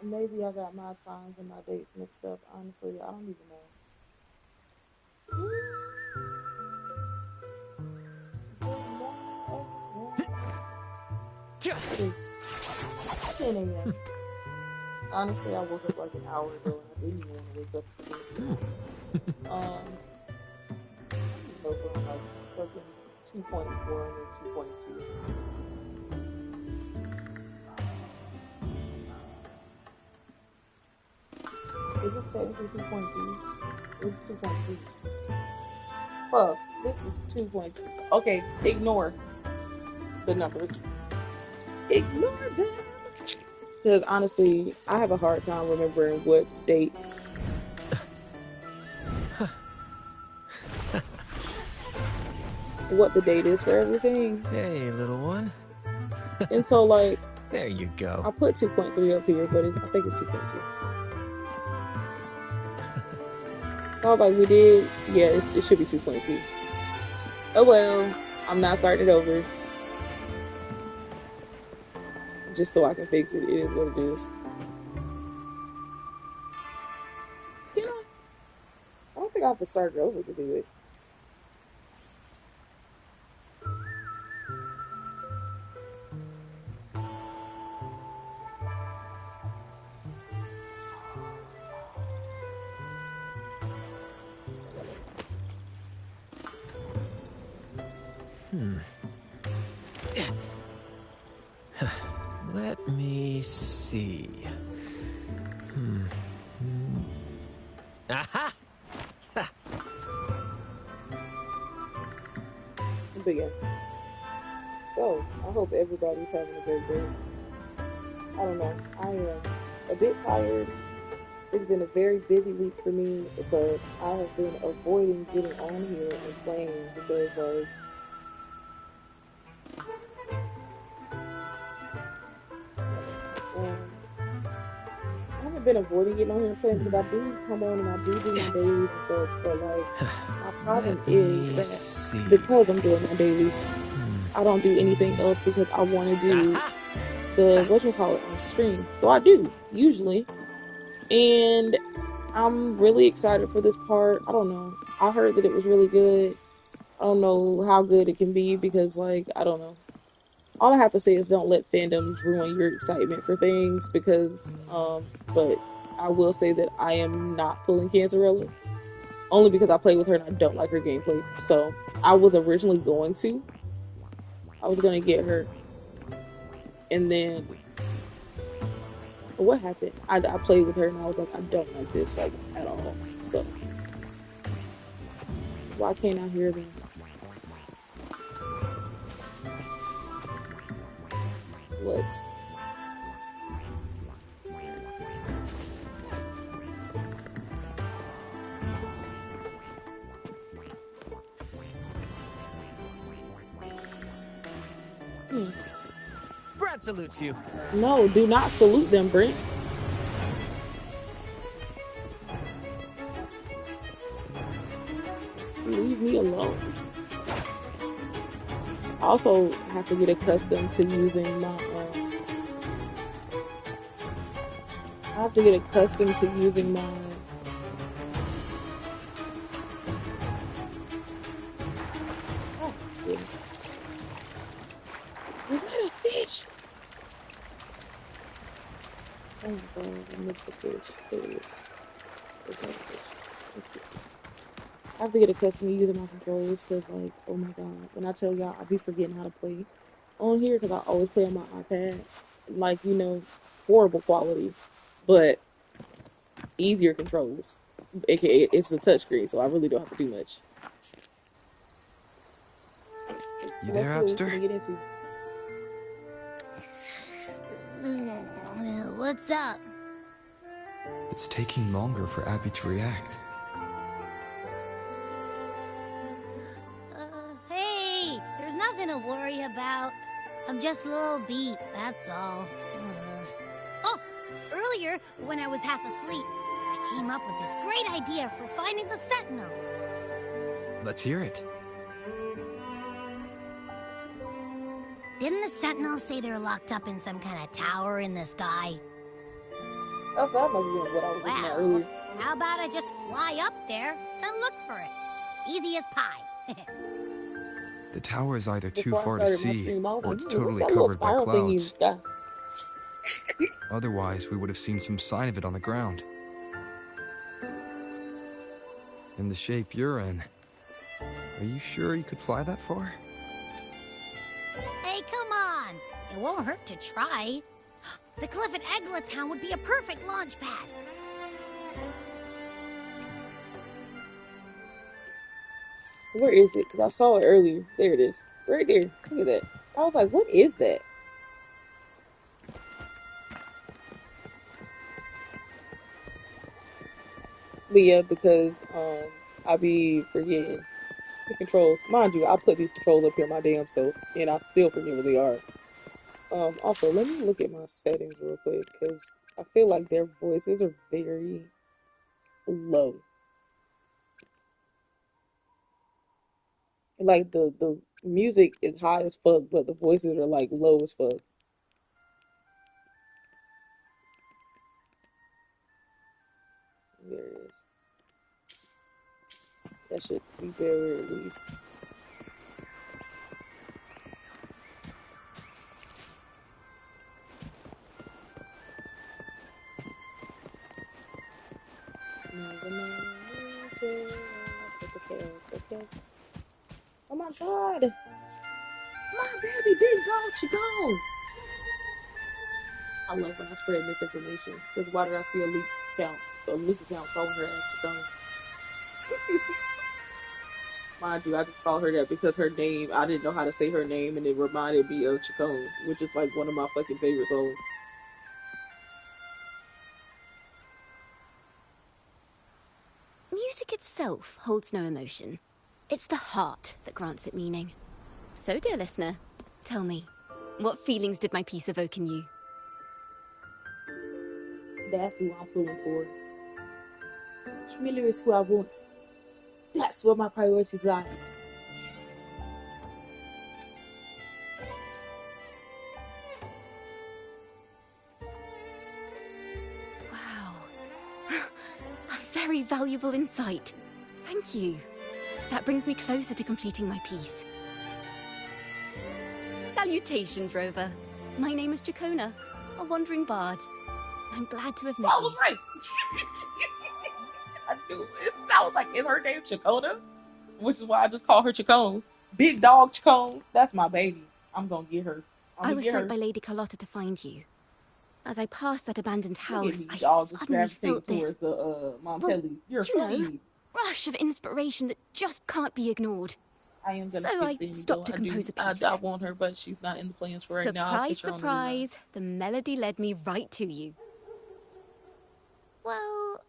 Maybe I got my times and my dates mixed up. Honestly, I don't even know. Good morning, everyone. It is 10 a.m. Honestly, I woke up like an hour ago and I didn't even want to wake up again, to be honest. Um, I need to know if I'm like fucking 2.1 or 2.2. Is this technically 2.2? It's 2.3. Fuck, this is 2.2. Okay, ignore the numbers. Ignore them. Because honestly, I have a hard time remembering what dates, what the date is for everything. Hey, little one. And so, like, There you go. I put 2.3 up here, but I think it's 2.2. I was like, we did, yeah, it should be 2.2. Oh well, I'm not starting it over just so I can fix it. It is what it is. You know, I don't think I have to start it over to do it. Let me see. Aha! But yeah, so I hope everybody's having a great day. I don't know. I am a bit tired. It's been a very busy week for me, but I have been avoiding getting on here and playing because, like, um, I haven't been avoiding getting on here and playing because I do come on and I do my dailies and such. But like, my problem Let is me that see. because I'm doing my dailies, I don't do anything else because I want to do the whatchamacallit on stream. So I do usually, and I'm really excited for this part. I don't know. I heard that it was really good. I don't know how good it can be because, like, I don't know. All I have to say is don't let fandoms ruin your excitement for things because, but I will say that I am not pulling Cantarella only because I play with her and I don't like her gameplay. So I was originally going to. I was going to get her, and then what happened? I played with her and I was like, I don't like this, like, at all. So why can't I hear them? Let's. Brad salutes you. No, do not salute them, Brent. Leave me alone. I also have to get accustomed to using my. I have to get accustomed to using my. Oh, yeah. Was that a fish? Oh my god, I missed the fish. There it is. There's not a fish. Okay. I have to get accustomed to using my controls because, like, oh my god, when I tell y'all, I be forgetting how to play on here because I always play on my iPad. Like, horrible quality, but easier controls. AKA, it's a touchscreen, so I really don't have to do much. So You let's there, see what we're gonna Upster? get into. What's up? It's taking longer for Abby to react. Hey, there's nothing to worry about. I'm just a little beat, that's all. Oh, earlier, when I was half asleep, I came up with this great idea for finding the Sentinel. Let's hear it. Didn't the Sentinel say they're locked up in some kind of tower in the sky? That's what what I was looking at Well, earlier. how about I just fly up there and look for it? Easy as pie. The tower is either too Before I far to started my see, stream, I was or like, it's what's totally that little covered by spiral thingy in the clouds. sky? Otherwise, we would have seen some sign of it on the ground. In the shape you're in, are you sure you could fly that far? Hey, come on. It won't hurt to try. The cliff at Egla Town would be a perfect launch pad. Where is it? Because I saw it earlier. There it is. Right there. Look at that. I was like, what is that? But yeah, because I be forgetting the controls. Mind you, I put these controls up here my damn self, and I still forget what they are. Also, let me look at my settings real quick, because I feel like their voices are very low. Like the music is high as fuck, but the voices are like low as fuck. There it is. That should be better at least. Oh my god! My baby big dog Chigone! I love when I spread misinformation. Because why did I see a leak account calling her as Chigone? Mind you, I just call her that because her name, I didn't know how to say her name, and it reminded me of Chigone, which is like one of my fucking favorite songs. Music itself holds no emotion. It's the heart that grants it meaning. So, dear listener, tell me, what feelings did my piece evoke in you? That's who I'm pulling for. Camilla is who I want. That's where my priorities lie. Wow. A very valuable insight. Thank you. That brings me closer to completing my piece. Salutations, Rover. My name is Dracona, a wandering bard. I'm glad to have met I was you. right. I knew it. I was like, is her name Chacona? Which is why I just call her Chacone. Big dog Chacone. That's my baby. I'm gonna get her. I was sent by Lady Carlotta to find you. As I passed that abandoned house, I y'all just suddenly gravitating felt this towards the Montelli. You're funny. Rush of inspiration that just can't be ignored. I am gonna So I stopped to compose a piece. I want her, but she's not in the plans for right now. Surprise, surprise, the melody led me right to you. Well,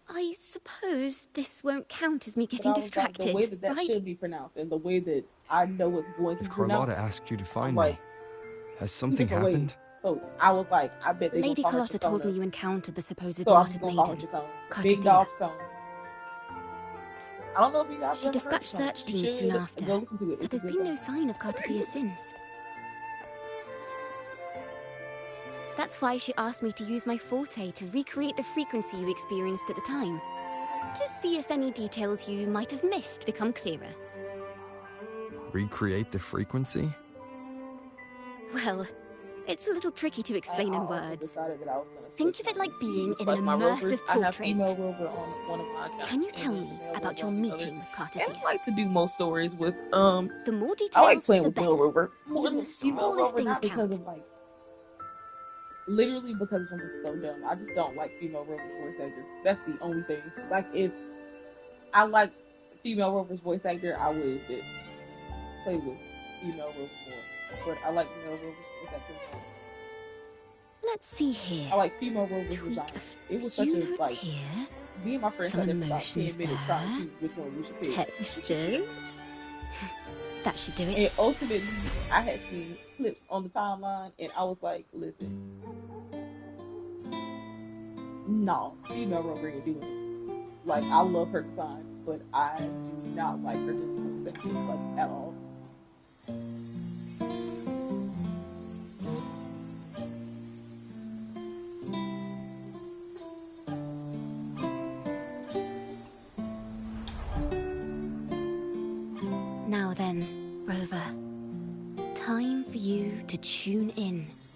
I suppose this won't count as me getting distracted, like, the way that right? should be pronounced, and the way that I know it's going to be pronounced. If Carlotta asked you to find me, has something happened? Ways. So I was like, I bet they Lady Carlotta Carlotta told me you encountered the supposed so martyred Maiden, Big dog Chacone. I don't know if you guys She dispatched search teams soon after, but there's been no sign of Cartetheyia since. That's why she asked me to use my forte to recreate the frequency you experienced at the time, to see if any details you might have missed become clearer. Recreate the frequency? Well, it's a little tricky to explain in words. Think of it like being in an immersive portrait. Can you tell me about your meeting with Cartetheyia? And I like to do most stories with The more details, I like playing the with Male better. Rover. More Even than the female smallest Rover, not things because count. of like literally because I'm just so dumb. I just don't like female Rover's voice actor. That's the only thing. Like if I like female Rover's voice actor, I would play with female Rover more. But I like male Rover's voice actor more. Let's see here. I like female Rover's Tweak design. a It was few such a notes like here. me and my friends Some had about emotions 10 minutes there. trying to choose which one we should pick. Textures. That should do And it. ultimately, I had seen clips on the timeline, and I was like, listen, no, female Rover ain't doing it. Like, I love her design, but I do not like her design like, at all.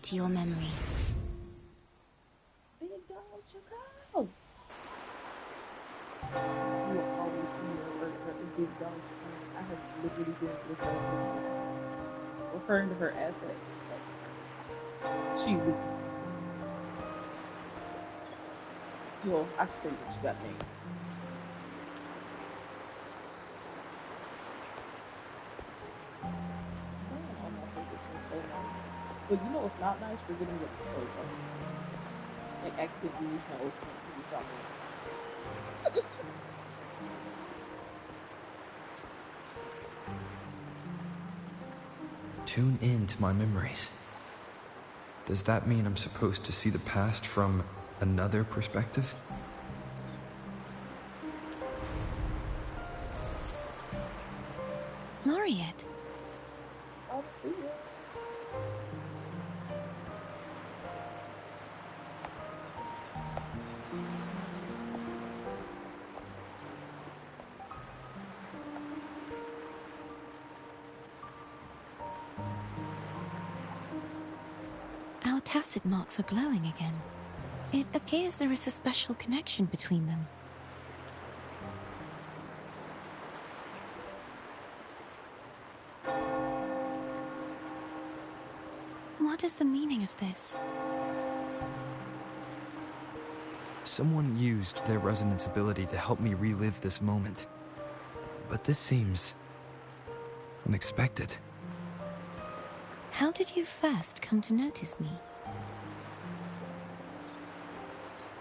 to your memories. Big dog Chicago. You will always be a big dog Chicago. I have literally been referring to her as that. She would. Well, I should say that she got named. But you know what's not nice? We're getting the clothes on. Like, accidentally use my old skin to be talking. Tune in to my memories. Does that mean I'm supposed to see the past from another perspective? Laureate. I'll see you. Our tacit marks are glowing again. It appears there is a special connection between them. What is the meaning of this? Someone used their resonance ability to help me relive this moment. But this seems unexpected. How did you first come to notice me?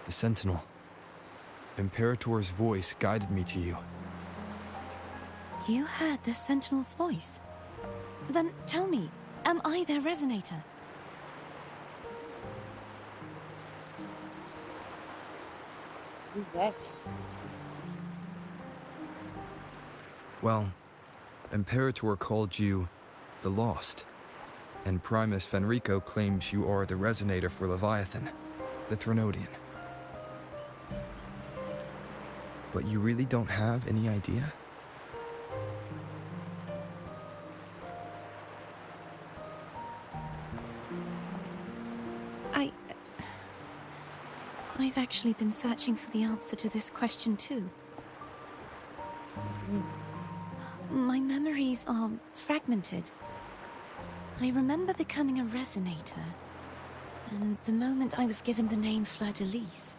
The Sentinel. Imperator's voice guided me to you. You heard the Sentinel's voice? Then tell me, am I their resonator? Exactly. Well, Imperator called you the Lost. And Primus Fenrico claims you are the resonator for Leviathan, the Threnodian. But you really don't have any idea? I've actually been searching for the answer to this question too. My memories are fragmented. I remember becoming a resonator, and the moment I was given the name Fleurdelys.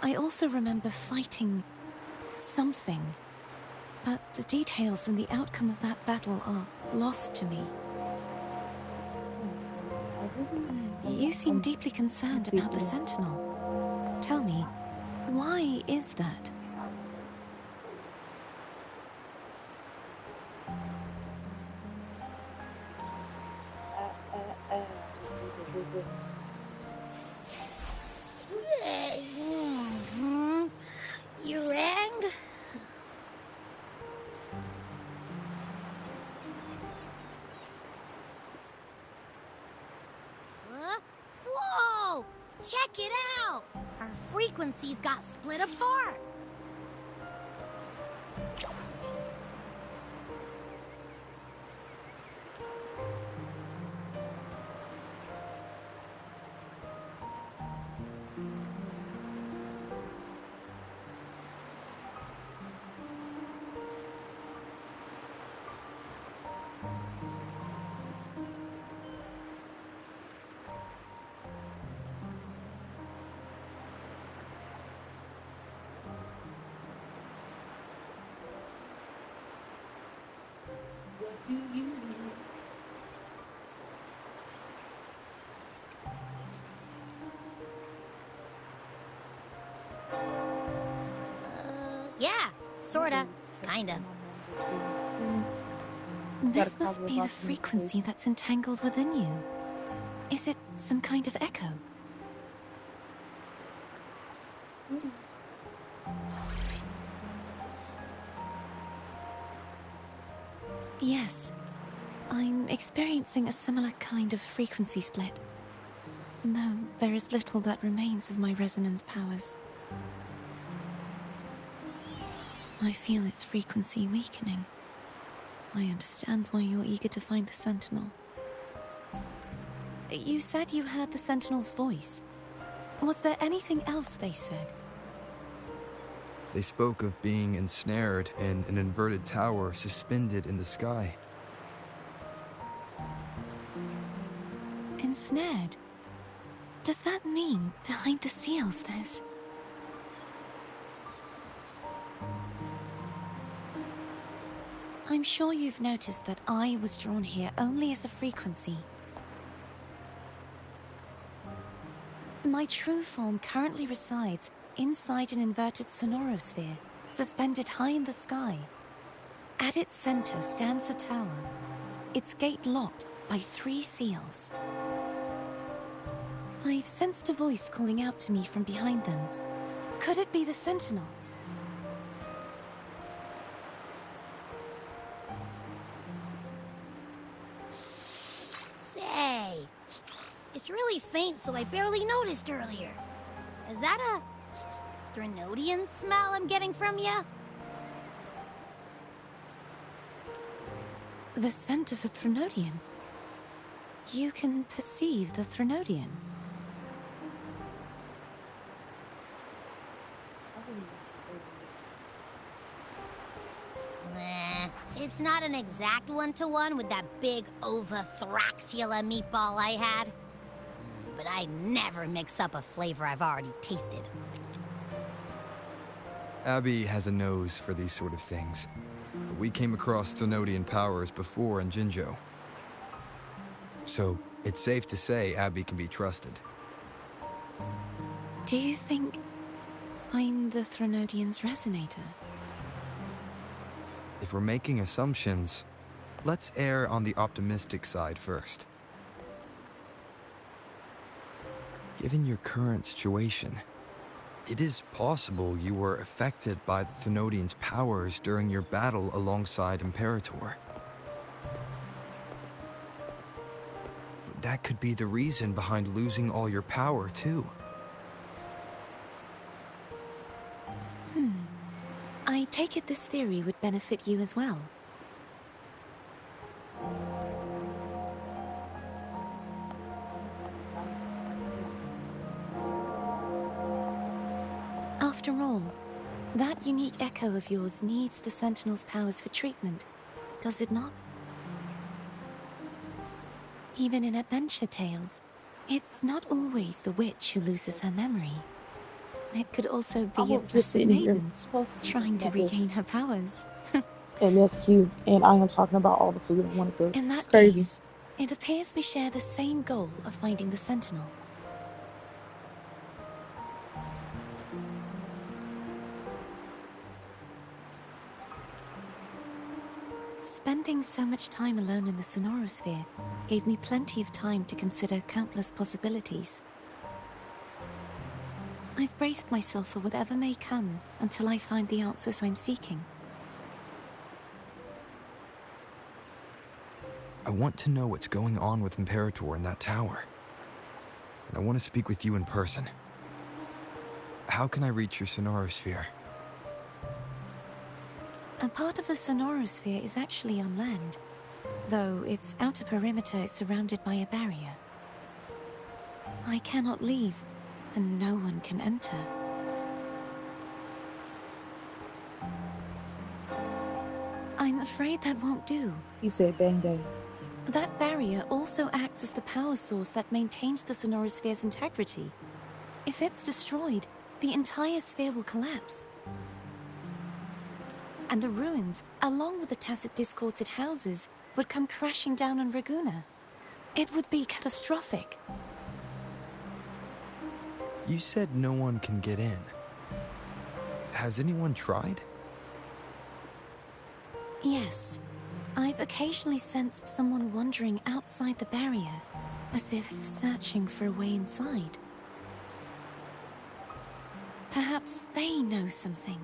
I also remember fighting something, but the details and the outcome of that battle are lost to me. You seem deeply concerned about the Sentinel. Tell me, why is that? You rang? Whoa! Check it out! Our frequencies got split apart. What do you need? Yeah, sorta, kinda. This must be the frequency that's entangled within you. Is it some kind of echo? Yes. I'm experiencing a similar kind of frequency split. Though there is little that remains of my resonance powers. I feel its frequency weakening. I understand why you're eager to find the Sentinel. You said you heard the Sentinel's voice. Was there anything else they said? They spoke of being ensnared in an inverted tower suspended in the sky. Ensnared? Does that mean behind the seals there's... I'm sure you've noticed that I was drawn here only as a frequency. My true form currently resides inside an inverted sonorosphere, suspended high in the sky. At its center stands a tower, its gate locked by 3 seals. I've sensed a voice calling out to me from behind them. Could it be the Sentinel? Say, it's really faint, so I barely noticed earlier. Is that a Threnodian smell I'm getting from you? The scent of a Threnodian? You can perceive the Threnodian? Nah, it's not an exact one-to-one with that big Ovathraxula meatball I had. But I never mix up a flavor I've already tasted. Abby has a nose for these sort of things. We came across Threnodian powers before in Jinzhou. So, it's safe to say Abby can be trusted. Do you think I'm the Threnodian's resonator? If we're making assumptions, let's err on the optimistic side first. Given your current situation, it is possible you were affected by the Threnodian's powers during your battle alongside Imperator. That could be the reason behind losing all your power, too. I take it this theory would benefit you as well. After all, that unique echo of yours needs the Sentinel's powers for treatment, does it not? Even in adventure tales, it's not always the witch who loses her memory. It could also be a just sitting here maiden trying to regain her powers. And that's cute. And I am talking about all the food I want to cook. In It's that crazy. case, it appears we share the same goal of finding the Sentinel. Spending so much time alone in the sonorosphere gave me plenty of time to consider countless possibilities. I've braced myself for whatever may come until I find the answers I'm seeking. I want to know what's going on with Imperator in that tower. And I want to speak with you in person. How can I reach your sonorosphere? A part of the sonorosphere is actually on land, though its outer perimeter is surrounded by a barrier. I cannot leave, and no one can enter. I'm afraid that won't do. He said bang bang. That barrier also acts as the power source that maintains the sonorosphere's integrity. If it's destroyed, the entire sphere will collapse. And the ruins, along with the tacit discords it houses, would come crashing down on Raguna. It would be catastrophic. You said no one can get in. Has anyone tried? Yes. I've occasionally sensed someone wandering outside the barrier, as if searching for a way inside. Perhaps they know something.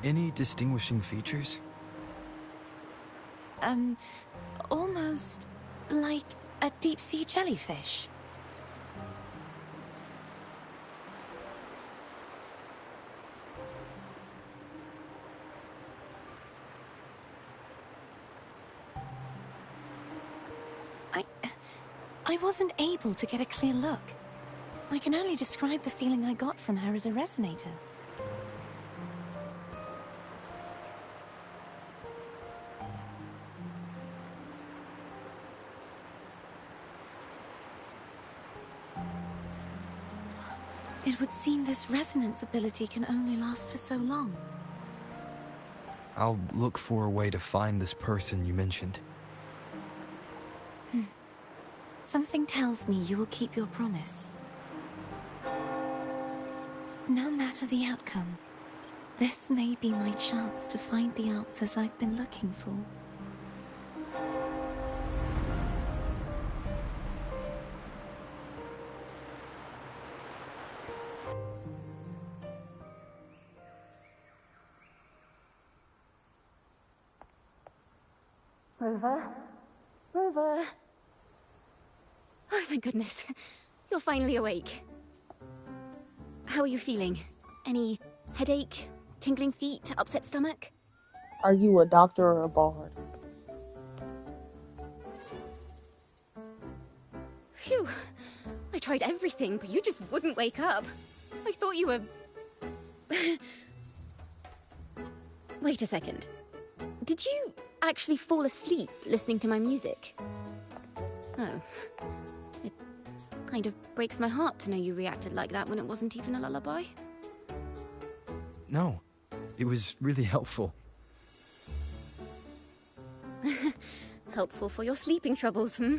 Any distinguishing features? Almost like a deep-sea jellyfish. I wasn't able to get a clear look. I can only describe the feeling I got from her as a resonator. It would seem this resonance ability can only last for so long. I'll look for a way to find this person you mentioned. Something tells me you will keep your promise. No matter the outcome, this may be my chance to find the answers I've been looking for. Rover? Rover? Oh, thank goodness. You're finally awake. How are you feeling? Any headache, tingling feet, upset stomach? Are you a doctor or a bard? Phew. I tried everything, but you just wouldn't wake up. I thought you were... Wait a second. Did you actually fall asleep listening to my music? Oh. It kind of breaks my heart to know you reacted like that when it wasn't even a lullaby. No, it was really helpful. Helpful for your sleeping troubles, hmm?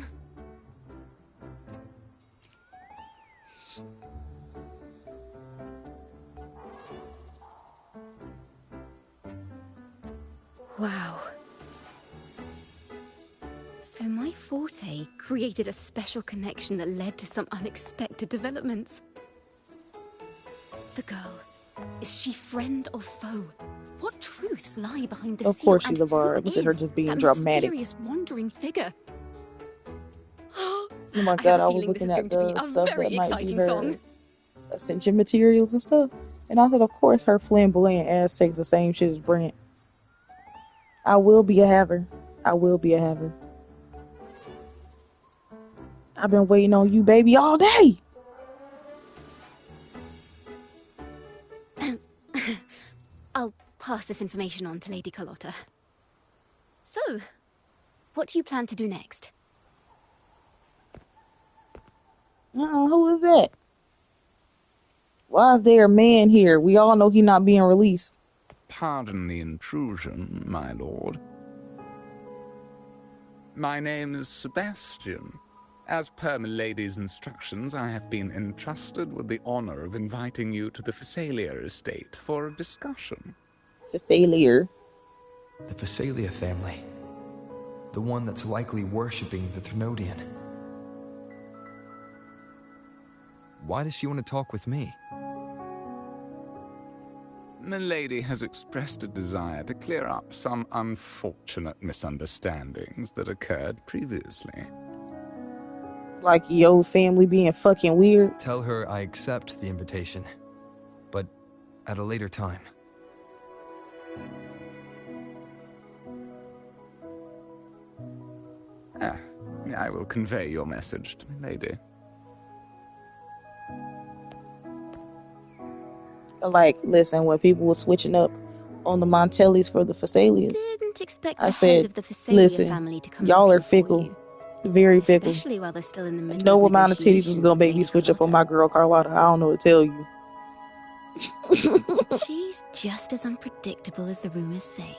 Wow. So my forte created a special connection that led to some unexpected developments. The girl, is she friend or foe? What truths lie behind the seal? Of course she's and a bard. who Look at her is just being that dramatic. mysterious wandering figure? Oh my I god, have a I was feeling this looking is going at to be the a stuff very that might be exciting her song. ascension materials and stuff. And I said, of course, her flamboyant ass takes the same shit as Brent. I will be a haver. I will be a haver. I've been waiting on you, baby, all day. I'll pass this information on to Lady Carlotta. So, what do you plan to do next? Who is that? Why is there a man here? We all know he's not being released. Pardon the intrusion, my lord. My name is Sebastian. As per milady's instructions, I have been entrusted with the honor of inviting you to the Phasalia estate for a discussion. Phasalia. The Phasalia family. The one that's likely worshipping the Thrnodian. Why does she want to talk with me? Milady has expressed a desire to clear up some unfortunate misunderstandings that occurred previously. Like your family being fucking weird. Tell her I accept the invitation, but at a later time. I will convey your message to Milady. Like, listen, when people were switching up on the Montellis for the Phasalias, Didn't expect I the said, head of the Phasalia listen, family to come y'all are looking for fickle. you. Very fickle. Especially while they're still in the middle No of amount of titties was negotiations gonna with make me Lady switch up on Carlotta. my girl Carlotta. I don't know what to tell you. She's just as unpredictable as the rumors say.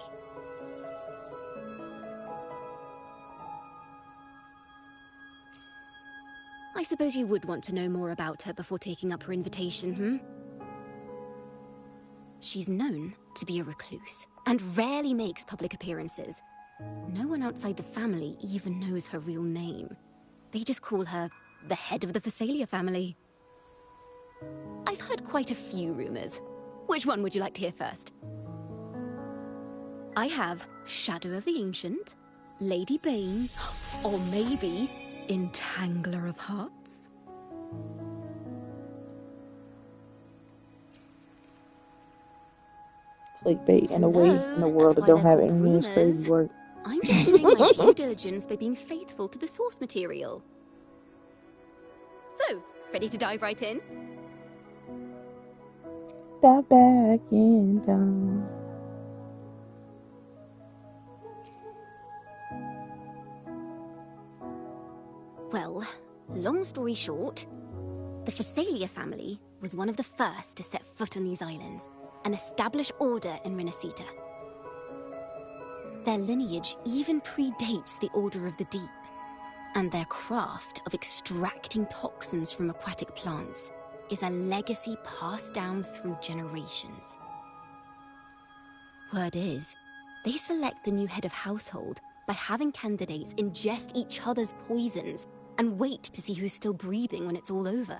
I suppose you would want to know more about her before taking up her invitation, hmm? She's known to be a recluse, and rarely makes public appearances. No one outside the family even knows her real name. They just call her the head of the Phasalia family. I've heard quite a few rumors. Which one would you like to hear first? I have Shadow of the Ancient, Lady Bane, or maybe Entangler of Hearts. Clickbait in a way in a world that don't have any is crazy work. I'm just doing my due diligence by being faithful to the source material. So, ready to dive right in? Dive back in time. Well, long story short, the Phasalia family was one of the first to set foot on these islands and establish order in Rinascita. Their lineage even predates the Order of the Deep, and their craft of extracting toxins from aquatic plants is a legacy passed down through generations. Word is, they select the new head of household by having candidates ingest each other's poisons and wait to see who's still breathing when it's all over.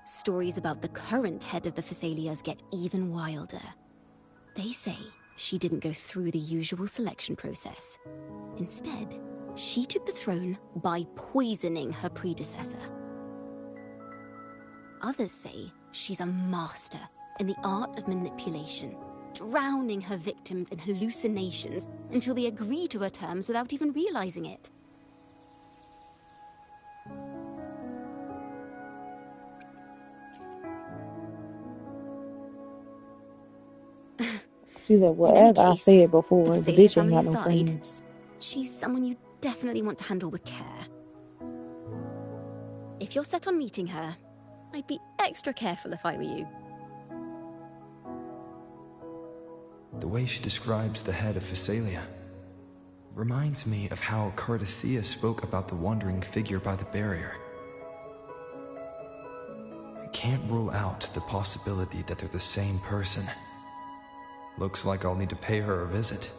Stories about the current head of the Phasalias get even wilder. They say she didn't go through the usual selection process. Instead, she took the throne by poisoning her predecessor. Others say she's a master in the art of manipulation, drowning her victims in hallucinations until they agree to her terms without even realizing it. She said, well, as I said before, the bitch ain't got no friends. She's someone you definitely want to handle with care. If you're set on meeting her, I'd be extra careful if I were you. The way she describes the head of Phasalia reminds me of how Cartetheyia spoke about the wandering figure by the barrier. I can't rule out the possibility that they're the same person. Looks like I'll need to pay her a visit.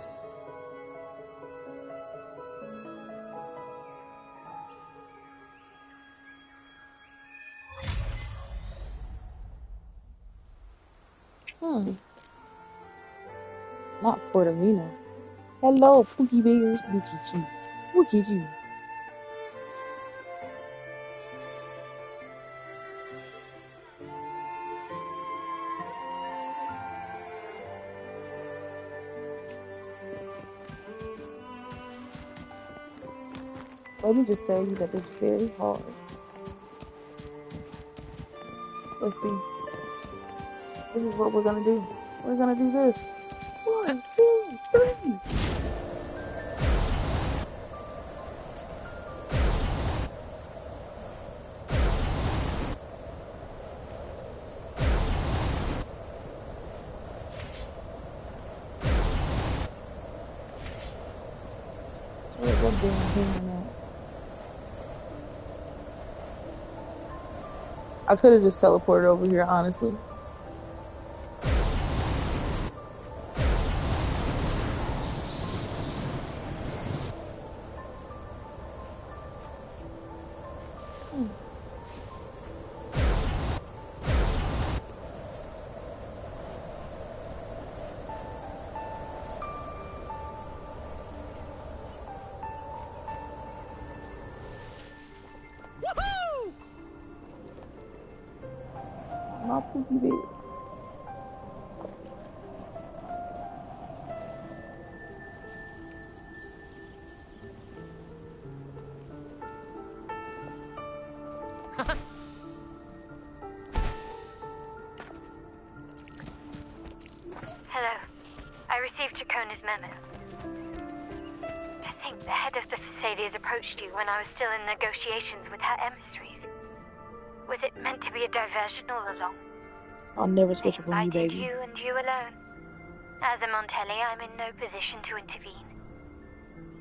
Not Puerto Rico. Hello, Pookie Bears. Look at you. Look at you. Let me just tell you that it's very hard. Let's see. This is what we're gonna do. We're gonna do this. 1, 2, 3. Where's that damn hand at? I could have just teleported over here, honestly. My Pookie Bears. Hello. I received Chacona's memo. To think the head of the Phasalias approached you when I was still in negotiations with her emissaries. Was it meant to be a diversion all along? I'll never switch up on you, baby. You and you alone. As a Montelli, I'm in no position to intervene.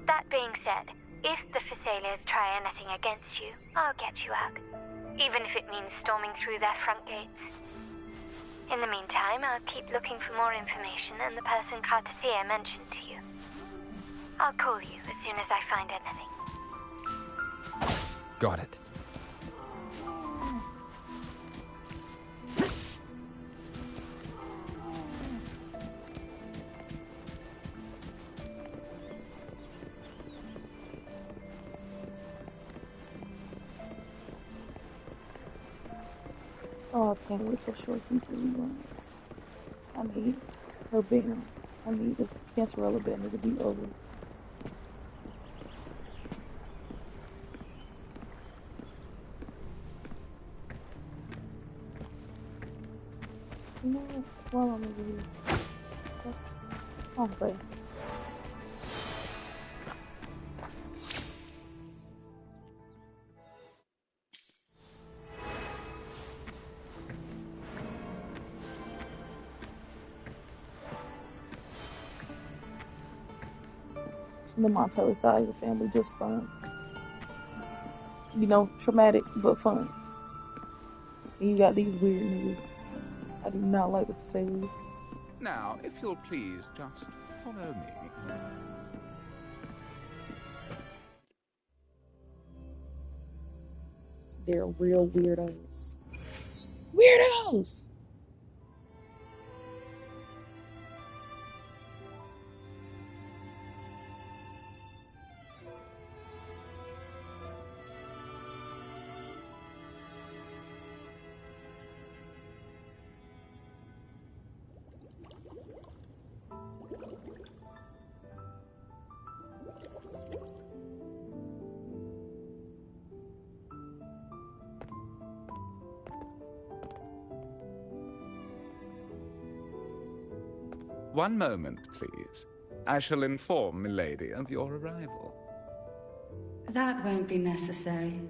That being said, if the Phasalias try anything against you, I'll get you out. Even if it means storming through their front gates. In the meantime, I'll keep looking for more information and the person Cartetheyia mentioned to you. I'll call you as soon as I find anything. Got it. Oh, I can't wait till Shorty runs. I need her banner. I need this Cantarella banner to be over. Well, I'm over here. That's okay. The Montelli side of the family just fun. You know, traumatic but fun. And you got these weird niggas. I do not like the Fleurdelys. Now, if you'll please just follow me. They're real weirdos. Weirdos! One moment, please. I shall inform Milady of your arrival. That won't be necessary.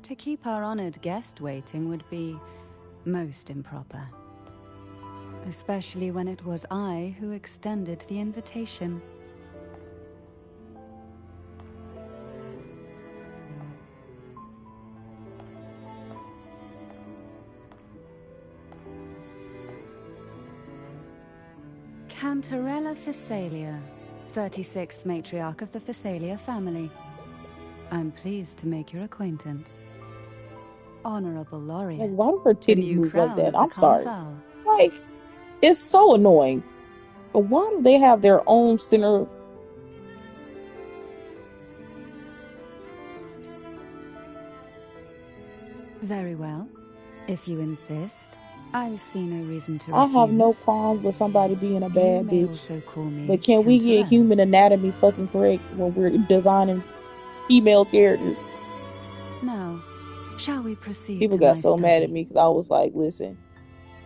To keep our honored guest waiting would be most improper. Especially when it was I who extended the invitation. Cantarella Phasalia, 36th matriarch of the Phasalia family. I'm pleased to make your acquaintance. Honorable laureate. Like, why do her titties move like that? I'm sorry. Carnival. Like, it's so annoying. But why do they have their own center? Very well. If you insist, I see no reason to I refuse. have no problems with somebody being a bad You may bitch. also call me But can we get Cantarella. human anatomy fucking correct when we're designing female characters? Now, shall we proceed People to got my so study? mad at me because I was like, listen,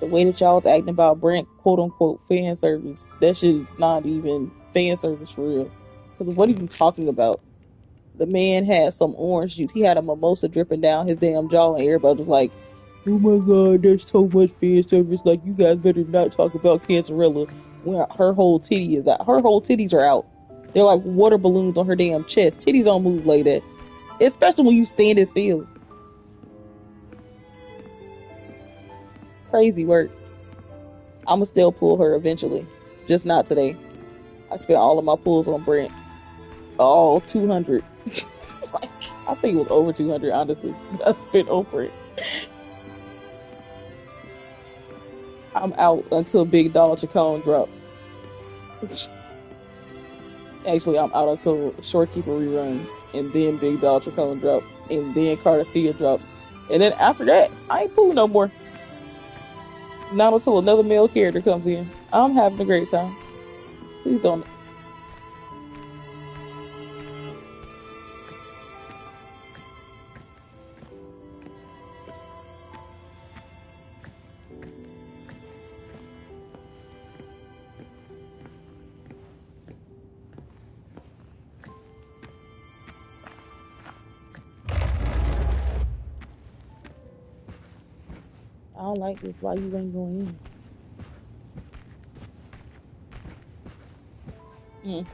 the way that y'all was acting about Brent, quote unquote, fan service, that shit is not even fan service for real. Because what are you talking about? The man had some orange juice. He had a mimosa dripping down his damn jaw, and everybody was like, oh my god, there's so much fan service. Like, you guys better not talk about Cantarella when her whole titty is out. Her whole titties are out. They're like water balloons on her damn chest. Titties don't move like that. Especially when you standing still. Crazy work. I'ma still pull her eventually. Just not today. I spent all of my pulls on Brent. All 200. Like, I think it was over 200, honestly. I spent over it. I'm out until Big Dog Chacon drop. Actually, I'm out until Shorekeeper reruns, and then Big Dog Chacon drops, and then Cartetheyia drops. And then after that, I ain't pulling no more. Not until another male character comes in. I'm having a great time. Please don't. I don't like this. Why you ain't going in?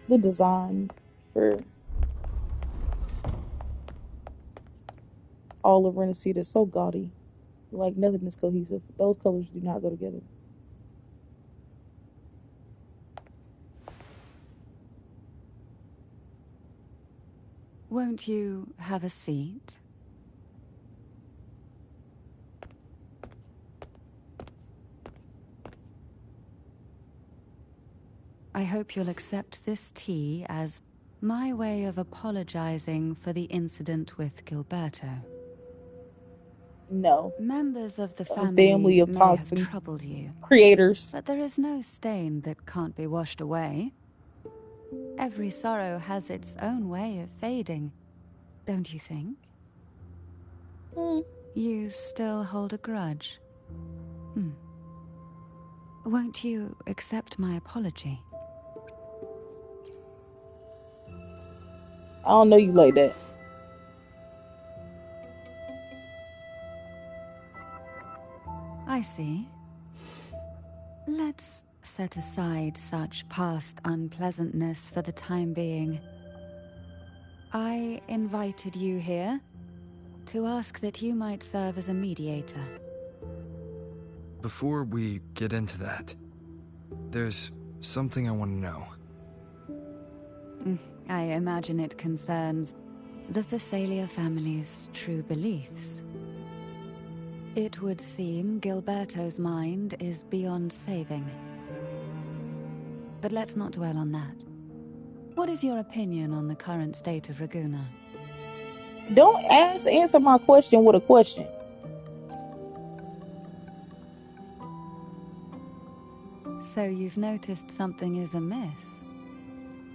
The design for all of Rinascita is so gaudy. Like, nothing is cohesive. Those colors do not go together. Won't you have a seat? I hope you'll accept this tea as my way of apologizing for the incident with Gilberto. No. Members of the A family, family of may have toxin troubled you, creators. but there is no stain that can't be washed away. Every sorrow has its own way of fading, don't you think? You still hold a grudge? Won't you accept my apology? I don't know you like that. I see. Let's set aside such past unpleasantness for the time being. I invited you here to ask that you might serve as a mediator. Before we get into that, there's something I want to know. I imagine it concerns the Phasalia family's true beliefs. It would seem Gilberto's mind is beyond saving. But let's not dwell on that. What is your opinion on the current state of Raguna? Don't answer my question with a question. So you've noticed something is amiss?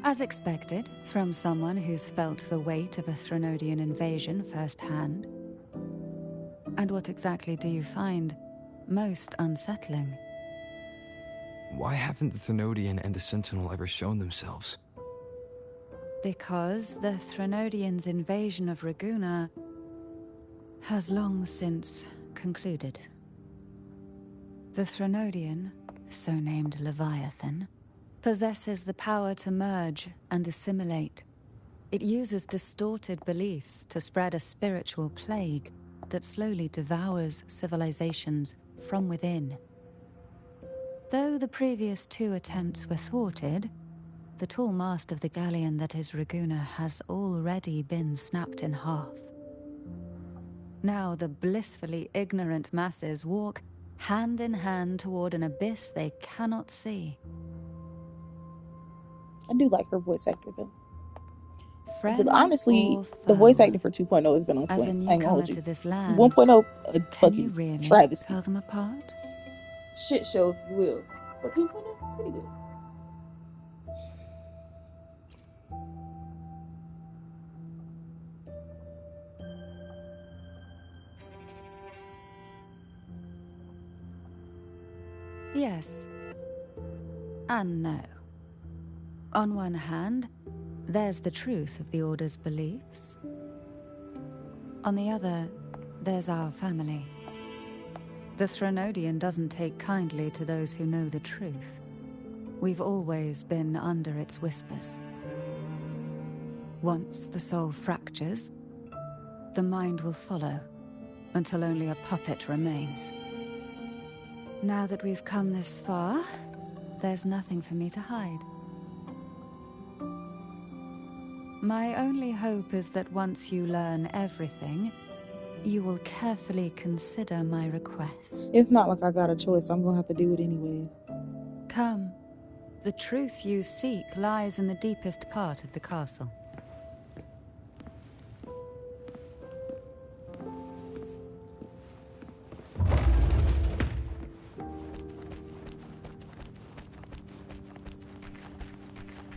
As expected, from someone who's felt the weight of a Threnodian invasion firsthand. And what exactly do you find most unsettling? Why haven't the Threnodian and the Sentinel ever shown themselves? Because the Threnodians' invasion of Raguna has long since concluded. The Threnodian, so named Leviathan, possesses the power to merge and assimilate. It uses distorted beliefs to spread a spiritual plague that slowly devours civilizations from within. Though the previous 2 attempts were thwarted, the tall mast of the galleon that is Raguna has already been snapped in half. Now the blissfully ignorant masses walk hand in hand toward an abyss they cannot see. I do like her voice actor though. Friend but honestly, or the voice foe, acting for 2.0 has been on as a point. I ain't gonna newcomer hold you. to this land, 1.0, a can you fucking really travesty. tell them apart? Shit show, if you will. But 2.0, pretty good. Yes. And no. On one hand, there's the truth of the Order's beliefs. On the other, there's our family. The Threnodian doesn't take kindly to those who know the truth. We've always been under its whispers. Once the soul fractures, the mind will follow, until only a puppet remains. Now that we've come this far, there's nothing for me to hide. My only hope is that once you learn everything, you will carefully consider my request. It's not like I got a choice. I'm gonna have to do it anyways. Come. The truth you seek lies in the deepest part of the castle.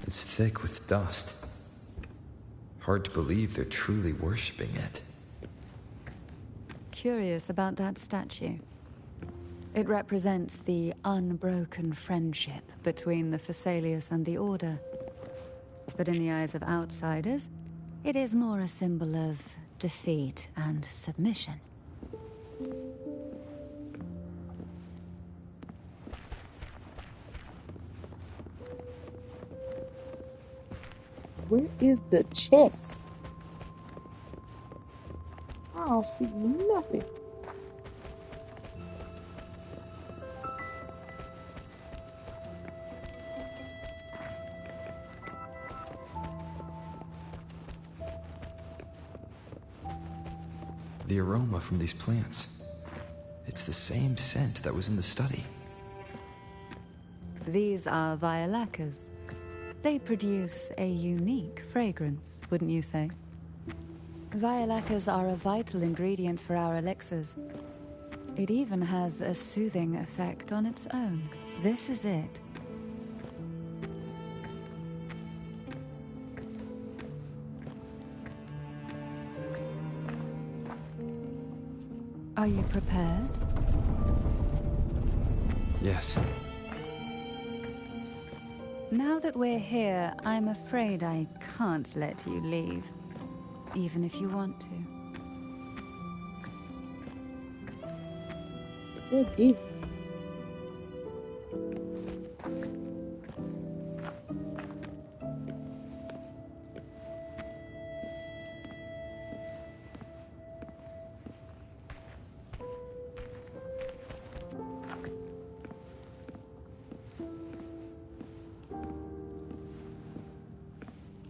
It's thick with dust. Hard to believe they're truly worshipping it. Curious about that statue. It represents the unbroken friendship between the Phasaelius and the Order. But in the eyes of outsiders, it is more a symbol of defeat and submission. Where is the chest? I don't see nothing. The aroma from these plants. It's the same scent that was in the study. These are violacas. They produce a unique fragrance, wouldn't you say? Violacas are a vital ingredient for our elixirs. It even has a soothing effect on its own. This is it. Are you prepared? Yes. Now that we're here, I'm afraid I can't let you leave, even if you want to. Good gift.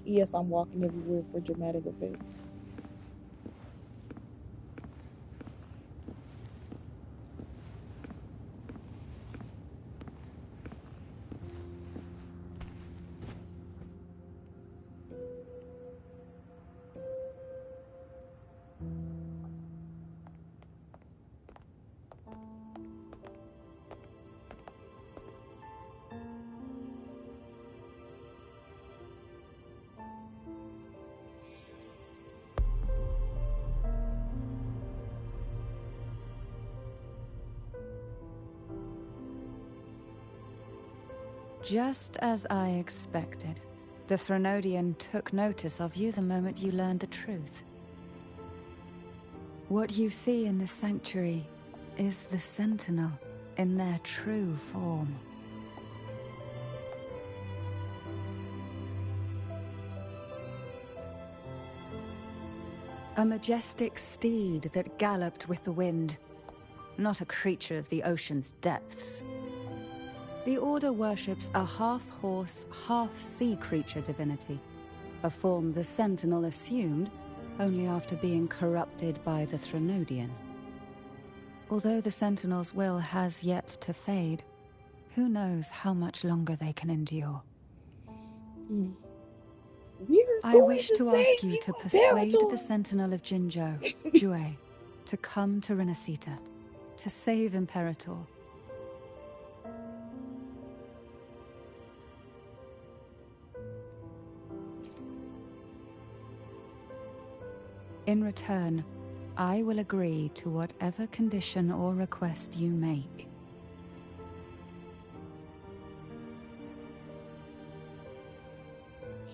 Yes, I'm walking everywhere for dramatic effect. Just as I expected. The Threnodian took notice of you the moment you learned the truth. What you see in the sanctuary is the Sentinel in their true form. A majestic steed that galloped with the wind, not a creature of the ocean's depths. The Order worships a half-horse, half-sea creature divinity, a form the Sentinel assumed only after being corrupted by the Threnodian. Although the Sentinel's will has yet to fade, who knows how much longer they can endure. I wish to ask you to persuade the Sentinel of Jinzhou, Jue, to come to Rinascita, to save Imperator. In return, I will agree to whatever condition or request you make.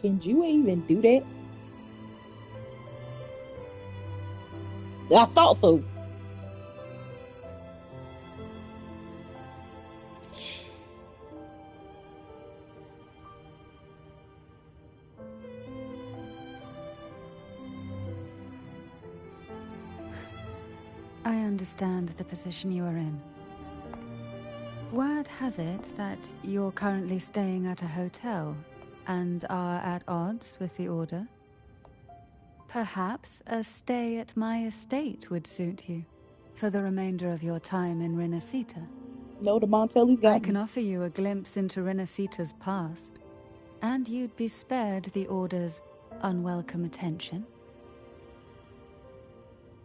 Can you even do that? I thought so. I understand the position you are in. Word has it that you're currently staying at a hotel and are at odds with the Order. Perhaps a stay at my estate would suit you for the remainder of your time in Rinascita. No, the Montelli's got I can offer you a glimpse into Rinascita's past, and you'd be spared the Order's unwelcome attention.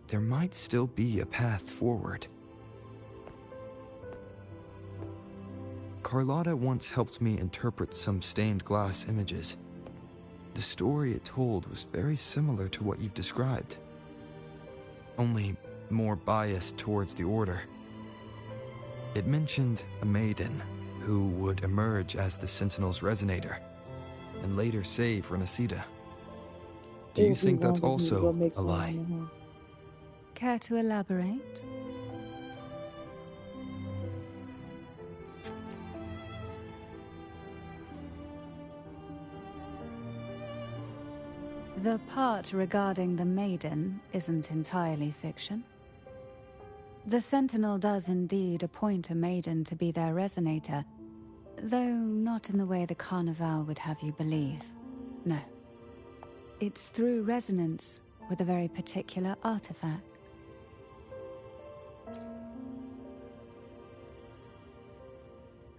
There might still be a path forward. Carlotta once helped me interpret some stained glass images. The story it told was very similar to what you've described, only more biased towards the Order. It mentioned a maiden who would emerge as the Sentinel's resonator and later save Rinascita. Do you think that's also a lie? Care to elaborate? The part regarding the Maiden isn't entirely fiction. The Sentinel does indeed appoint a Maiden to be their resonator, though not in the way the Carnival would have you believe. No. It's through resonance with a very particular artifact.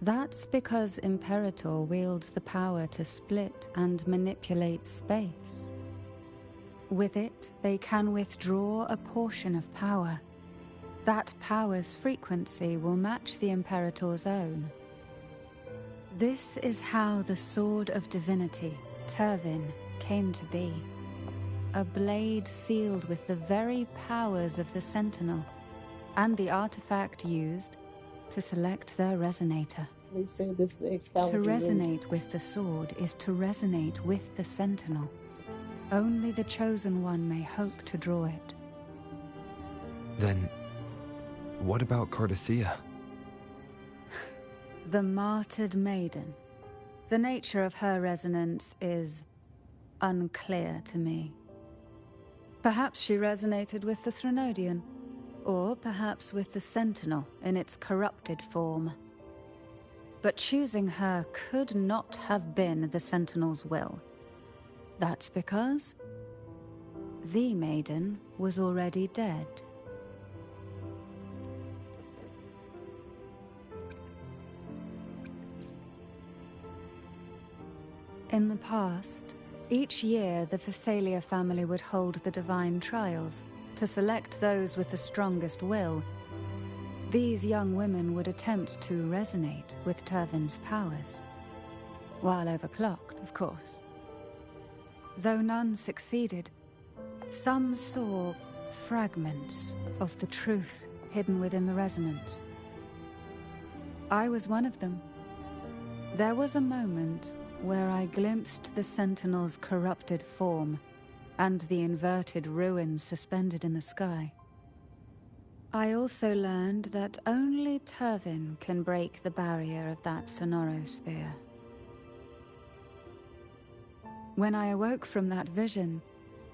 That's because Imperator wields the power to split and manipulate space. With it, they can withdraw a portion of power. That power's frequency will match the Imperator's own. This is how the Sword of Divinity, Turvin, came to be. A blade sealed with the very powers of the Sentinel, and the artifact used to select their resonator. So they said this is the Excalibur. To resonate with the sword is to resonate with the Sentinel. Only the Chosen One may hope to draw it. Then, what about Cartetheyia? The martyred maiden. The nature of her resonance is unclear to me. Perhaps she resonated with the Threnodian, or perhaps with the Sentinel in its corrupted form. But choosing her could not have been the Sentinel's will. That's because the Maiden was already dead. In the past, each year the Phasalia family would hold the Divine Trials to select those with the strongest will. These young women would attempt to resonate with Turvin's powers. While overclocked, of course. Though none succeeded, some saw fragments of the truth hidden within the resonance. I was one of them. There was a moment where I glimpsed the Sentinel's corrupted form and the inverted ruins suspended in the sky. I also learned that only Turvin can break the barrier of that sonorosphere. When I awoke from that vision,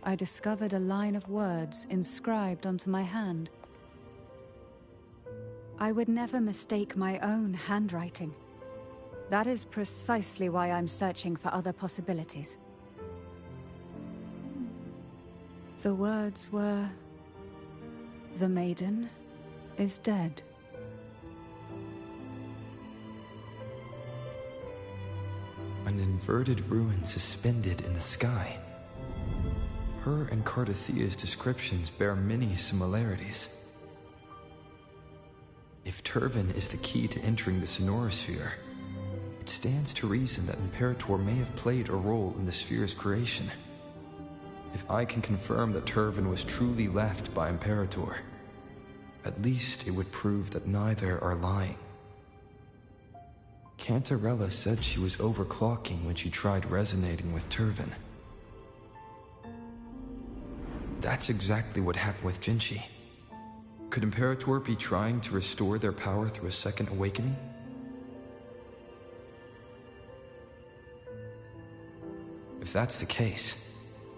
I discovered a line of words inscribed onto my hand. I would never mistake my own handwriting. That is precisely why I'm searching for other possibilities. The words were, "The Maiden is dead." An inverted ruin suspended in the sky. Her and Cartetheia's descriptions bear many similarities. If Turvin is the key to entering the sonorosphere, it stands to reason that Imperator may have played a role in the sphere's creation. If I can confirm that Turvin was truly left by Imperator, at least it would prove that neither are lying. Cantarella said she was overclocking when she tried resonating with Turvin. That's exactly what happened with Jinchi. Could Imperator be trying to restore their power through a second awakening? If that's the case,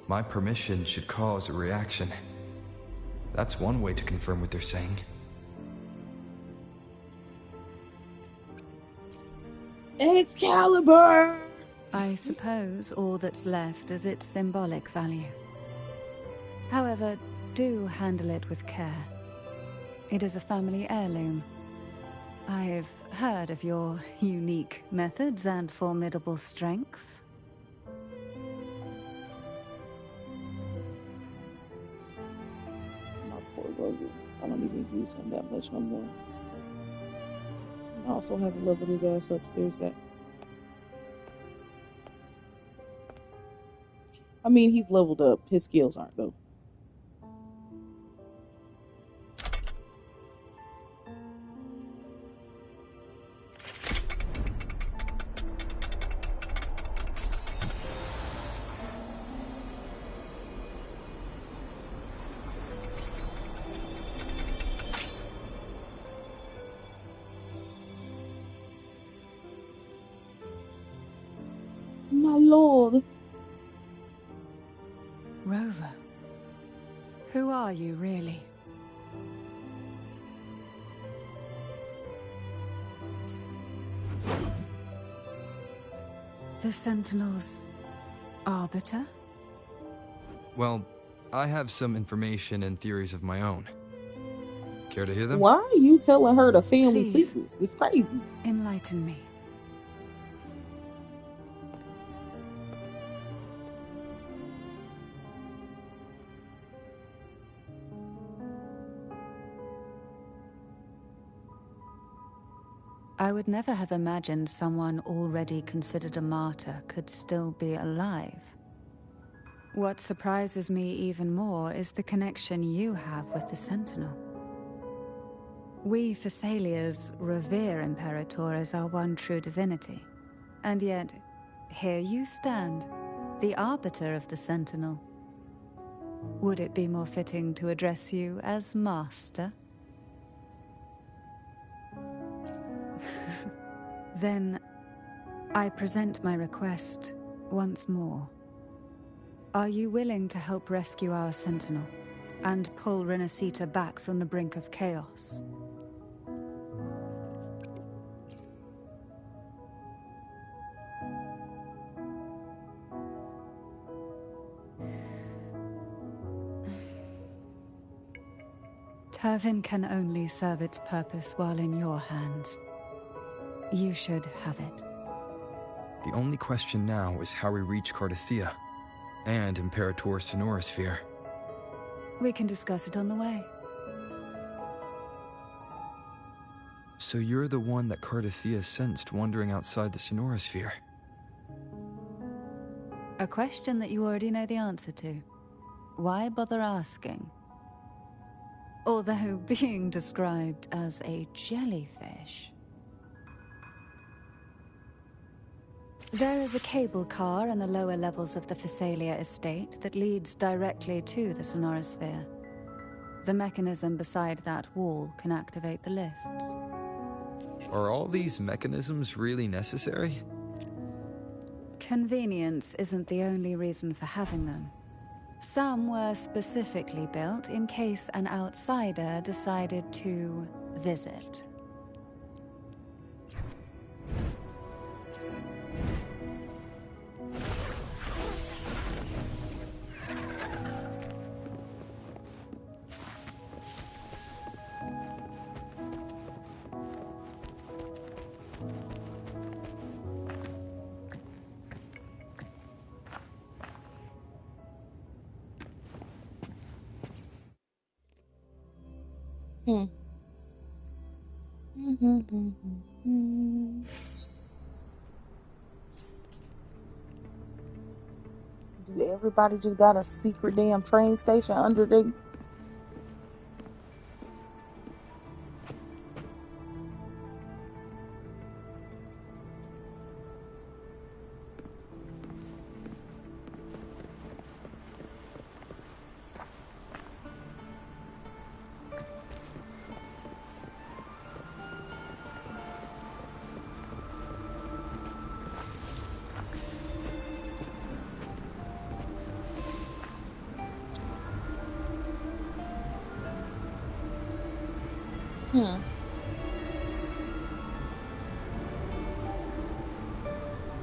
my permission should cause a reaction. That's one way to confirm what they're saying. Excalibur! I suppose all that's left is its symbolic value. However, do handle it with care. It is a family heirloom. I've heard of your unique methods and formidable strength. My poor Roger. I don't even use him that much no more. I also have a level his ass upstairs at. I mean, he's leveled up. His skills aren't, though. My lord. Rover, who are you really? The Sentinel's arbiter? Well, I have some information and theories of my own. Care to hear them? Why are you telling her the family Please. secrets? It's crazy. Enlighten me. I would never have imagined someone already considered a martyr could still be alive. What surprises me even more is the connection you have with the Sentinel. We Thessalians revere Imperator as our one true divinity, and yet, here you stand, the arbiter of the Sentinel. Would it be more fitting to address you as Master? Then, I present my request once more. Are you willing to help rescue our Sentinel, and pull Rinascita back from the brink of chaos? Turvin can only serve its purpose while in your hands. You should have it. The only question now is how we reach Cartetheyia and Imperator's Sonorosphere. We can discuss it on the way. So you're the one that Cartetheyia sensed wandering outside the Sonorosphere? A question that you already know the answer to. Why bother asking? Although being described as a jellyfish. There is a cable car in the lower levels of the Physalia estate that leads directly to the Sonorosphere. The mechanism beside that wall can activate the lifts. Are all these mechanisms really necessary? Convenience isn't the only reason for having them. Some were specifically built in case an outsider decided to visit. Everybody just got a secret damn train station under the...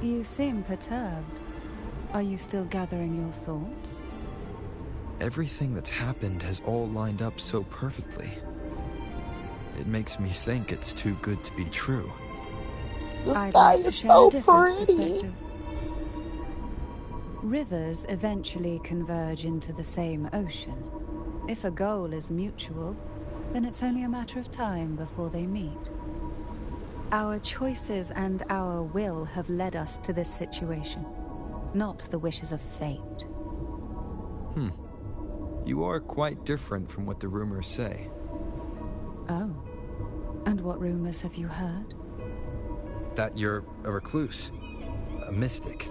You seem perturbed. Are you still gathering your thoughts? Everything that's happened has all lined up so perfectly. It makes me think it's too good to be true. The I'd sky like to is share so a different pretty. perspective. Rivers eventually converge into the same ocean. If a goal is mutual, then it's only a matter of time before they meet. Our choices and our will have led us to this situation, not the wishes of fate. You are quite different from what the rumors say. Oh. And what rumors have you heard? That you're a recluse, a mystic,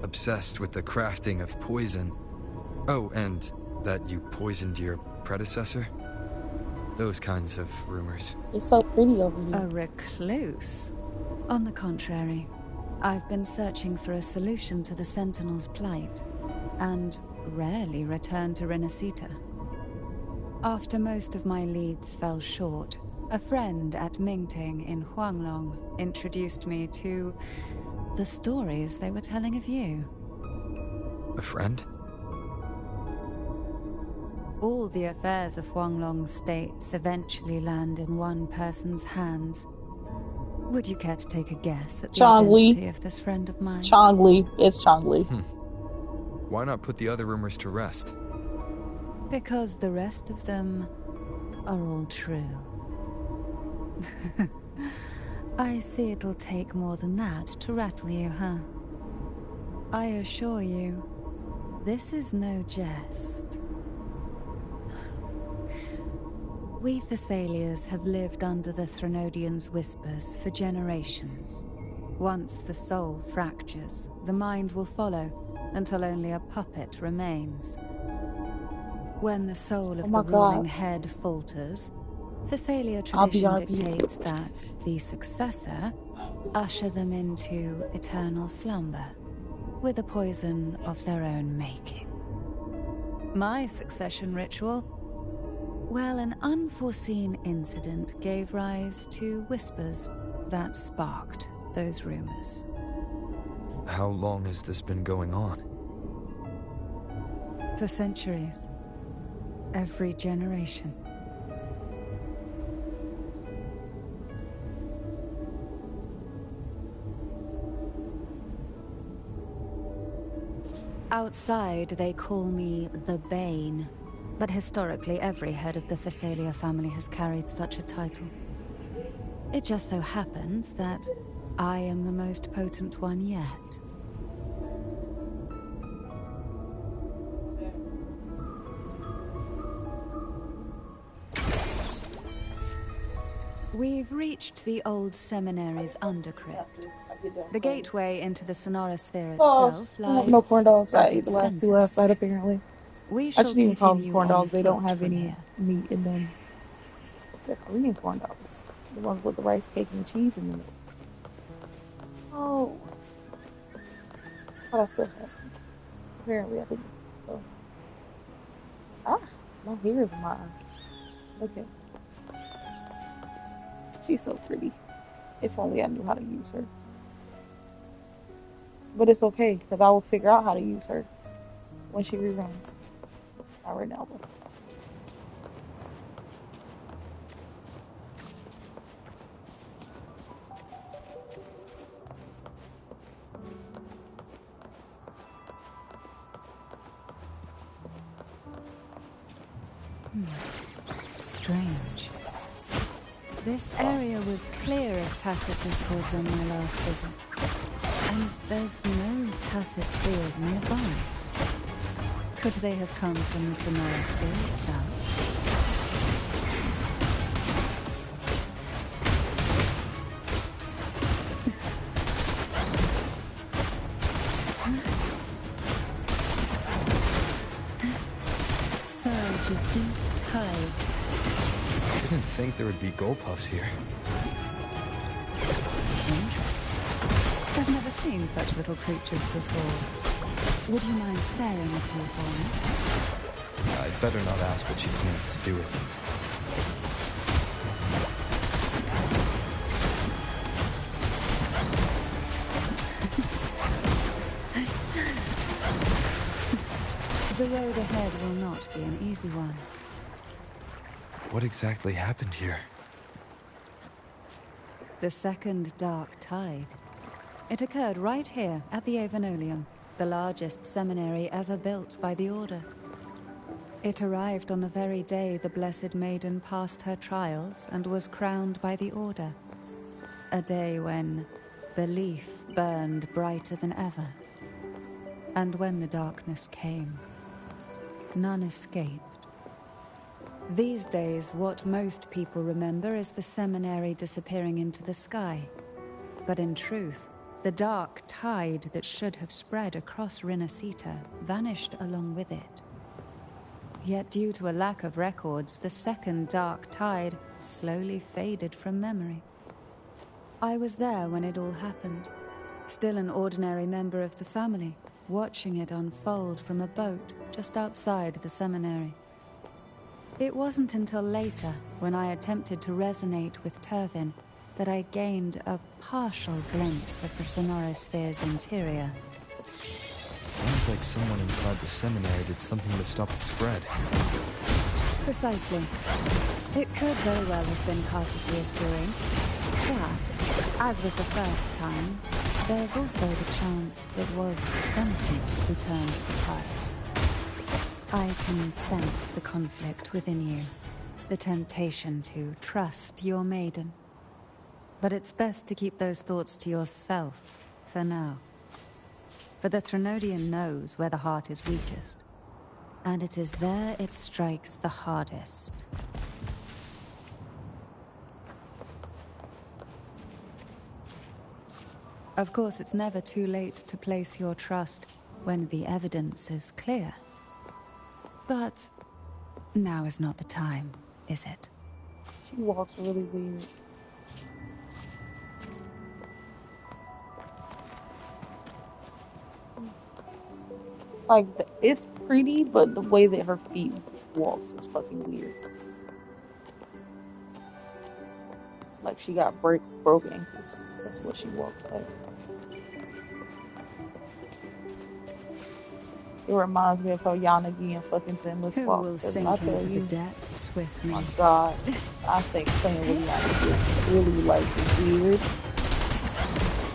obsessed with the crafting of poison. Oh, and that you poisoned your predecessor? Those kinds of rumors. It's so pretty over here. A recluse? On the contrary, I've been searching for a solution to the Sentinel's plight, and rarely return to Rinascita. After most of my leads fell short, a friend at Mingting in Huanglong introduced me to the stories they were telling of you. A friend? All the affairs of Huanglong states eventually land in one person's hands. Would you care to take a guess at the identity of this friend of mine? Chongli. It's Chongli. Why not put the other rumors to rest? Because the rest of them are all true. I see it'll take more than that to rattle you, huh? I assure you, this is no jest. We Thessalians have lived under the Threnodians' whispers for generations. Once the soul fractures, the mind will follow, until only a puppet remains. When the soul of the ruling head falters, Thessalia tradition dictates that the successor usher them into eternal slumber, with a poison of their own making. My succession ritual? Well, an unforeseen incident gave rise to whispers that sparked those rumors. How long has this been going on? For centuries. Every generation. Outside, they call me the Bane. But historically, every head of the Thessalia family has carried such a title. It just so happens that I am the most potent one yet. We've reached the old seminary's undercrypt. The gateway into the Sonorosphere itself lies no corn dogs. I at ate its the last two center. last night, apparently. We I shall shouldn't even call them continue corn on dogs. They don't foot have from any here. meat in them. They're Korean corn dogs. The ones with the rice cake and cheese in them. Oh. But I still have some. Apparently I didn't. So. Ah, my hair is in my eye. Okay. She's so pretty. If only I knew how to use her. But it's okay, because I will figure out how to use her when she reruns. Not right now, but. Strange. This area was clear of tacit discords on my last visit. And there's no tacit field nearby. Could they have come from the Sonorosphere itself? Surge of deep tides. I didn't think there would be Gulpuffs here. Interesting. I've never seen such little creatures before. Would you mind sparing a few for me? I'd better not ask what she plans to do with them. The road ahead will not be an easy one. What exactly happened here? The second dark tide. It occurred right here at the Avenolium, the largest seminary ever built by the Order. It arrived on the very day the Blessed Maiden passed her trials and was crowned by the Order. A day when belief burned brighter than ever. And when the darkness came, none escaped. These days, what most people remember is the seminary disappearing into the sky. But in truth, the dark tide that should have spread across Rinascita vanished along with it. Yet due to a lack of records, the second dark tide slowly faded from memory. I was there when it all happened, still an ordinary member of the family, watching it unfold from a boat just outside the seminary. It wasn't until later, when I attempted to resonate with Turvin, that I gained a partial glimpse of the Sonorosphere's interior. It sounds like someone inside the seminary did something to stop the spread. Precisely. It could very well have been Cartetheia's doing. But, as with the first time, there's also the chance it was the Sentinel who turned the tide. I can sense the conflict within you, the temptation to trust your maiden. But it's best to keep those thoughts to yourself, for now. For the Threnodian knows where the heart is weakest, and it is there it strikes the hardest. Of course, it's never too late to place your trust when the evidence is clear. But now is not the time, is it? She walks really weird. Like, it's pretty, but the way that her feet walks is fucking weird. Like she got broke ankles. That's what she walks like. It reminds me of how Yanagi and fucking Zenless Who walks. will sink I into tell the you, depths with me? my God, I think playing with Yanagi is really like weird.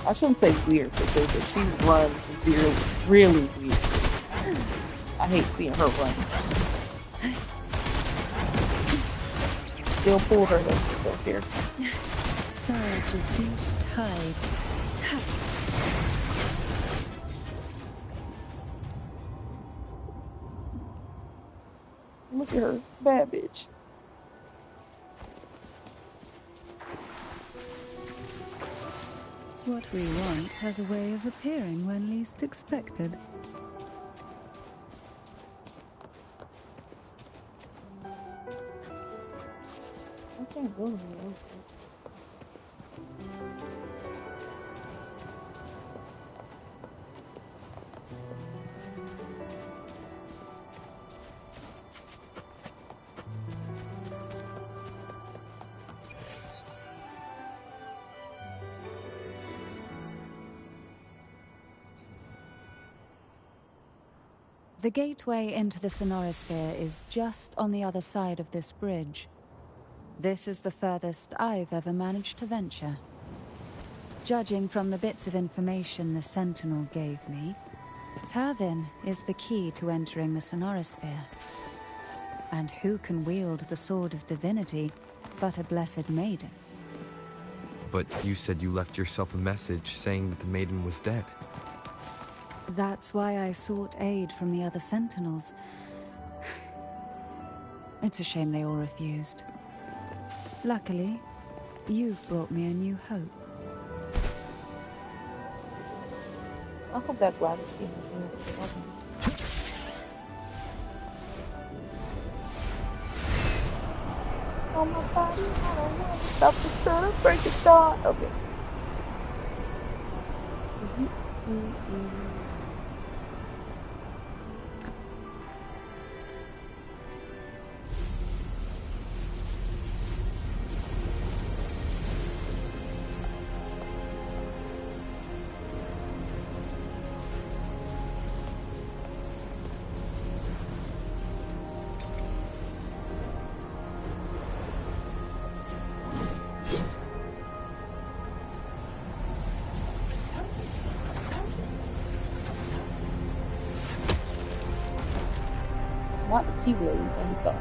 I shouldn't say weird per se, but she runs really weird. I hate seeing her run. Still pull her though here. Surge of deep tides. Look at her, bad bitch. What we want has a way of appearing when least expected. I can't go anywhere. The gateway into the Sonorosphere is just on the other side of this bridge. This is the furthest I've ever managed to venture. Judging from the bits of information the Sentinel gave me, Tervin is the key to entering the Sonorosphere. And who can wield the Sword of Divinity but a blessed Maiden? But you said you left yourself a message saying that the Maiden was dead. That's why I sought aid from the other Sentinels. It's a shame they all refused. Luckily, you've brought me a new hope. I hope that Gladys game is real. Oh my body, I don't want to stop the sun, break it down. Okay. Not the keyblades, let me stop.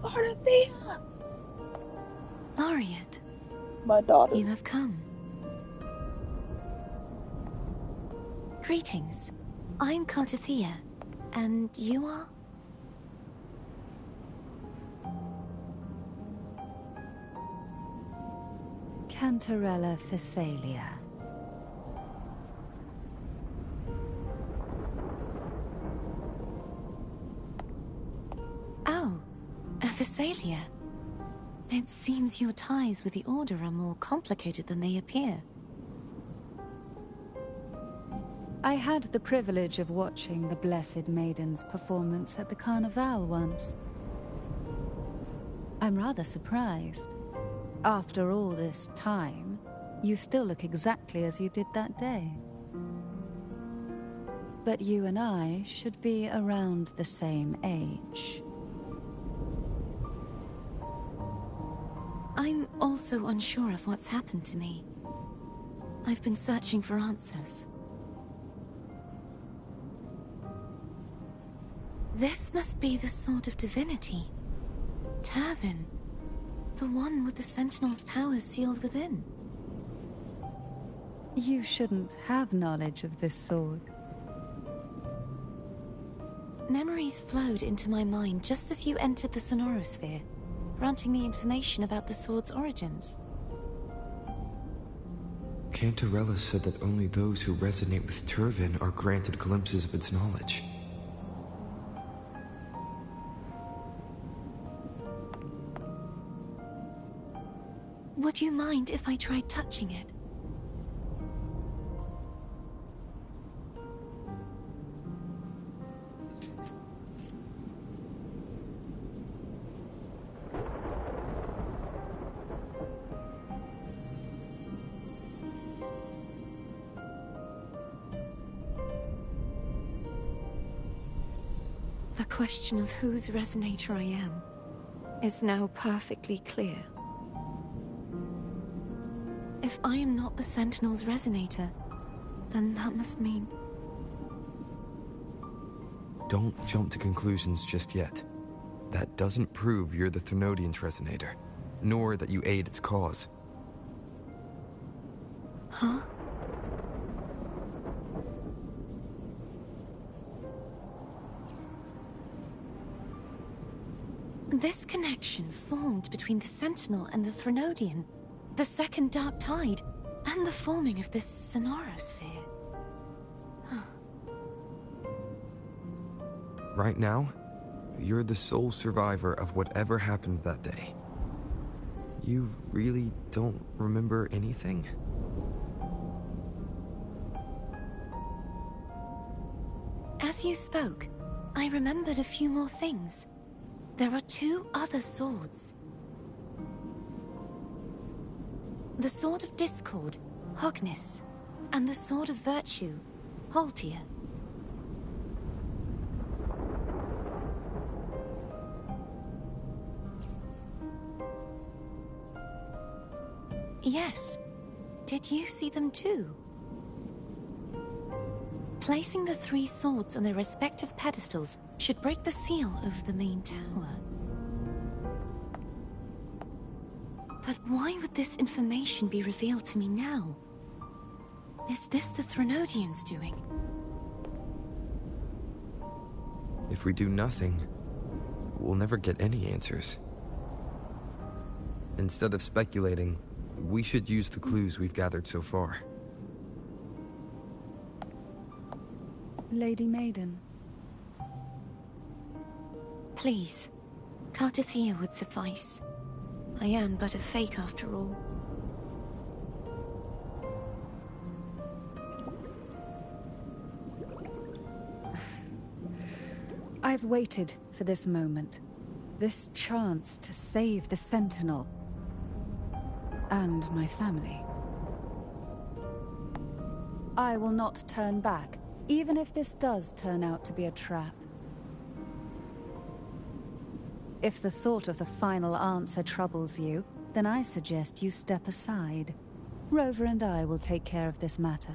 Cartetheyia! Laureate, My daughter. you have come. Greetings. I'm Cartetheyia, and you are? Cantarella Physalia. Oh, a Physalia. It seems your ties with the Order are more complicated than they appear. I had the privilege of watching the Blessed Maiden's performance at the Carnival once. I'm rather surprised. After all this time, you still look exactly as you did that day. But you and I should be around the same age. I'm also unsure of what's happened to me. I've been searching for answers. This must be the Sword of Divinity. Turvin. The one with the Sentinel's powers sealed within. You shouldn't have knowledge of this sword. Memories flowed into my mind just as you entered the Sonorosphere, granting me information about the sword's origins. Cantarella said that only those who resonate with Turvin are granted glimpses of its knowledge. Would you mind if I tried touching it? The question of whose resonator I am is now perfectly clear. If I am not the Sentinel's resonator, then that must mean... Don't jump to conclusions just yet. That doesn't prove you're the Thenodian's resonator, nor that you aid its cause. Huh? This connection formed between the Sentinel and the Thenodian, the second Dark Tide, and the forming of this Sonorosphere. Right now, you're the sole survivor of whatever happened that day. You really don't remember anything? As you spoke, I remembered a few more things. There are two other swords. The Sword of Discord, Hognis, and the Sword of Virtue, Haltia. Yes. Did you see them too? Placing the three swords on their respective pedestals should break the seal over the main tower. But why would this information be revealed to me now? Is this the Thenodian's doing? If we do nothing, we'll never get any answers. Instead of speculating, we should use the clues we've gathered so far. Lady Maiden. Please, Cartetheyia would suffice. I am but a fake after all. I've waited for this moment. This chance to save the Sentinel. And my family. I will not turn back, even if this does turn out to be a trap. If the thought of the final answer troubles you, then I suggest you step aside. Rover and I will take care of this matter.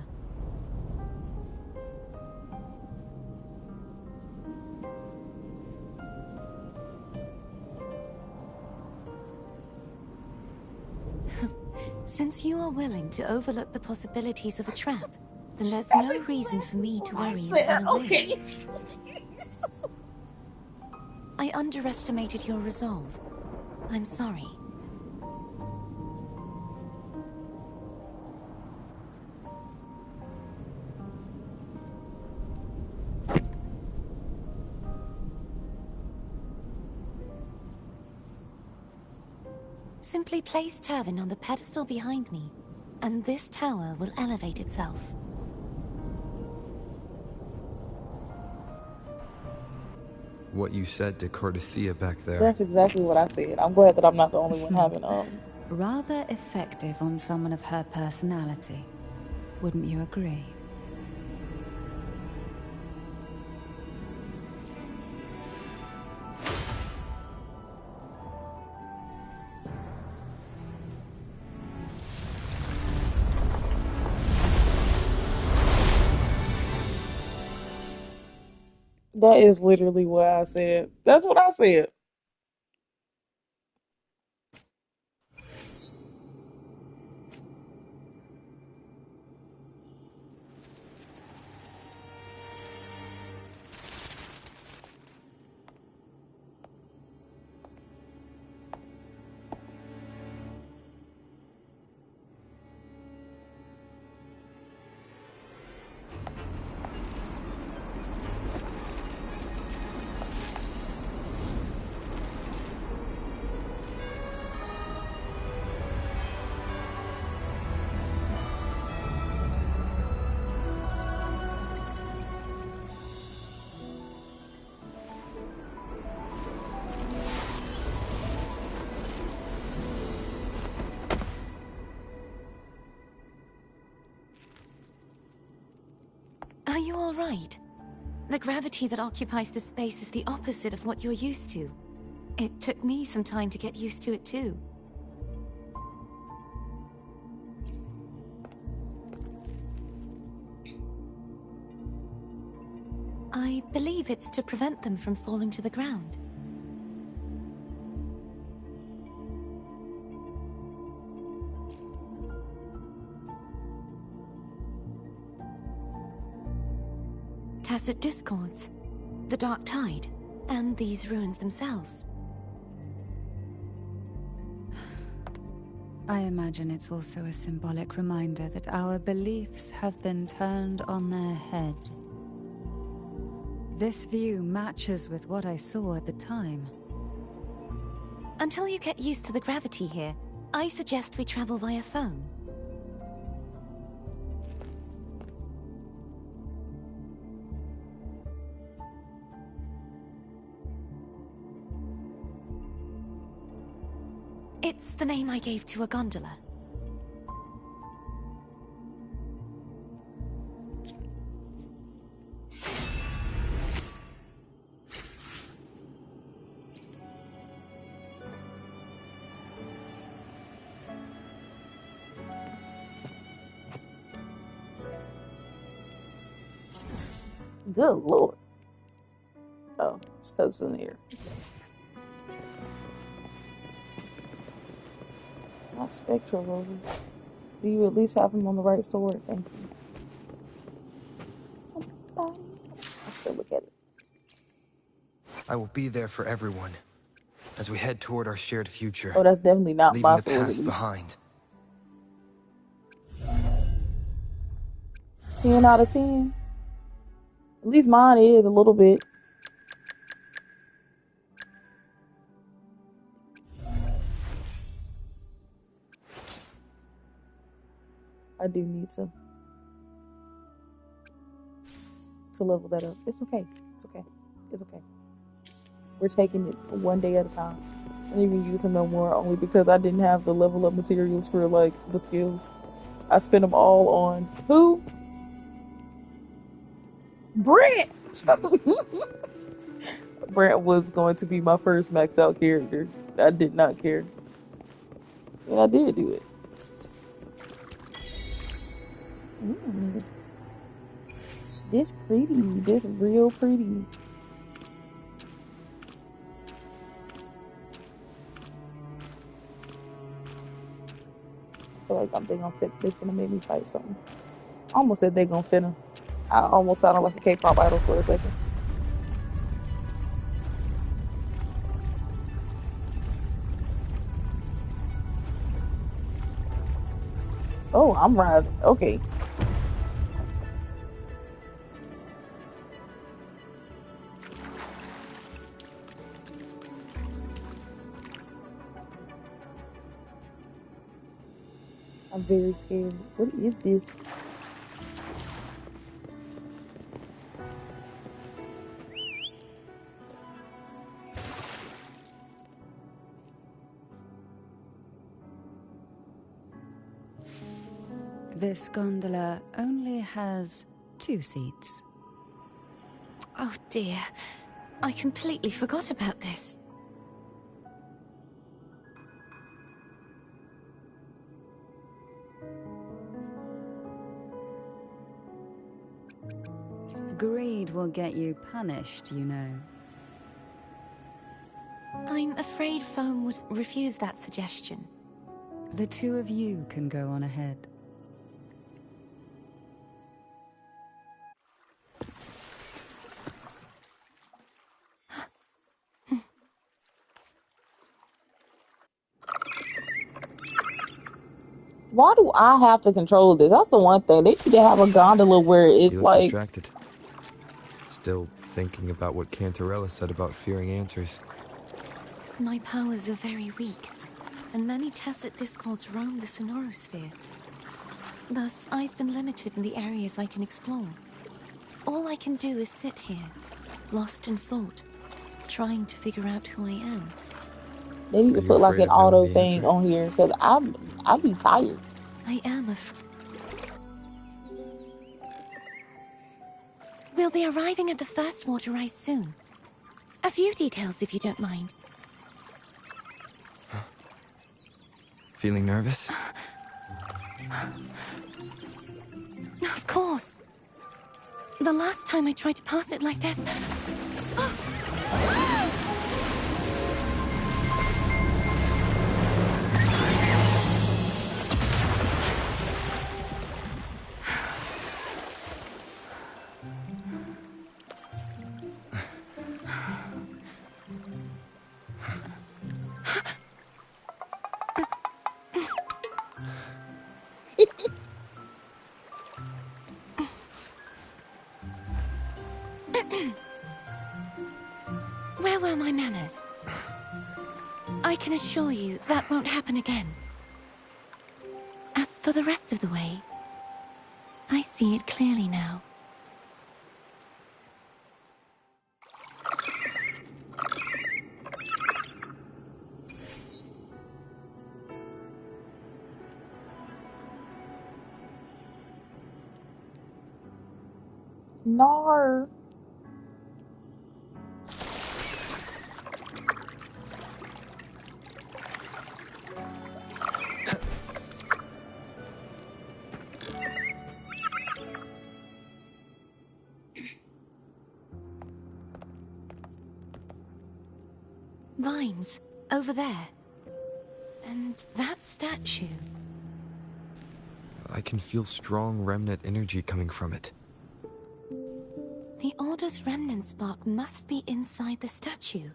Since you are willing to overlook the possibilities of a trap, then there's no reason for me to worry and turn away. Okay. I underestimated your resolve. I'm sorry. Simply place Turvin on the pedestal behind me, and this tower will elevate itself. what you said to Cartetheyia back there. That's exactly what I said. I'm glad that I'm not the only one having Rather effective on someone of her personality. Wouldn't you agree? That is literally what I said. That's what I said. Are you all right? The gravity that occupies this space is the opposite of what you're used to. It took me some time to get used to it too. I believe it's to prevent them from falling to the ground. Tacit discords, the dark tide, and these ruins themselves. I imagine it's also a symbolic reminder that our beliefs have been turned on their head. This view matches with what I saw at the time. Until you get used to the gravity here, I suggest we travel via phone. It's the name I gave to a gondola. Good Lord. Oh, it's because it's in the air. Not spectral roses. Do you at least have him on the right sword? Thank you. I still look at it. I will be there for everyone as we head toward our shared future. Oh, that's definitely not leaving my the sword, at past least. behind. 10 out of 10. At least mine is a little bit. I do need to level that up. It's okay. It's okay. It's okay. We're taking it one day at a time. I didn't even use them no more, only because I didn't have the level up materials for like the skills. I spent them all on who? Brent. Brent was going to be my first maxed out character. I did not care. And I did do it. This pretty. This real pretty. I feel like they're gonna make me fight something. I almost said they're gonna fit him. I almost sounded like a K-pop idol for a second. Oh, I'm rising. Okay. I'm very scared. What is this? This gondola only has 2 seats. Oh dear, I completely forgot about this. Greed will get you punished, you know. I'm afraid Foam would refuse that suggestion. The 2 of you can go on ahead. Why do I have to control this? That's the one thing. They need to have a gondola where it's You look like... distracted. Still thinking about what Cantarella said about fearing answers. My powers are very weak, and many tacit discords roam the sonorosphere. Thus, I've been limited in the areas I can explore. All I can do is sit here, lost in thought, trying to figure out who I am. They need to put like an auto thing on here, because I'd be tired. I am afraid. We'll be arriving at the first water rise soon. A few details, if you don't mind. Feeling nervous? Of course. The last time I tried to pass it like this... Where were my manners? I can assure you that won't happen again. As for the rest of the way, I see it clearly now. Nar. Vines, over there. And that statue. I can feel strong remnant energy coming from it. The Order's remnant spark must be inside the statue.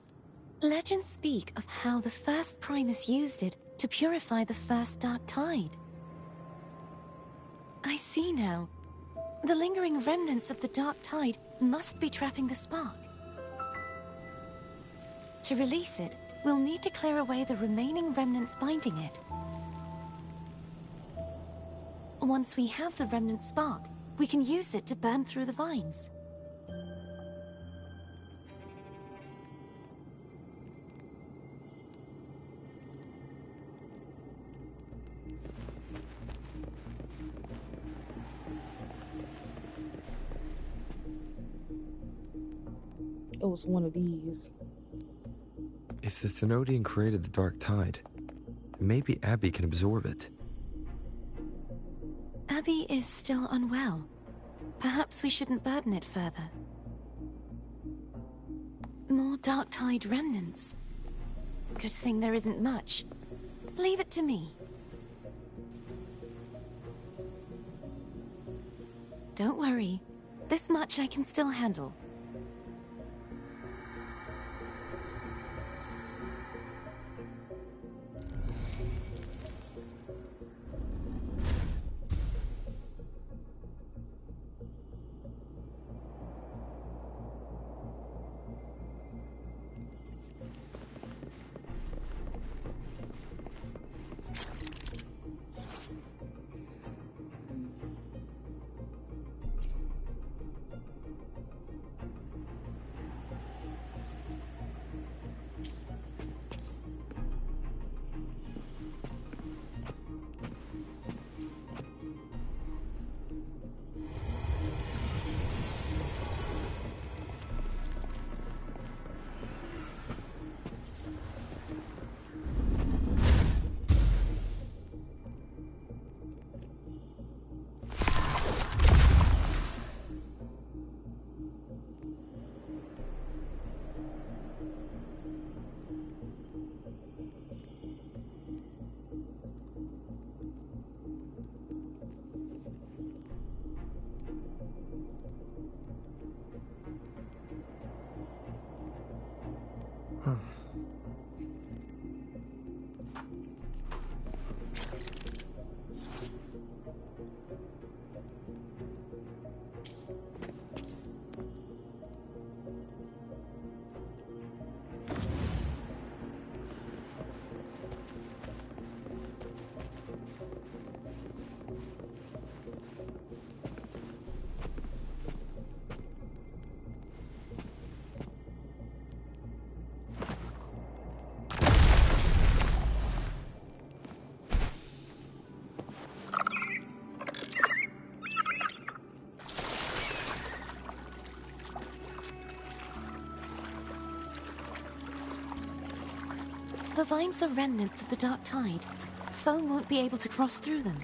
Legends speak of how the first Primus used it to purify the first Dark Tide. I see now. The lingering remnants of the Dark Tide must be trapping the spark. To release it, we'll need to clear away the remaining remnants binding it. Once we have the remnant spark, we can use it to burn through the vines. It was one of these. If the Thenodian created the Dark Tide, maybe Abby can absorb it. Abby is still unwell. Perhaps we shouldn't burden it further. More Dark Tide remnants. Good thing there isn't much. Leave it to me. Don't worry. This much I can still handle. The vines are remnants of the dark tide. Foam won't be able to cross through them.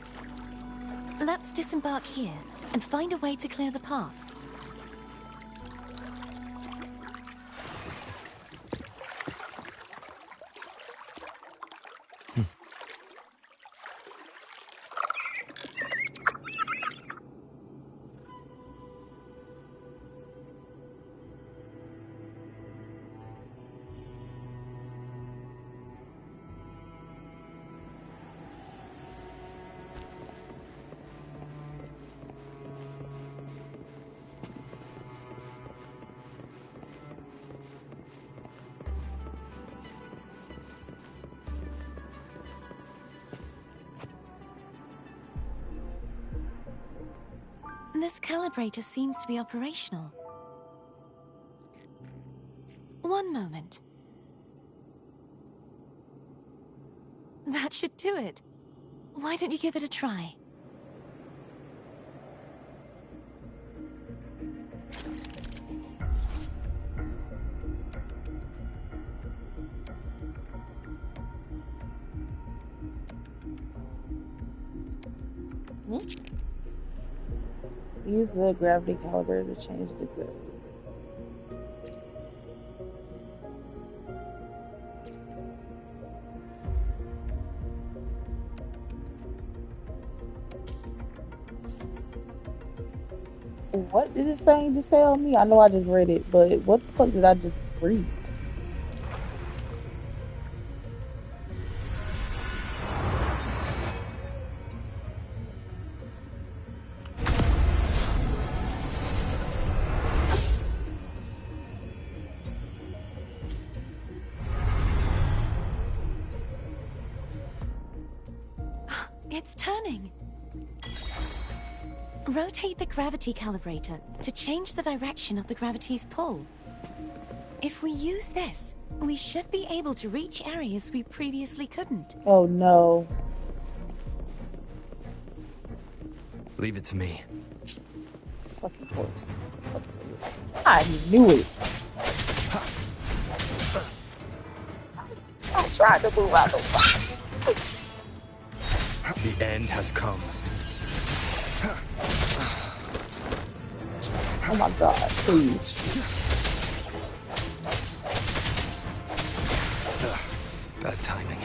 Let's disembark here and find a way to clear the path. This calibrator seems to be operational. One moment. That should do it. Why don't you give it a try? Use the gravity calibrator to change the gravity. What did this thing just tell me? I know I just read it, but what the fuck did I just read? It's turning. Rotate the gravity calibrator to change the direction of the gravity's pull. If we use this, we should be able to reach areas we previously couldn't. Oh no. Leave it to me. Fucking horse. Fucking idiot. I knew it. I tried to move out the way. The end has come. Oh my god, please. Bad timing.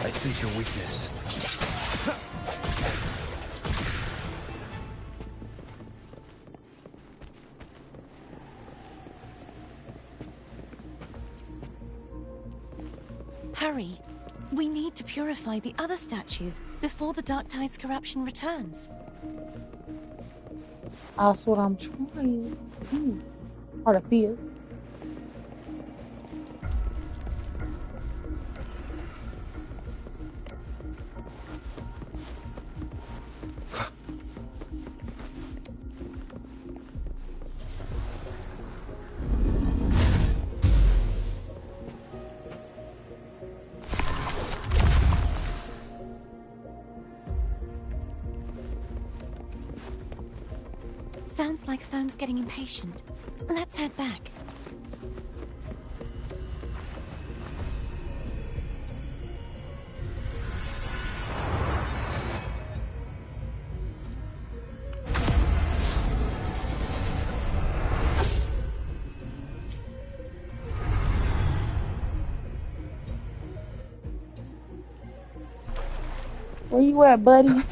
I sense your weakness. Hurry. We need to purify the other statues before the Dark Tide's corruption returns. That's what I'm trying to do. Cartetheyia. Sounds like Foam's getting impatient. Let's head back. Where you at, buddy?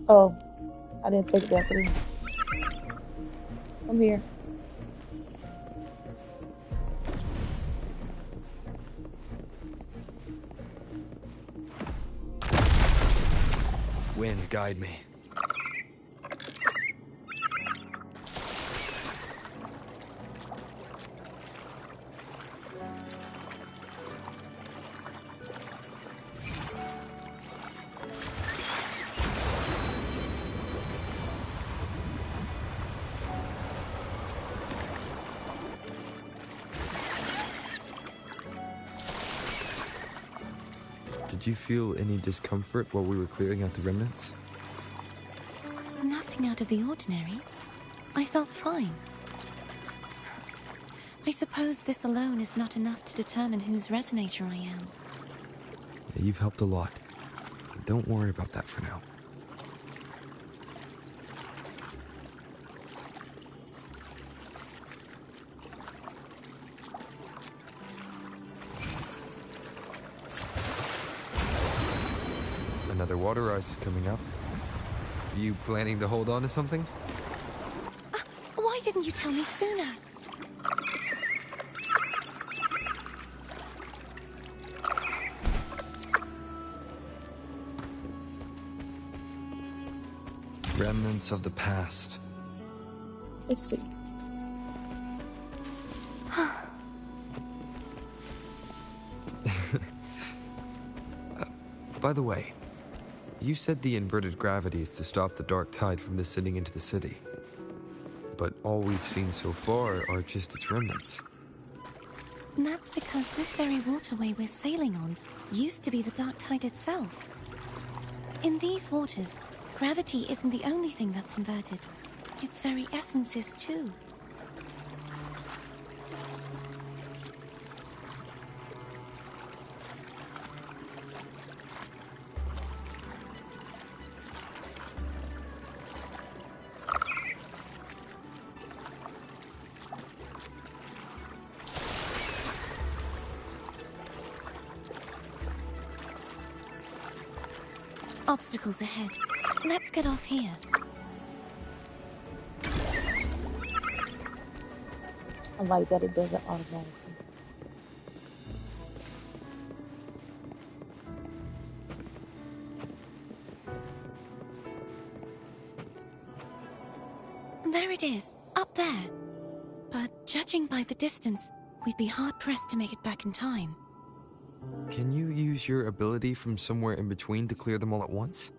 Oh, I didn't think that through. Come here. Wind, guide me. Did you feel any discomfort while we were clearing out the remnants? Nothing out of the ordinary. I felt fine. I suppose this alone is not enough to determine whose resonator I am. Yeah, you've helped a lot. Don't worry about that for now. Another water ice is coming up. You planning to hold on to something? Why didn't you tell me sooner? Remnants of the past. Let's see. By the way, you said the inverted gravity is to stop the dark tide from descending into the city. But all we've seen so far are just its remnants. And that's because this very waterway we're sailing on used to be the dark tide itself. In these waters, gravity isn't the only thing that's inverted. Its very essence is too. Obstacles ahead. Let's get off here. I like that it does it automatically. There it is, up there. But judging by the distance, we'd be hard-pressed to make it back in time. Can you use your ability from somewhere in between to clear them all at once?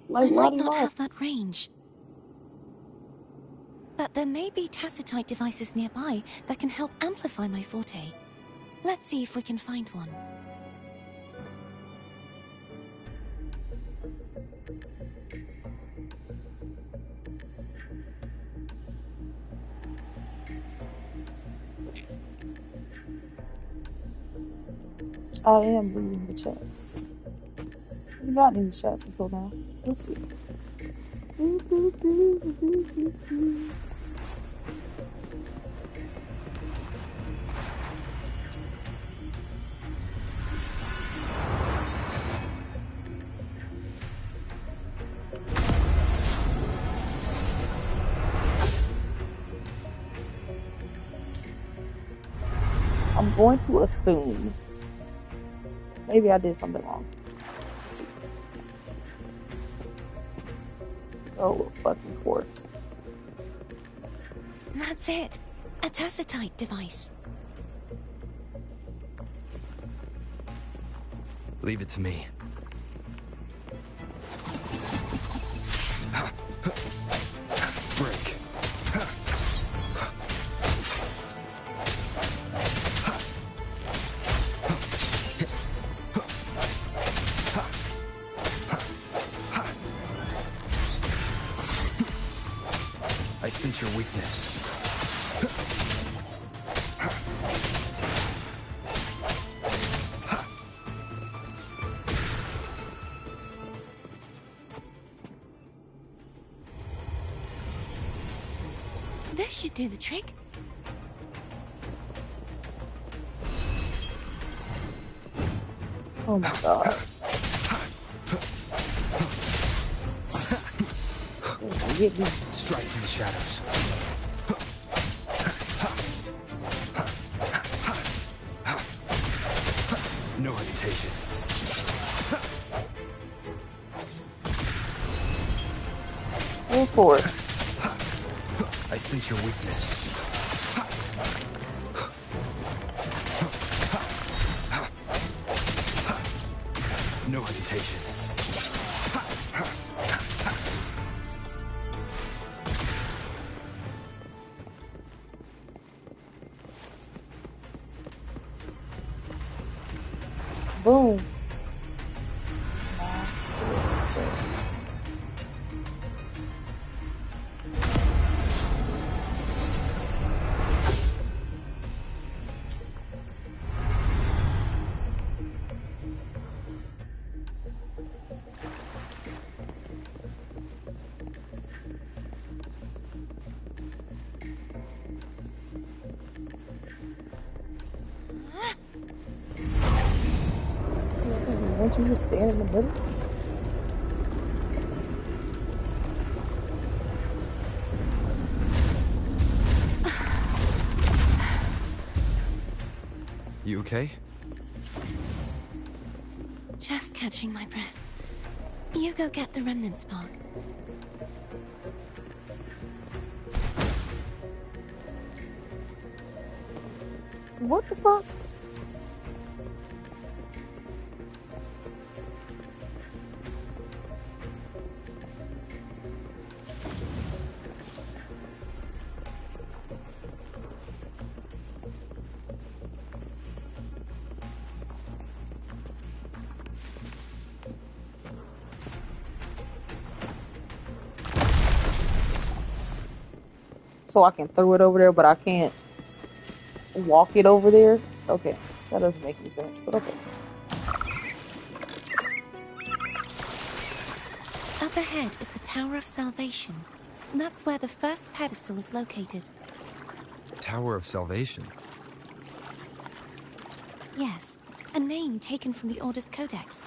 Like I might Lottie not Moss. have that range. But there may be tacitite devices nearby that can help amplify my forte. Let's see if we can find one. I am reading the chats. I've gotten any chats until now. Let's see. I'm going to assume. Maybe I did something wrong. Let's see. Oh, fucking course. That's it. A tacitite device. Leave it to me. Break. I sense your weakness. This should do the trick. Oh my god. Get me. Strike from the shadows. No hesitation. Of course. I sense your weakness. No hesitation. Boom. Didn't you just stand in the middle? You okay? Just catching my breath. You go get the remnant spark. What the fuck? So I can throw it over there, but I can't walk it over there? Okay, that doesn't make any sense, but okay. Up ahead is the Tower of Salvation. That's where the first pedestal is located. Tower of Salvation. Yes, a name taken from the Order's Codex.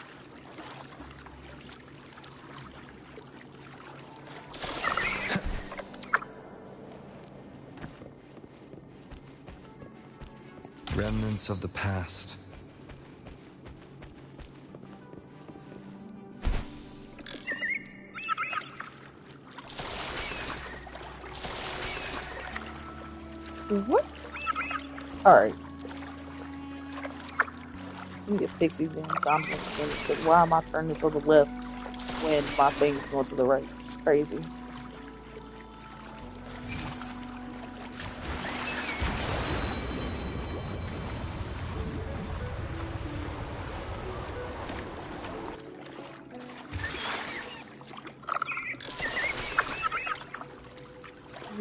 Remnants of the past. What? Alright. Let me get fix these damn goblin things, because why am I turning to the left when my thing's going to the right? It's crazy.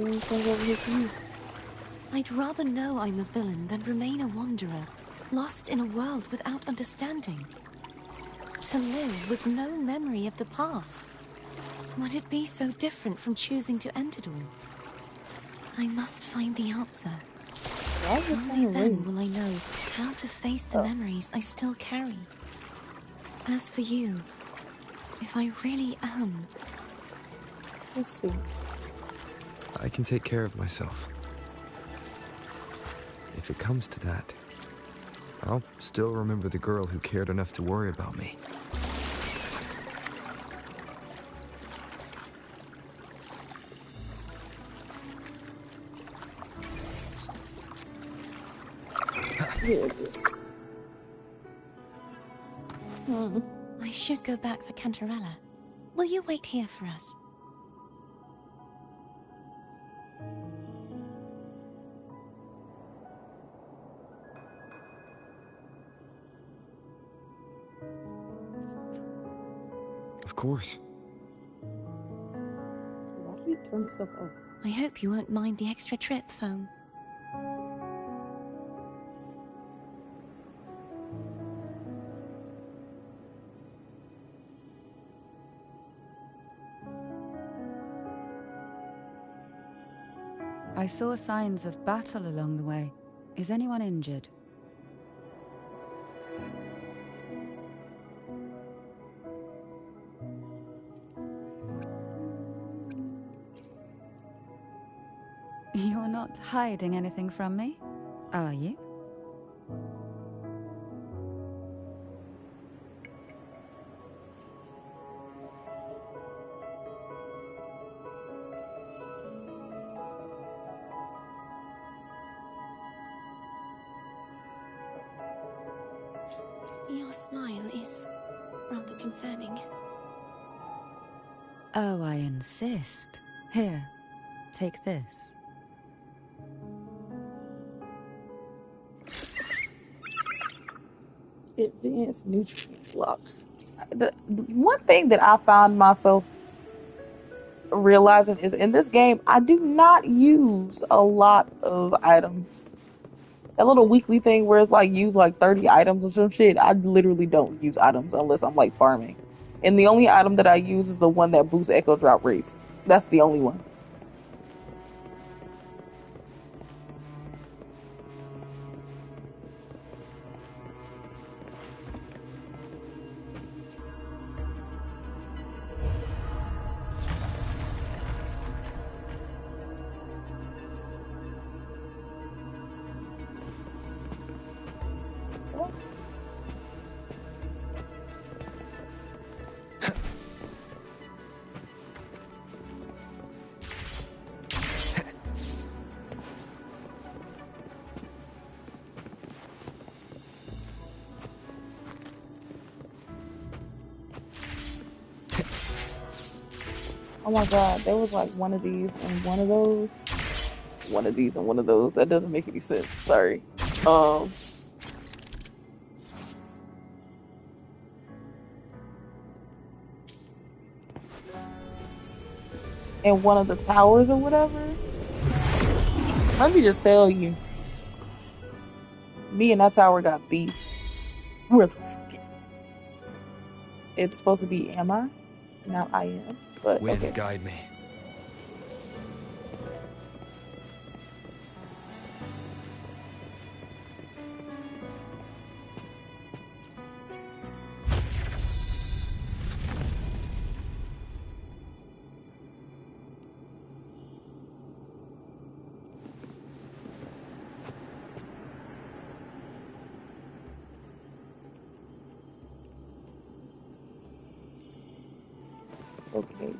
Anything over here for you? I'd rather know I'm a villain than remain a wanderer, lost in a world without understanding. To live with no memory of the past. Would it be so different from choosing to end it all? I must find the answer. Only then will I know how to face the memories I still carry. As for you, if I really am... Let's see. I can take care of myself. If it comes to that, I'll still remember the girl who cared enough to worry about me. Here it is. I should go back for Cantarella. Will you wait here for us? Of course. Why did he turn himself off? I hope you won't mind the extra trip, Foam. I saw signs of battle along the way. Is anyone injured? You're not hiding anything from me, are you? Your smile is rather concerning. Oh, I insist. Here, take this. Advanced nutrient blocks. The one thing that I found myself realizing is in this game, I do not use a lot of items. That little weekly thing where it's like use like 30 items or some shit, I literally don't use items unless I'm like farming. And the only item that I use is the one that boosts Echo Drop rates. That's the only one. Oh my god, there was like one of these and one of those. One of these and one of those. That doesn't make any sense. Sorry. Um, and one of the towers or whatever. Let me just tell you, me and that tower got beef. Where the fuck? It's supposed to be am I? Now I am. But Wind, okay. guide me. Okay.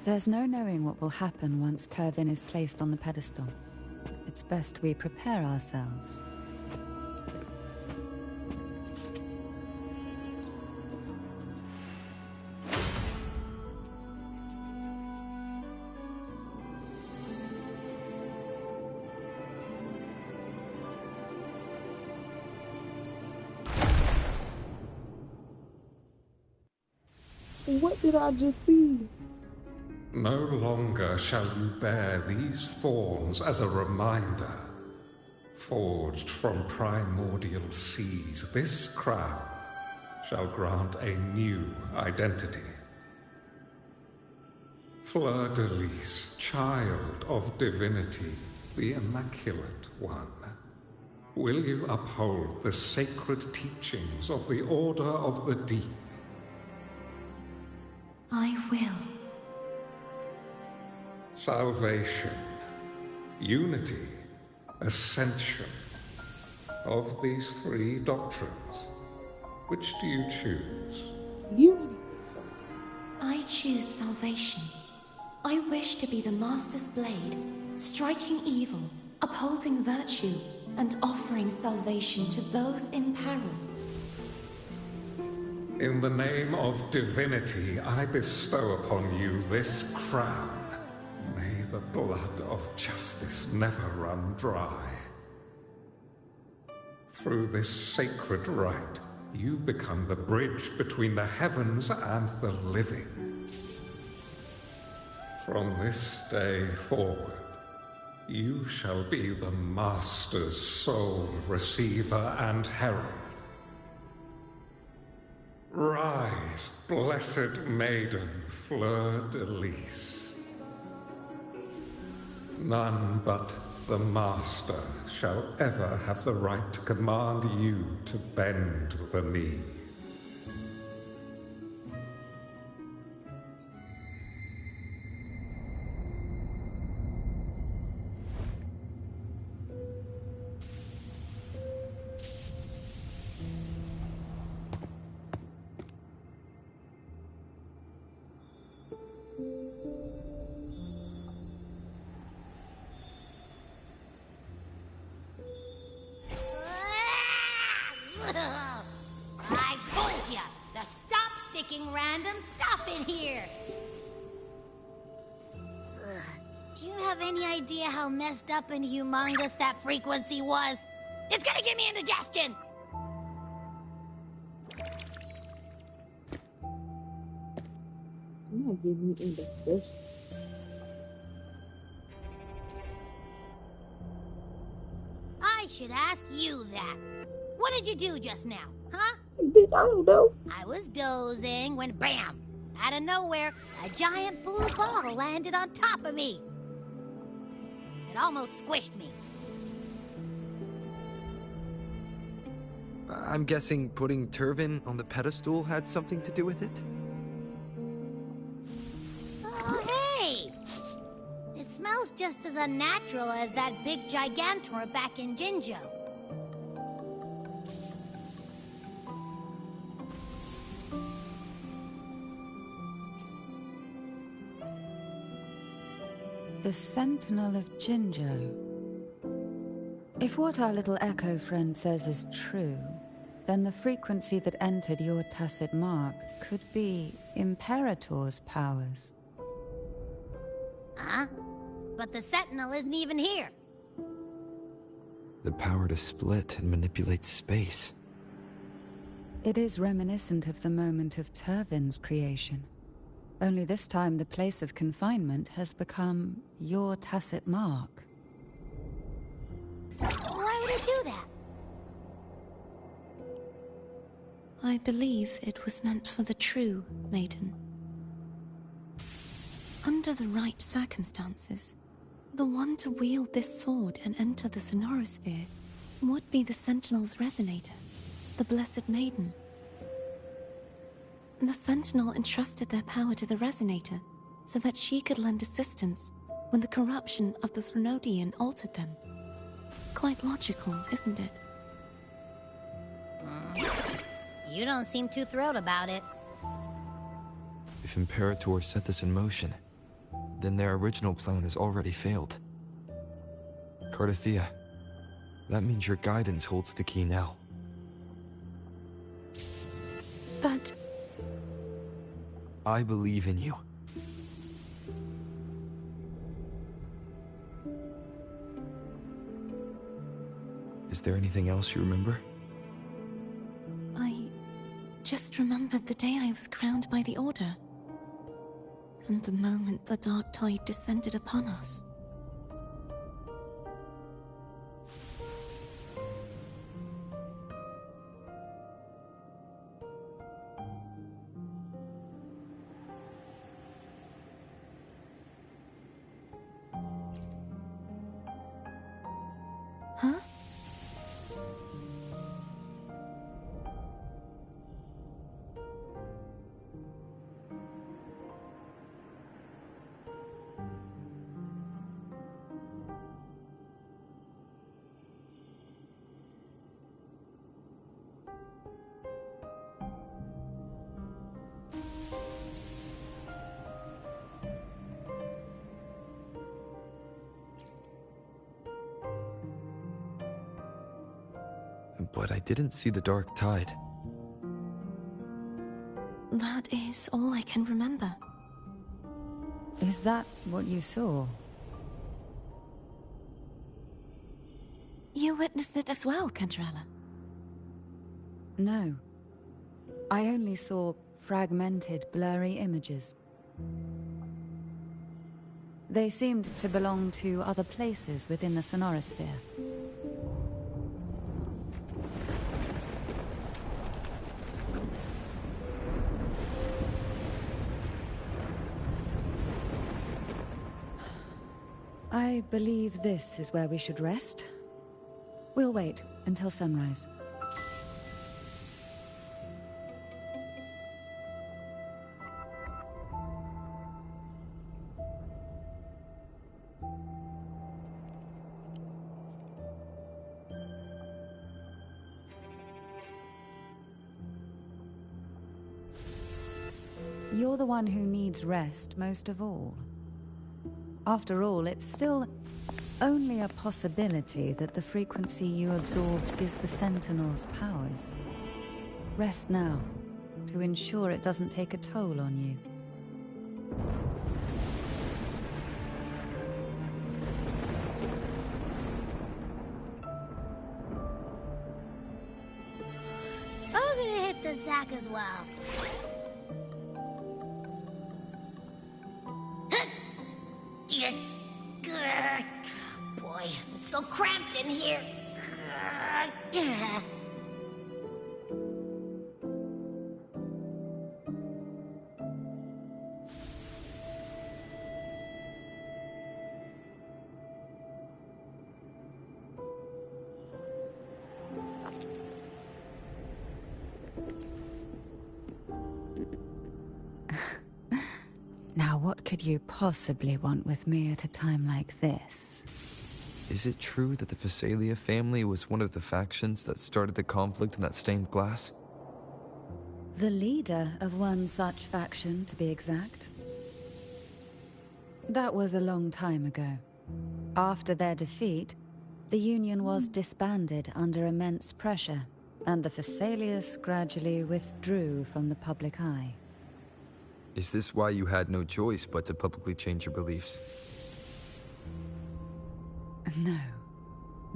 There's no knowing what will happen once Turvin is placed on the pedestal. It's best we prepare ourselves. What did I just see? No longer shall you bear these thorns as a reminder. Forged from primordial seas, this crown shall grant a new identity. Fleurdelys, child of divinity, the Immaculate One, will you uphold the sacred teachings of the Order of the Deep? I will. Salvation, unity, ascension. Of these three doctrines, which do you choose? Unity. I choose salvation. I wish to be the Master's blade, striking evil, upholding virtue, and offering salvation to those in peril. In the name of divinity, I bestow upon you this crown. May the blood of justice never run dry. Through this sacred rite, you become the bridge between the heavens and the living. From this day forward, you shall be the Master's sole receiver and herald. Rise, blessed maiden Fleurdelys. None but the Master shall ever have the right to command you to bend the knee. I told ya to stop sticking random stuff in here. Do you have any idea how messed up and humongous that frequency was? It's gonna give me indigestion! You're not giving me indigestion. I should ask you that. What did you do just now, huh? Bitch, I don't know. I was dozing when BAM! Out of nowhere, a giant blue ball landed on top of me. It almost squished me. I'm guessing putting Turvin on the pedestal had something to do with it? Oh, hey! It smells just as unnatural as that big gigantor back in Jinjo. The Sentinel of Jinjo. If what our little echo friend says is true, then the frequency that entered your tacit mark could be Imperator's powers. Huh? But the Sentinel isn't even here. The power to split and manipulate space. It is reminiscent of the moment of Turvin's creation. Only this time the place of confinement has become your tacit mark. Why would it do that? I believe it was meant for the true Maiden. Under the right circumstances, the one to wield this sword and enter the Sonorosphere would be the Sentinel's resonator, the Blessed Maiden. The Sentinel entrusted their power to the resonator so that she could lend assistance when the corruption of the Threnodian altered them. Quite logical, isn't it? You don't seem too thrilled about it. If Imperator set this in motion, then their original plan has already failed. Cartetheyia, that means your guidance holds the key now. But... I believe in you. Is there anything else you remember? I just remembered the day I was crowned by the Order. And the moment the dark tide descended upon us. Huh? But I didn't see the dark tide. That is all I can remember. Is that what you saw? You witnessed it as well, Cantarella. No. I only saw fragmented, blurry images. They seemed to belong to other places within the Sonorosphere. I believe this is where we should rest. We'll wait until sunrise. You're the one who needs rest most of all. After all, it's still only a possibility that the frequency you absorbed is the Sentinel's powers. Rest now, to ensure it doesn't take a toll on you. I'm gonna hit the sack as well. Boy, it's so cramped in here. Now, what could you possibly want with me at a time like this? Is it true that the Fleurdelys family was one of the factions that started the conflict in that stained glass? The leader of one such faction, to be exact. That was a long time ago. After their defeat, The Union was disbanded under immense pressure, and the Phasaelius gradually withdrew from the public eye. Is this why you had no choice but to publicly change your beliefs? No.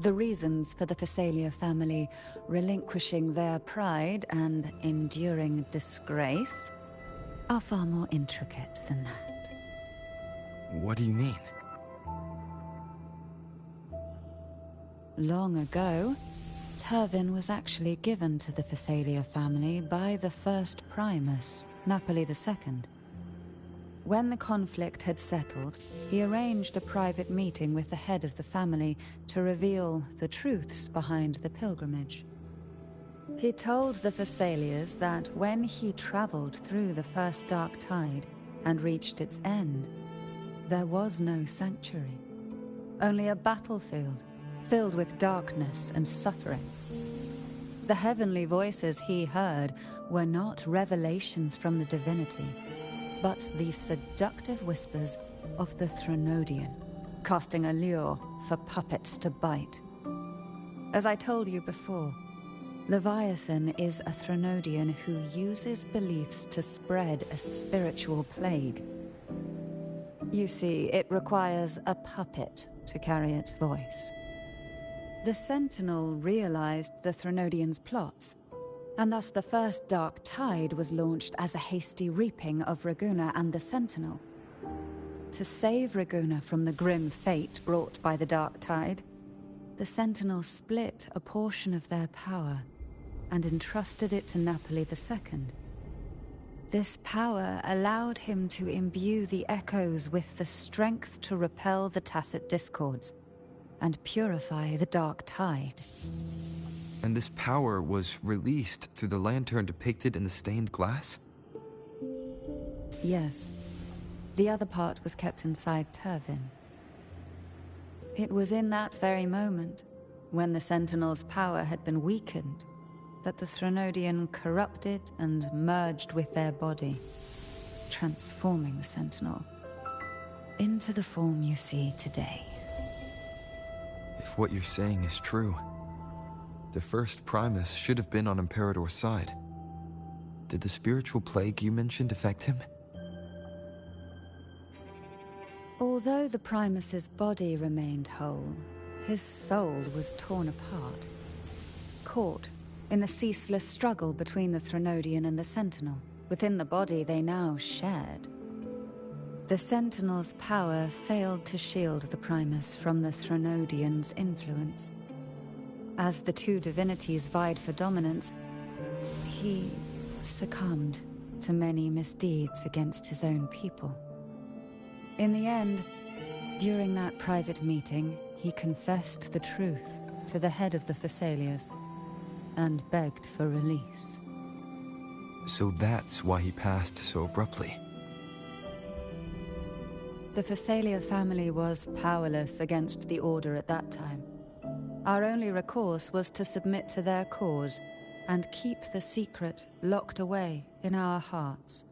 The reasons for the Phasaelia family relinquishing their pride and enduring disgrace are far more intricate than that. What do you mean? Long ago, Turvin was actually given to the Phasaelia family by the first Primus, Napoli II. When the conflict had settled, he arranged a private meeting with the head of the family to reveal the truths behind the pilgrimage. He told the Phasaelias that when he traveled through the first dark tide and reached its end, there was no sanctuary, only a battlefield filled with darkness and suffering. The heavenly voices he heard were not revelations from the divinity, but the seductive whispers of the Threnodian, casting a lure for puppets to bite. As I told you before, Leviathan is a Threnodian who uses beliefs to spread a spiritual plague. You see, it requires a puppet to carry its voice. The Sentinel realized the Threnodian's plots, and thus the first Dark Tide was launched as a hasty reaping of Reguna and the Sentinel. To save Reguna from the grim fate brought by the Dark Tide, the Sentinel split a portion of their power and entrusted it to Napoli II. This power allowed him to imbue the Echoes with the strength to repel the Tacit Discords and purify the Dark Tide. And this power was released through the lantern depicted in the stained glass? Yes. The other part was kept inside Turvin. It was in that very moment, when the Sentinel's power had been weakened, that the Threnodian corrupted and merged with their body, transforming the Sentinel into the form you see today. If what you're saying is true, the first Primus should have been on Imperator's side. Did the spiritual plague you mentioned affect him? Although the Primus's body remained whole, his soul was torn apart, caught in the ceaseless struggle between the Threnodian and the Sentinel. Within the body they now shared. The Sentinel's power failed to shield the Primus from the Threnodian's influence. As the two divinities vied for dominance, he succumbed to many misdeeds against his own people. In the end, during that private meeting, he confessed the truth to the head of the Phasaelias and begged for release. So that's why he passed so abruptly. The Phasaelia family was powerless against the Order at that time. Our only recourse was to submit to their cause and keep the secret locked away in our hearts,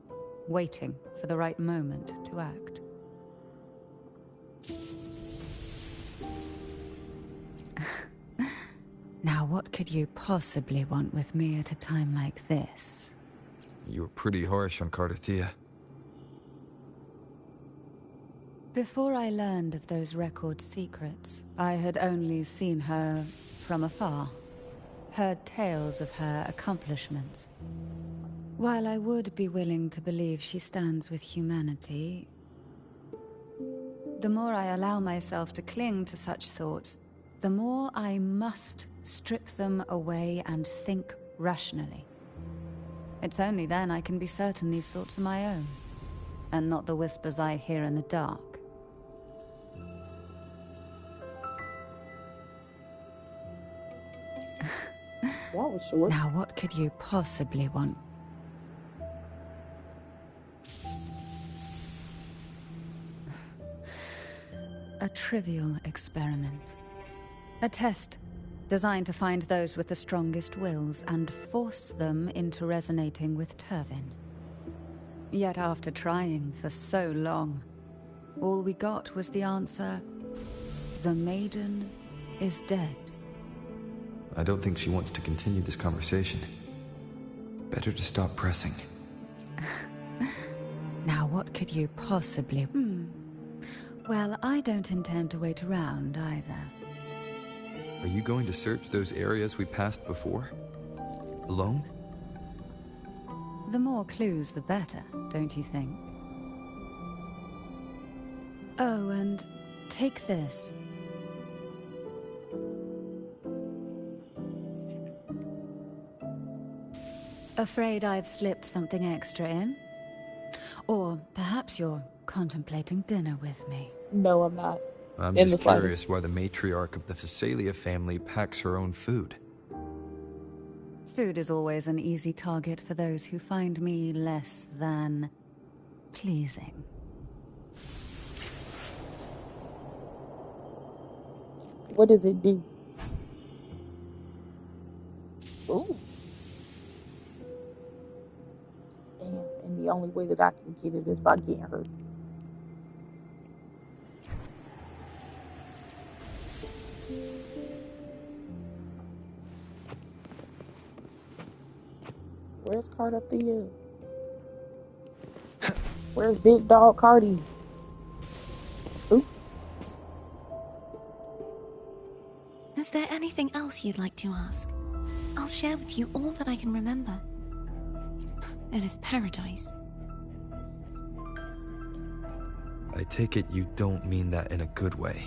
waiting for the right moment to act. Now, what could you possibly want with me at a time like this? You were pretty harsh on Cartetheyia. Before I learned of those record secrets, I had only seen her from afar, heard tales of her accomplishments. While I would be willing to believe she stands with humanity, the more I allow myself to cling to such thoughts, the more I must strip them away and think rationally. It's only then I can be certain these thoughts are my own, and not the whispers I hear in the dark. That was short. Now, what could you possibly want? A trivial experiment. A test designed to find those with the strongest wills and force them into resonating with Turvin. Yet after trying for so long, all we got was the answer, the Maiden is dead. I don't think she wants to continue this conversation. Better to stop pressing. Now what could you possibly... Well, I don't intend to wait around either. Are you going to search those areas we passed before? Alone? The more clues, the better, don't you think? Oh, and take this. Afraid I've slipped something extra in? Or perhaps you're contemplating dinner with me. No, I'm not. I'm In just the curious slightest. why the matriarch of the Phasalia family packs her own food. Food is always an easy target for those who find me less than pleasing. What does it do? Ooh. Damn, and the only way that I can get it is by getting hurt. Where's Cartetheyia? Where's Big Dog Cardi? Ooh. Is there anything else you'd like to ask? I'll share with you all that I can remember. It is paradise. I take it you don't mean that in a good way.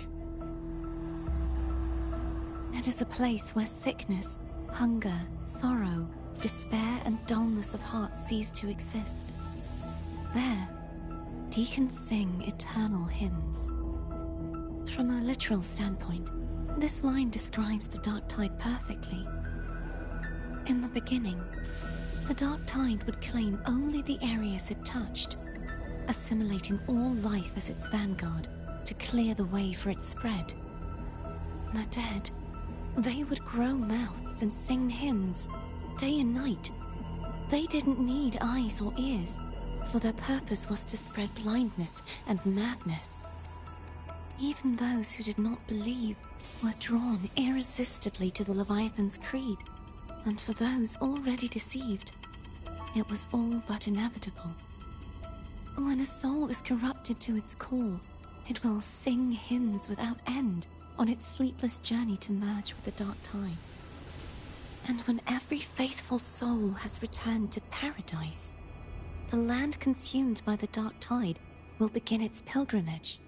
It is a place where sickness, hunger, sorrow, despair, and dullness of heart cease to exist. There, deacons sing eternal hymns. From a literal standpoint, this line describes the dark tide perfectly. In the beginning, the dark tide would claim only the areas it touched, assimilating all life as its vanguard to clear the way for its spread. The dead, they would grow mouths and sing hymns, day and night. They didn't need eyes or ears, for their purpose was to spread blindness and madness. Even those who did not believe were drawn irresistibly to the Leviathan's creed, and for those already deceived, it was all but inevitable. When a soul is corrupted to its core, it will sing hymns without end on its sleepless journey to merge with the dark tide. And when every faithful soul has returned to paradise, the land consumed by the dark tide will begin its pilgrimage,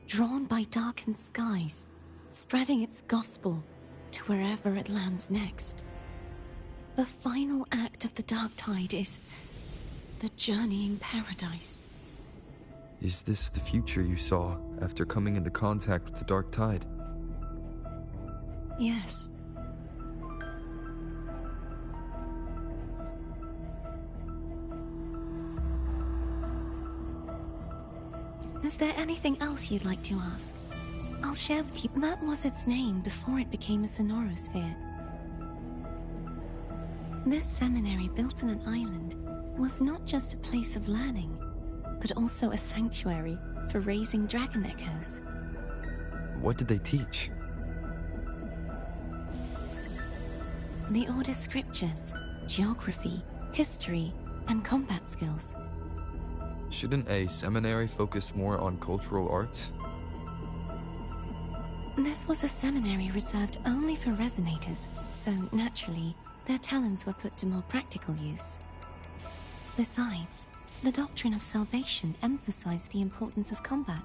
drawn by darkened skies, spreading its gospel to wherever it lands next. The final act of the dark tide is the journeying paradise. Is this the future you saw after coming into contact with the dark tide? Yes. Is there anything else you'd like to ask? I'll share with you. That was its name before it became a sonorosphere. This seminary, built on an island, was not just a place of learning, but also a sanctuary for raising dragon echoes. What did they teach? The Order's scriptures, geography, history, and combat skills. Shouldn't a seminary focus more on cultural arts? This was a seminary reserved only for resonators, so naturally, their talents were put to more practical use. Besides, the doctrine of salvation emphasized the importance of combat.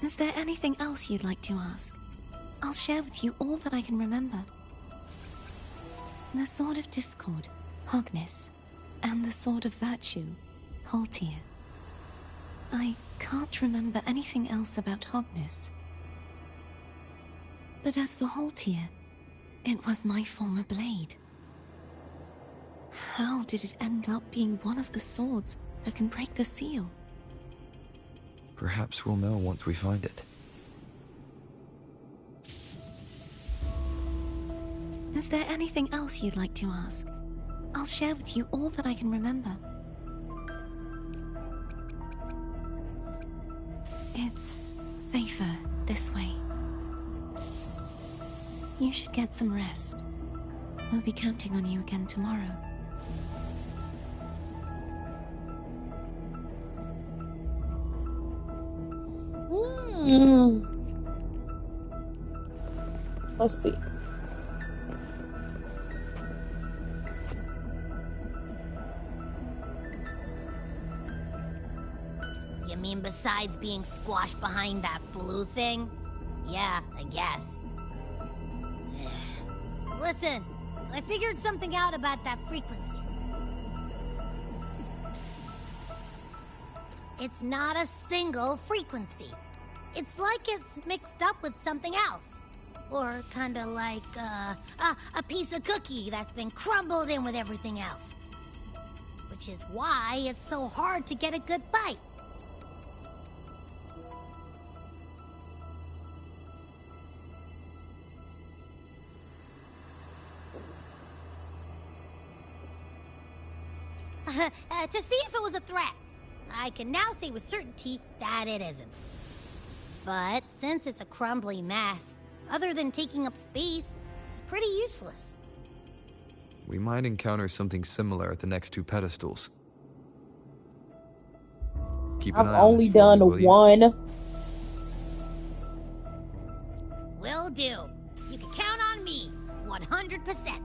Is there anything else you'd like to ask? I'll share with you all that I can remember. The Sword of Discord, Hognis, and the Sword of Virtue, Haltier. I can't remember anything else about Hognis. But as for Haltier, it was my former blade. How did it end up being one of the swords that can break the seal? Perhaps we'll know once we find it. Is there anything else you'd like to ask? I'll share with you all that I can remember. It's safer this way. You should get some rest. We'll be counting on you again tomorrow. Let's see. You mean besides being squashed behind that blue thing? Yeah, I guess. Listen, I figured something out about that frequency. It's not a single frequency. It's like it's mixed up with something else. Or kinda like, a piece of cookie that's been crumbled in with everything else. Which is why it's so hard to get a good bite. To see if it was a threat. I can now say with certainty that it isn't. But since it's a crumbly mess, other than taking up space, it's pretty useless. We might encounter something similar at the next two pedestals. Keep an I've eye on only this for done me, will you? one. Will do. You can count on me, 100%.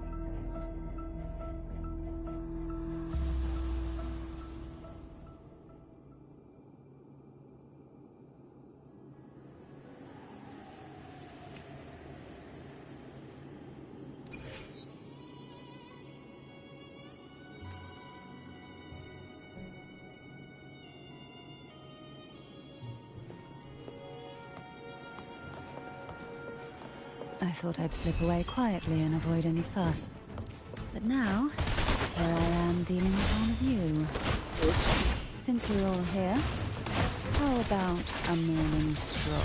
I thought I'd slip away quietly and avoid any fuss. But now, here I am dealing with all of you. Since you're all here, how about a morning stroll?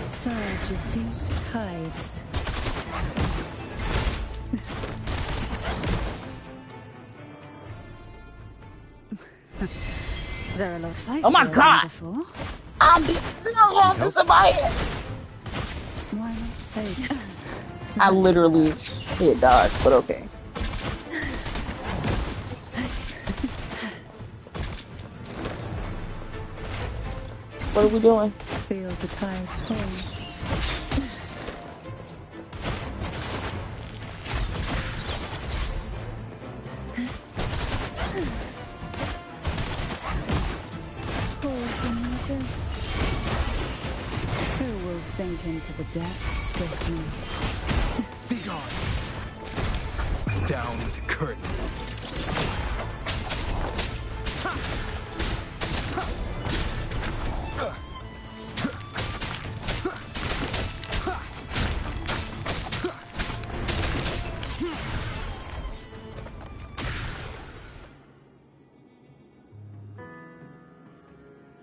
Surge of deep tides. They're a lot feistier Oh my than God! before. I did not have this in my head. Why not say? I literally hit dodge, but okay. What are we doing? Feel the tide pull. Pull from the abyss. Who will sink into the depths with me? Be gone. Down with the curtain.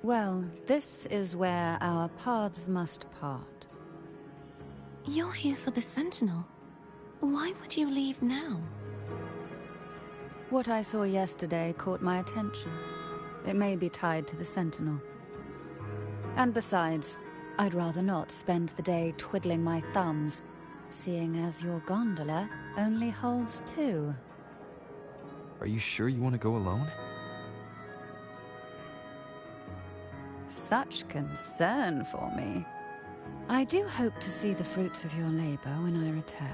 Well, this is where our paths must part. You're here for the Sentinel. Why would you leave now? What I saw yesterday caught my attention. It may be tied to the Sentinel. And besides, I'd rather not spend the day twiddling my thumbs, seeing as your gondola only holds 2. Are you sure you want to go alone? Such concern for me. I do hope to see the fruits of your labor when I return.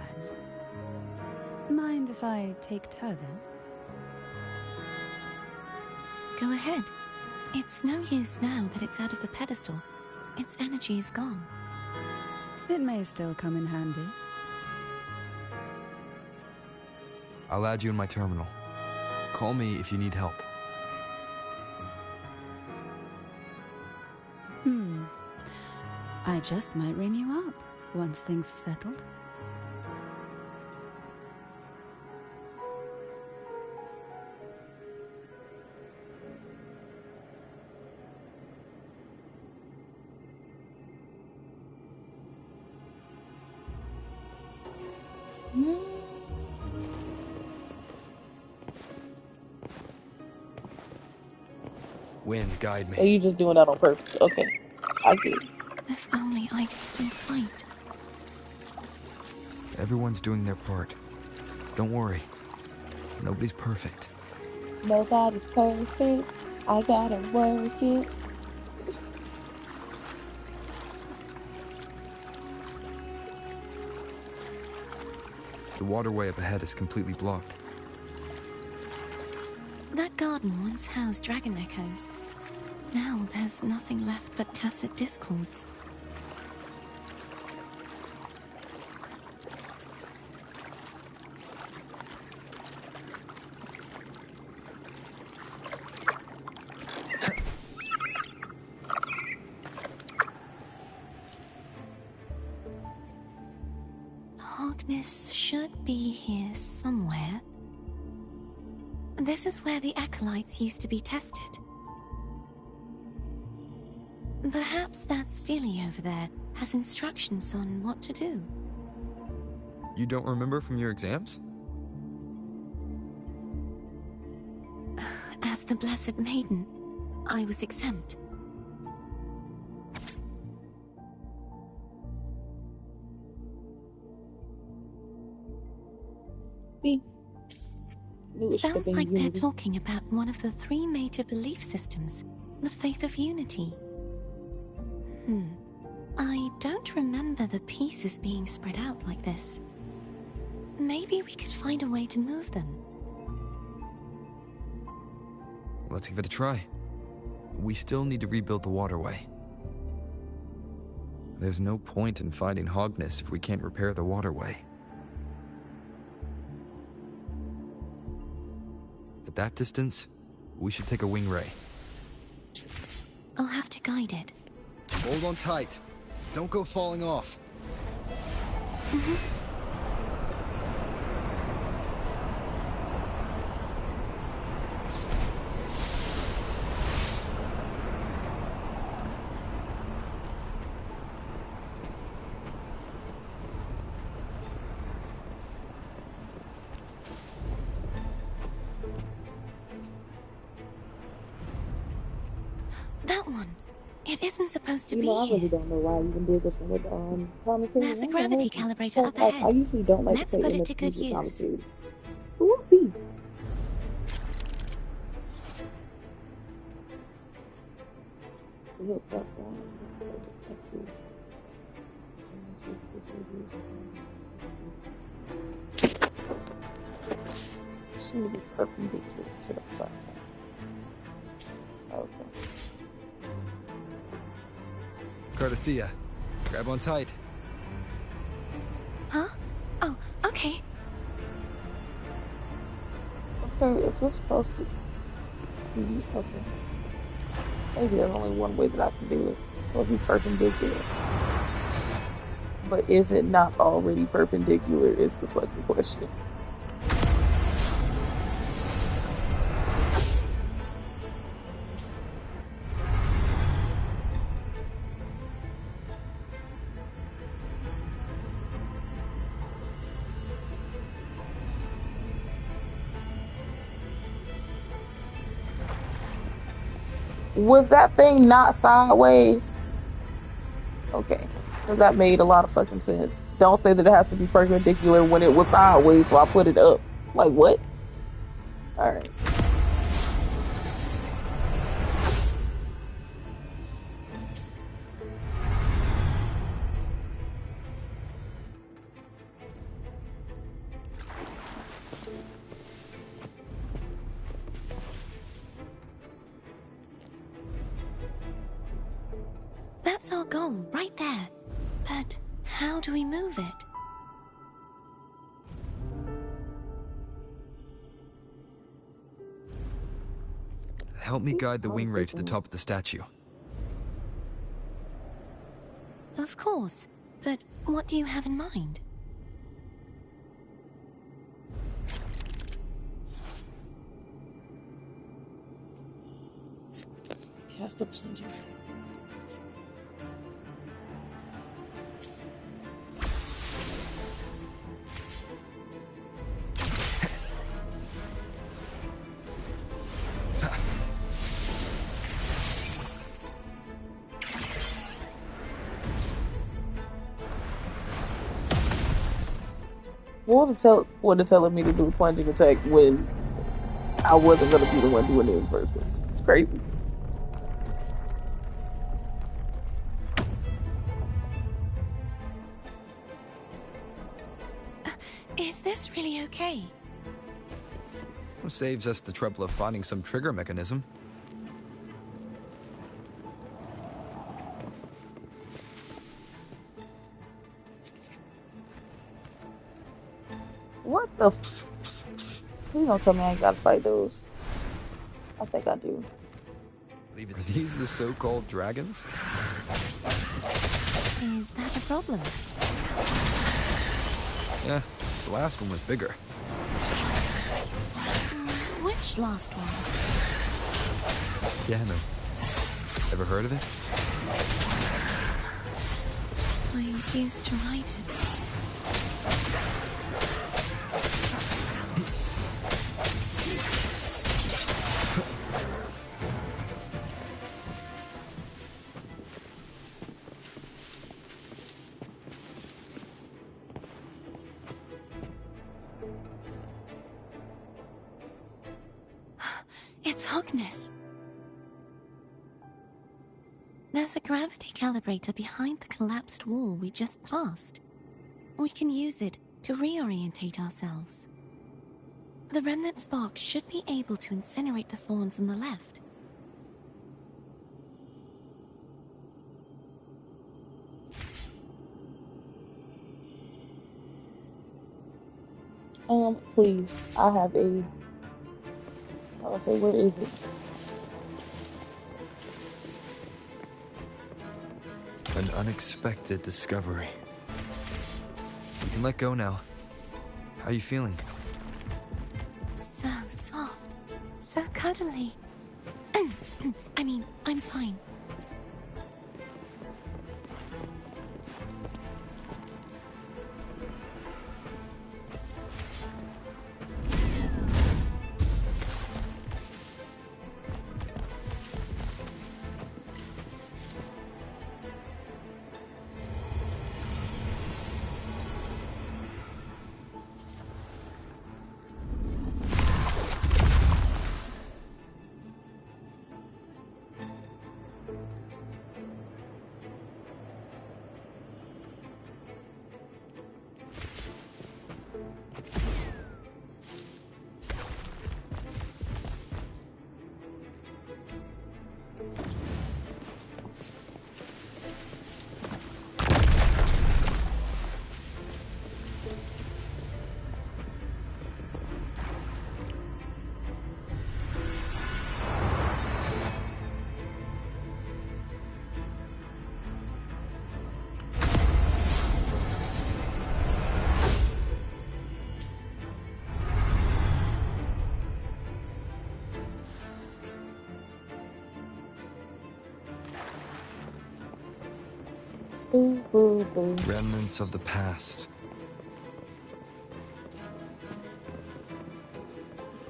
Mind if I take Turvin? Go ahead. It's no use now that it's out of the pedestal. Its energy is gone. It may still come in handy. I'll add you in my terminal. Call me if you need help. I just might ring you up once things are settled. Wind, guide Are me. you just doing that on purpose? Okay, I get it. If only I could still fight. Everyone's doing their part. Don't worry. Nobody's perfect. Nobody's perfect. I gotta work it. The waterway up ahead is completely blocked. That garden once housed dragon echoes. Now there's nothing left but tacit discords. Hogness should be here somewhere. This is where the acolytes used to be tested. Perhaps that Steely over there has instructions on what to do. You don't remember from your exams? As the Blessed Maiden, I was exempt. See? Knew it should have Sounds been like they're Unity. talking about one of the 3 major belief systems, the faith of unity. I don't remember the pieces being spread out like this. Maybe we could find a way to move them. Let's give it a try. We still need to rebuild the waterway. There's no point in fighting Hogness if we can't repair the waterway. At that distance, we should take a wing ray. I'll have to guide it. Hold on tight. Don't go falling off. That one. It isn't supposed to You be know, I really here. don't know why I even did this one with commentary. There's a I don't gravity know. calibrator up I ahead. usually don't like Let's to put play it to good MSPs with use. commentary. But we'll see. Look, fuck that. I just text you. Seem to be perpendicular to the platform. Okay. Cartetheyia, grab on tight. Huh? Oh, okay. Okay, is this supposed to be okay? Maybe there's only one way that I can do it. It's supposed to be perpendicular. But is it not already perpendicular is the fucking question. Was that thing not sideways? Okay. So that made a lot of fucking sense. Don't say that it has to be perpendicular when it was sideways, so I put it up. Like, what? Alright. That's our goal, right there. But how do we move it? Help me guide the wing ray to the top of the statue. Of course. But what do you have in mind? Cast up changes. What to telling me to do a plunging attack when I wasn't gonna be the one doing it in the first place. It's crazy. Is this really okay? Saves us the trouble of finding some trigger mechanism. What the You don't tell me I ain't gotta fight those. I think I do. Are these the so-called dragons? Is that a problem? Yeah, the last one was bigger. Which last one? Yeah, no. Ever heard of it? I used to ride it. It's Hogness. There's a gravity calibrator behind the collapsed wall we just passed. We can use it to reorientate ourselves. The remnant spark should be able to incinerate the thorns on the left. Please. I have a... I'll say, where is it? An unexpected discovery. You can let go now. How are you feeling? So soft. So cuddly. I mean, I'm fine. Boo, boo, boo. Remnants of the past.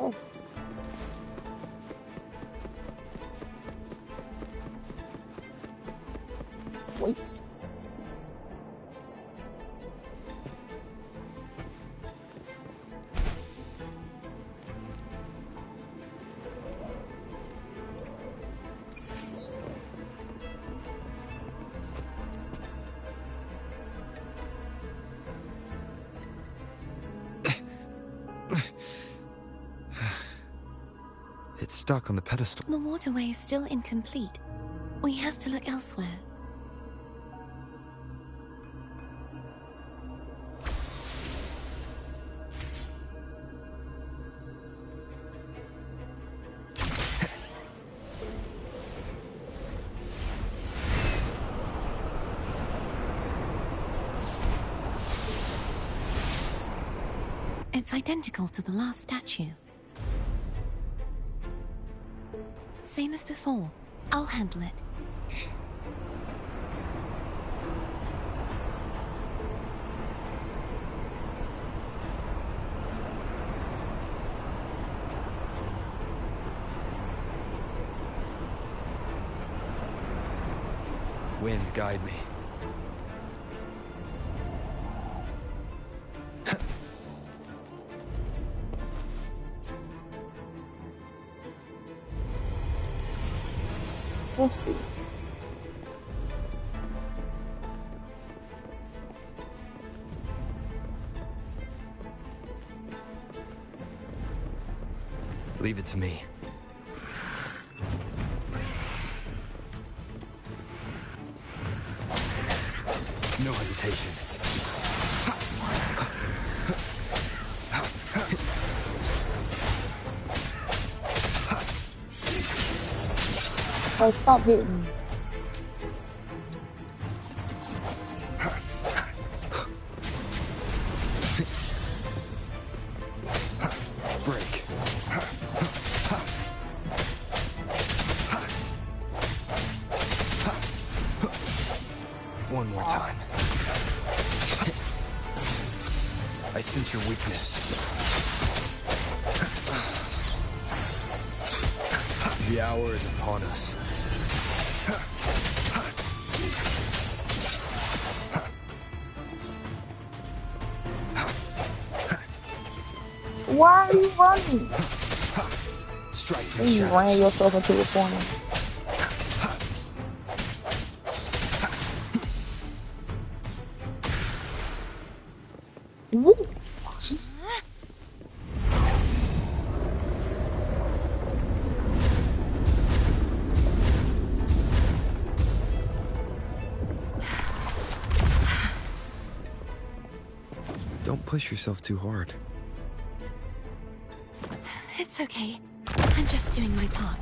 Oh. Wait. It's stuck on the pedestal. The waterway is still incomplete. We have to look elsewhere. It's identical to the last statue. Same as before. I'll handle it. Wind, guide me. Let's see. Leave it to me. No hesitation. Oh, stop hitting me. Break. One more time. I sense your weakness. The hour is upon us. Why are you running? Strike And you ran yourself into a corner. Woo. Don't push yourself too hard. It's okay. I'm just doing my part.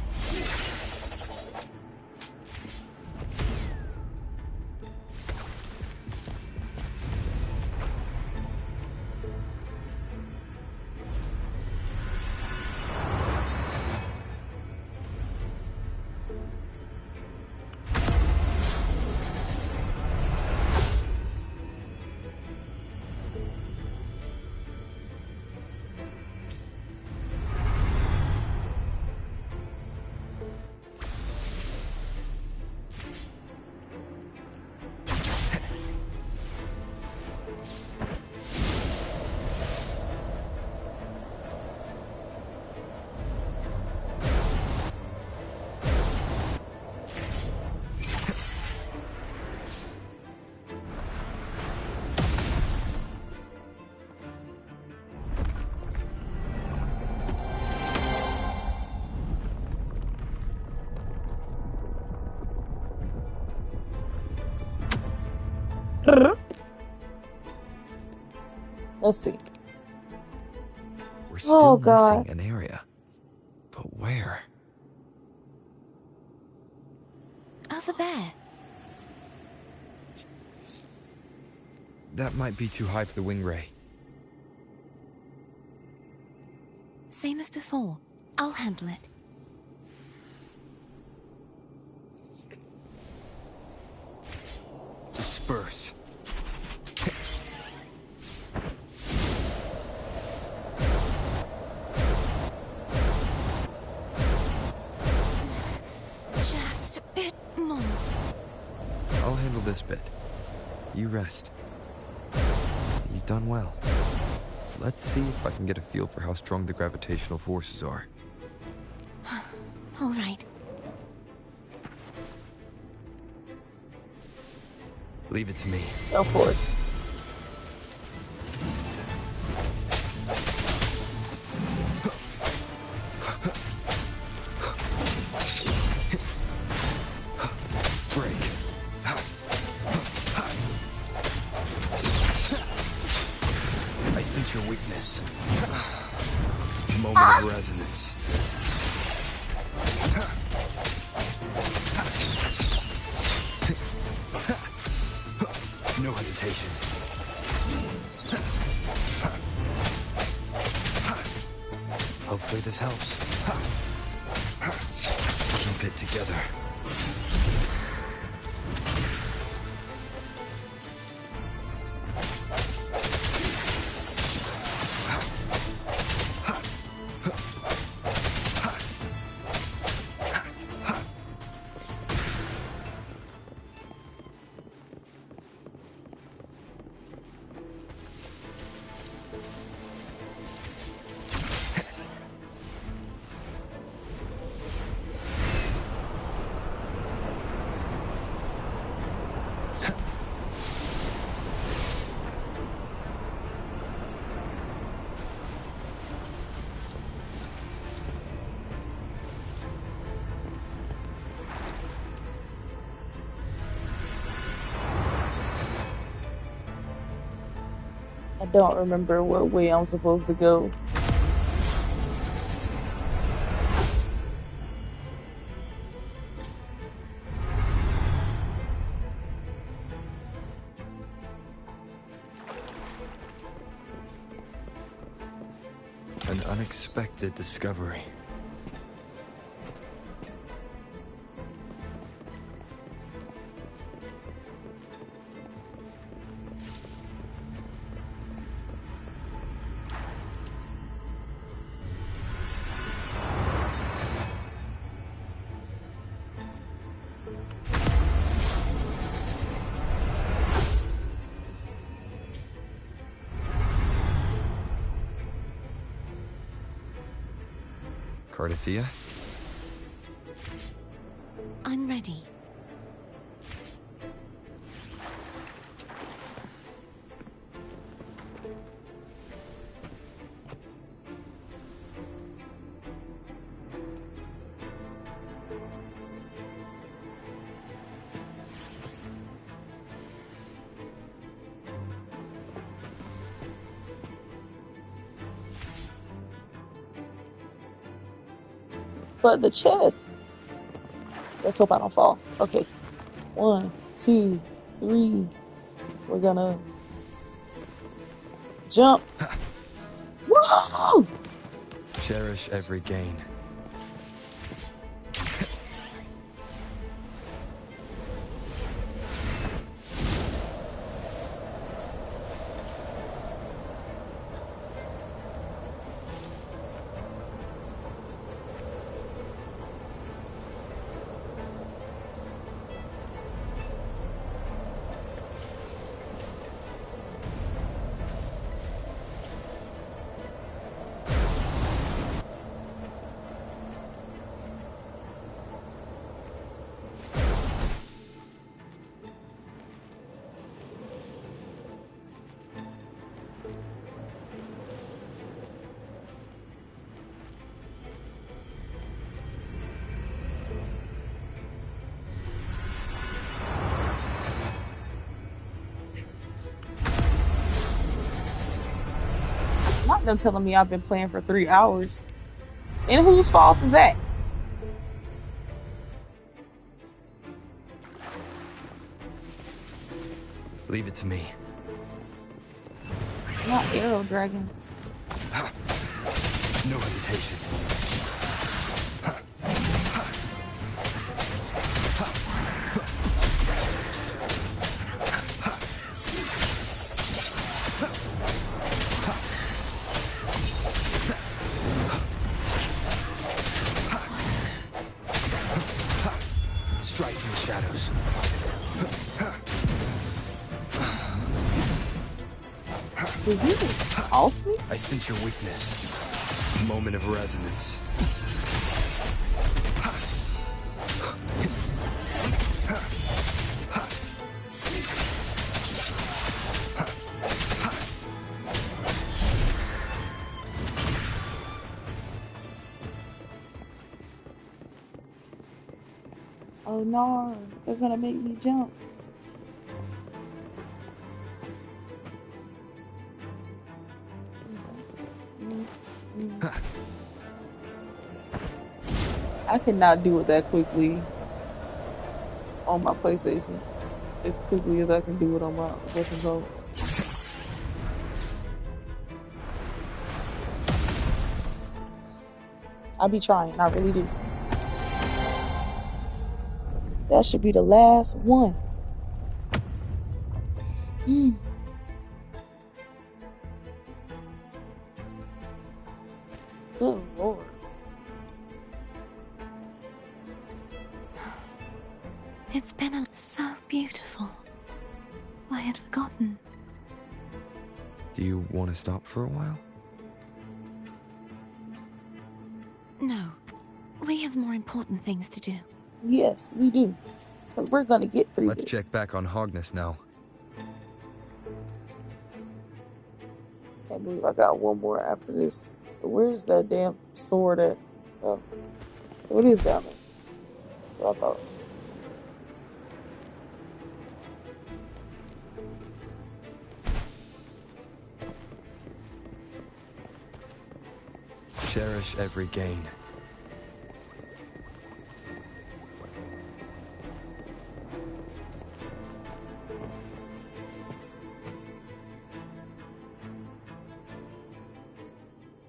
Let's see. We're still God. missing an area. But where? Over there. That might be too high for the wing ray. Same as before. I'll handle it. Disperse. Just a bit more. I'll handle this bit. You rest. You've done well. Let's see if I can get a feel for how strong the gravitational forces are. All right. Leave it to me. Of course. Break. I sense your weakness. Moment of resonance. No hesitation. Hopefully this helps. Keep it together. I don't remember what way I'm supposed to go. An unexpected discovery. Cartetheyia? I'm ready. But the chest. Let's hope I don't fall. Okay. 1, 2, 3. We're gonna jump. Whoa! Cherish every gain. Not them telling me I've been playing for 3 hours. And whose fault is that? Leave it to me. Not arrow dragons. No hesitation. Strike from the shadows. Did you pulse me? I sense your weakness. Moment of resonance. Oh no, they're gonna make me jump. I cannot do it that quickly on my PlayStation. As quickly as I can do it on my control. I be trying, I really do. That should be the last one. Good Lord. It's been so beautiful. I had forgotten. Do you want to stop for a while? No. We have more important things to do. Yes, we do. Because we're gonna get through Let's this. check back on Hogness now. Can't believe I got one more after this. But where's that damn sword at? Oh, it is down there. What I thought. Cherish every gain.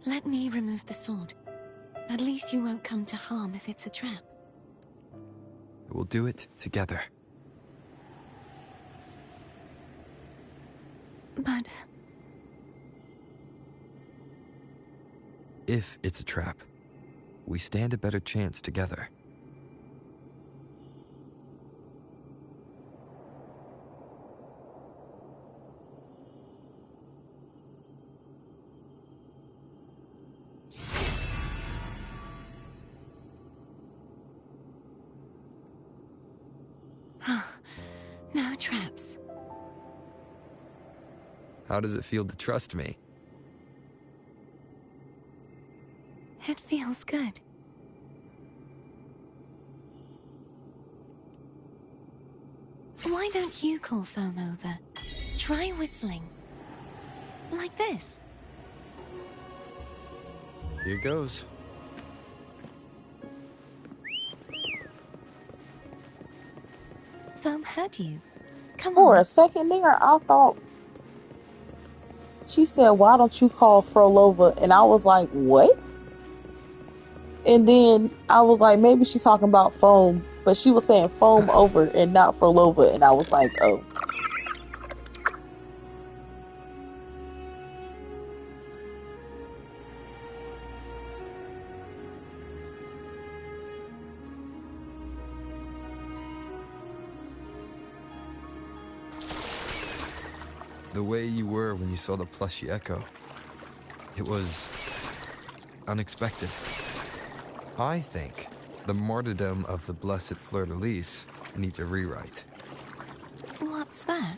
Let me remove the sword. At least you won't come to harm if it's a trap. We'll do it together. But... if it's a trap, we stand a better chance together. No traps. How does it feel to trust me? It feels good. Why don't you call Foam over? Try whistling. Like this. Here goes. Foam heard you. Come For on. a second there, I thought she said, "Why don't you call Frolova?" And I was like, "What?" And then I was like, maybe she's talking about foam, but she was saying foam over and not Frolova, and I was like, oh. The way you were when you saw the plushy echo. It was unexpected. I think the martyrdom of the blessed Fleurdelys needs a rewrite. What's that?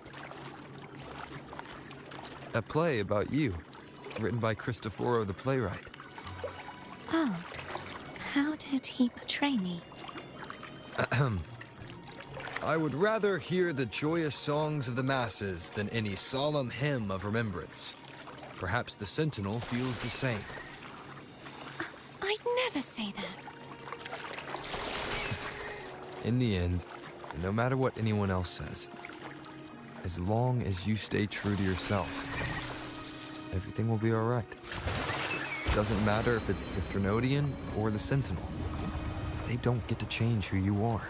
A play about you, written by Cristoforo the playwright. Oh. How did he portray me? I would rather hear the joyous songs of the masses than any solemn hymn of remembrance. Perhaps the Sentinel feels the same. I'd never say that. In the end, no matter what anyone else says, as long as you stay true to yourself, everything will be alright. Doesn't matter if it's the Threnodian or the Sentinel. They don't get to change who you are.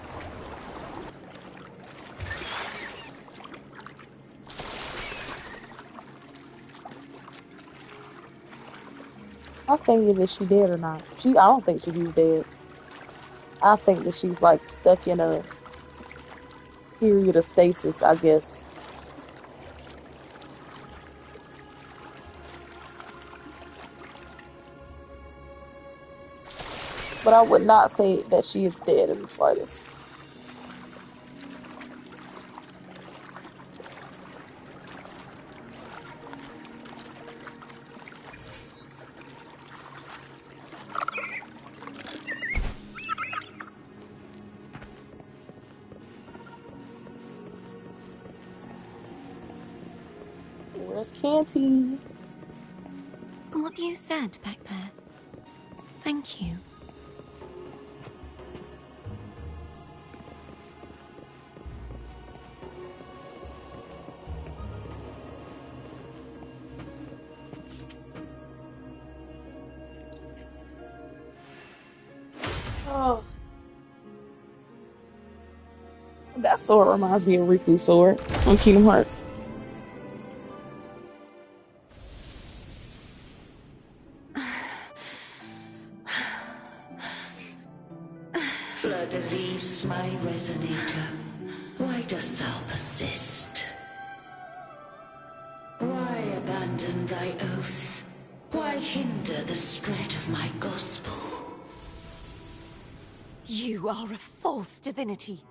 I think if she dead or not. I don't think she's dead. I think that she's like stuck in a period of stasis, I guess. But I would not say that she is dead in the slightest. Where's Canty? What you said back there. Thank you. Oh. That sword reminds me of Riku's sword on Kingdom Hearts. Fleurdelys, my resonator, why dost thou persist? Why abandon thy oath? Why hinder the spread of my gospel? You are a false divinity.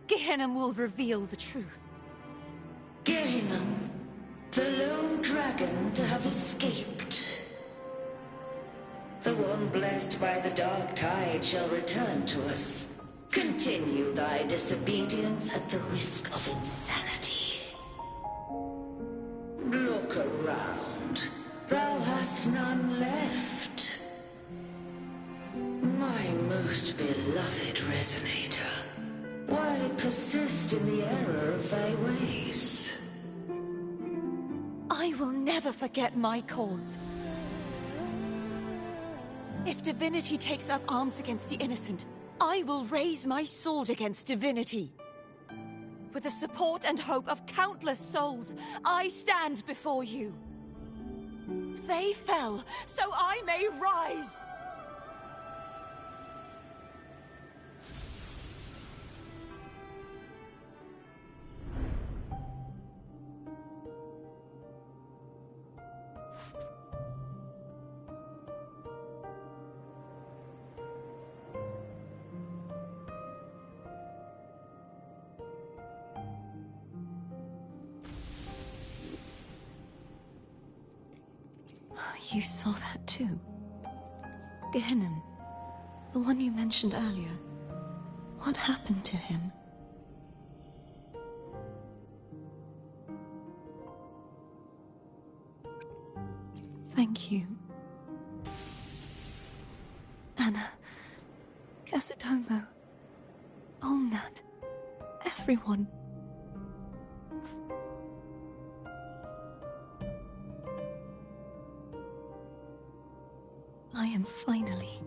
Gehenna will reveal the truth. Gehenna, the lone dragon to have escaped. The one blessed by the dark tide shall return to us. Continue thy disobedience at the risk of insanity. Look around. Thou hast none left. most beloved resonator, why persist in the error of thy ways? I will never forget my cause. If divinity takes up arms against the innocent, I will raise my sword against divinity. With the support and hope of countless souls, I stand before you. They fell, so I may rise! You saw that too? Gehenna, the one you mentioned earlier. What happened to him? Thank you. Anna, Casatomo, Olnat, everyone. I am finally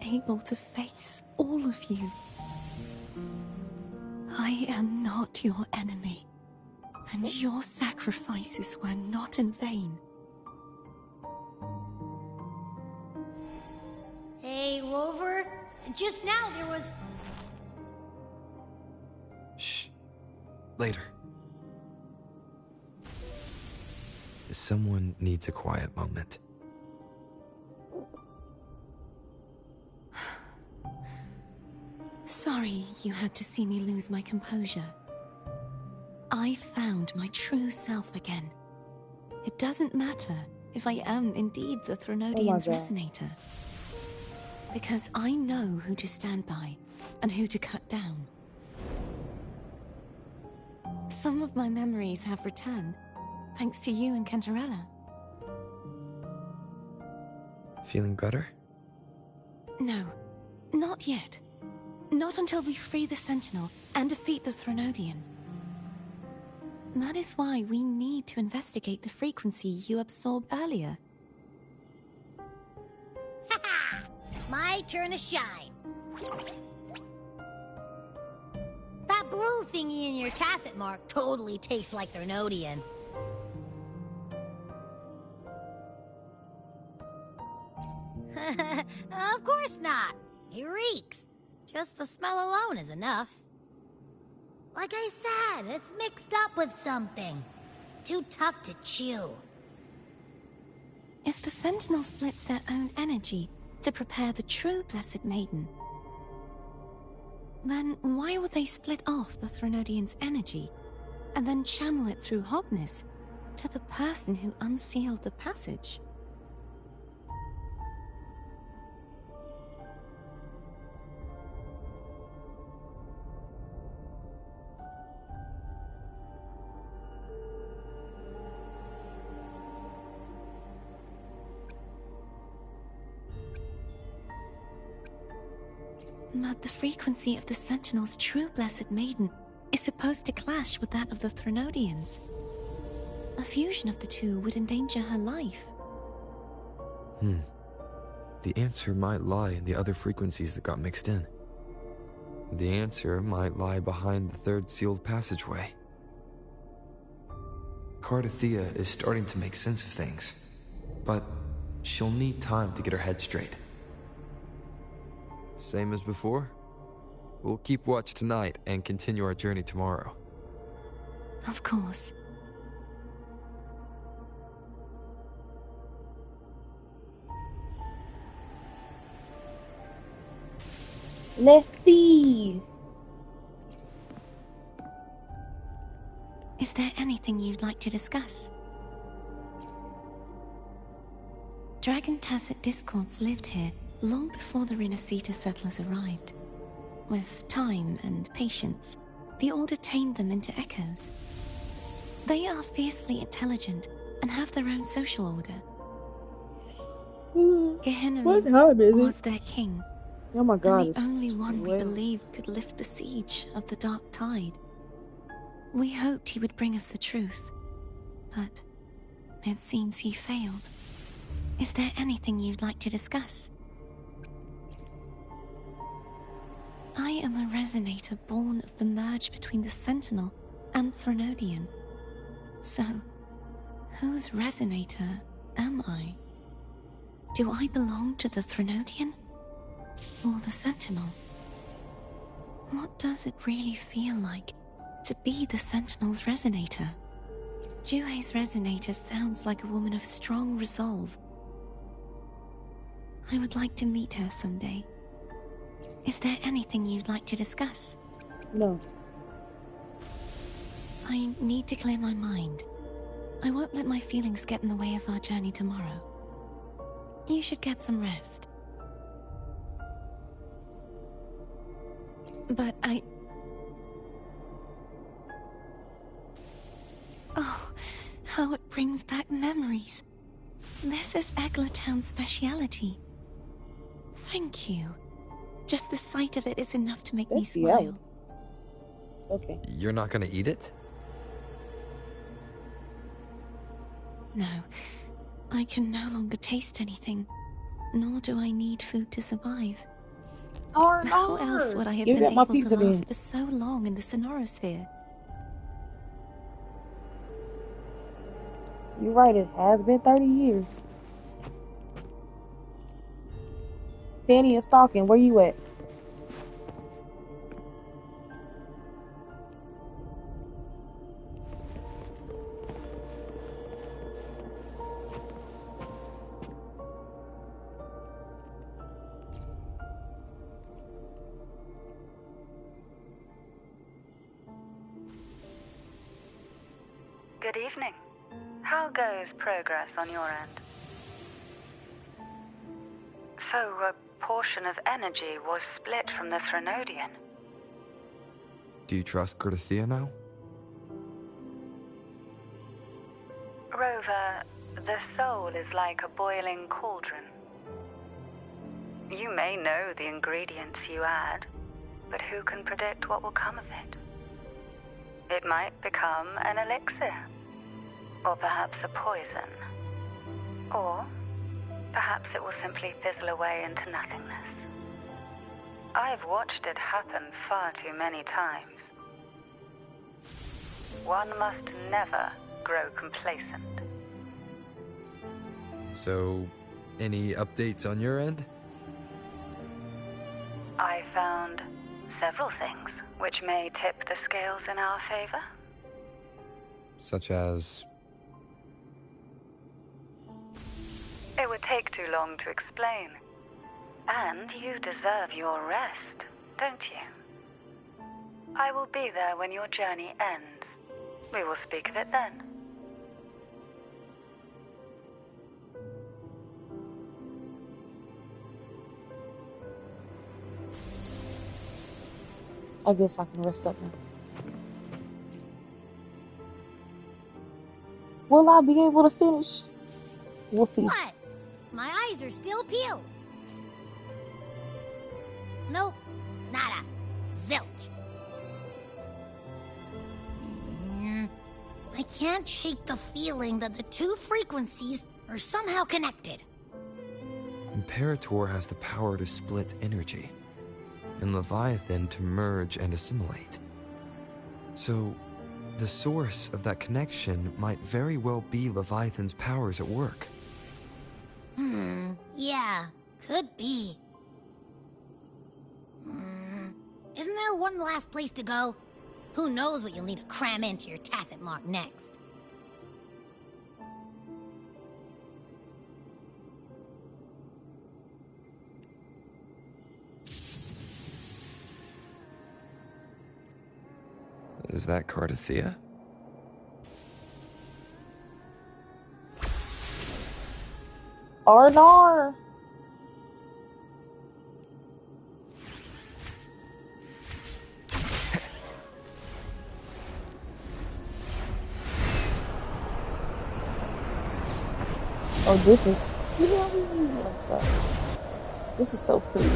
able to face all of you. I am not your enemy, and your sacrifices were not in vain. Hey, Rover, just now there was... Shh. Later. Someone needs a quiet moment. Sorry you had to see me lose my composure. I found my true self again. It doesn't matter if I am indeed the Threnodian's resonator. Because I know who to stand by and who to cut down. Some of my memories have returned, thanks to you and Cantarella. Feeling better? No, not yet. Not until we free the Sentinel and defeat the Threnodian. That is why we need to investigate the frequency you absorbed earlier. My turn to shine. That blue thingy in your tacit mark totally tastes like Threnodian. Of course not. It reeks. Just the smell alone is enough. Like I said, it's mixed up with something. It's too tough to chew. If the Sentinel splits their own energy to prepare the true Blessed Maiden, then why would they split off the Threnodian's energy and then channel it through Hognis to the person who unsealed the passage? But the frequency of the Sentinel's true Blessed Maiden is supposed to clash with that of the Threnodians. A fusion of the two would endanger her life. The answer might lie in the other frequencies that got mixed in. The answer might lie behind the third sealed passageway. Cartetheyia is starting to make sense of things, but she'll need time to get her head straight. Same as before? We'll keep watch tonight and continue our journey tomorrow. Of course. Let's see. Is there anything you'd like to discuss? Dragon Tacet discords lived here long before the Rinascita settlers arrived. With time and patience, the Order tamed them into echoes. They are fiercely intelligent and have their own social order. What time is it? was their king. Oh my god, And it's the only one we 12. believed could lift the siege of the Dark Tide. We hoped he would bring us the truth, but it seems he failed. Is there anything you'd like to discuss? I am a resonator born of the merge between the Sentinel and Threnodian. So, whose resonator am I? Do I belong to the Threnodian? Or the Sentinel? What does it really feel like to be the Sentinel's resonator? Juhe's resonator sounds like a woman of strong resolve. I would like to meet her someday. Is there anything you'd like to discuss? No. I need to clear my mind. I won't let my feelings get in the way of our journey tomorrow. You should get some rest. But Oh, how it brings back memories. This is Eggletown's speciality. Thank you. Just the sight of it is enough to make me smile. Okay. You're not gonna eat it? No, I can no longer taste anything, nor do I need food to survive. How else would I have been able to last for so long in the Sonorosphere? You're right, it has been 30 years. Danny and Stalking, where you at? Good evening. How goes progress on your end? So, a portion of energy was split from the Threnodian. Do you trust Cartetheyia now? Rover, the soul is like a boiling cauldron. You may know the ingredients you add, but who can predict what will come of it? It might become an elixir, or perhaps a poison, or perhaps it will simply fizzle away into nothingness. I've watched it happen far too many times. One must never grow complacent. So, any updates on your end? I found several things which may tip the scales in our favor. Such as... It would take too long to explain. And you deserve your rest, don't you? I will be there when your journey ends. We will speak of it then. I guess I can rest up now. Will I be able to finish? We'll see. What? My eyes are still peeled. Nope. Nada. Zilch. I can't shake the feeling that the two frequencies are somehow connected. Imperator has the power to split energy, and Leviathan to merge and assimilate. So, the source of that connection might very well be Leviathan's powers at work. Yeah, could be. Isn't there one last place to go? Who knows what you'll need to cram into your tacit mark next? Is that Cartetheyia? Arnar! Oh, this is I'm sorry. This is so pretty.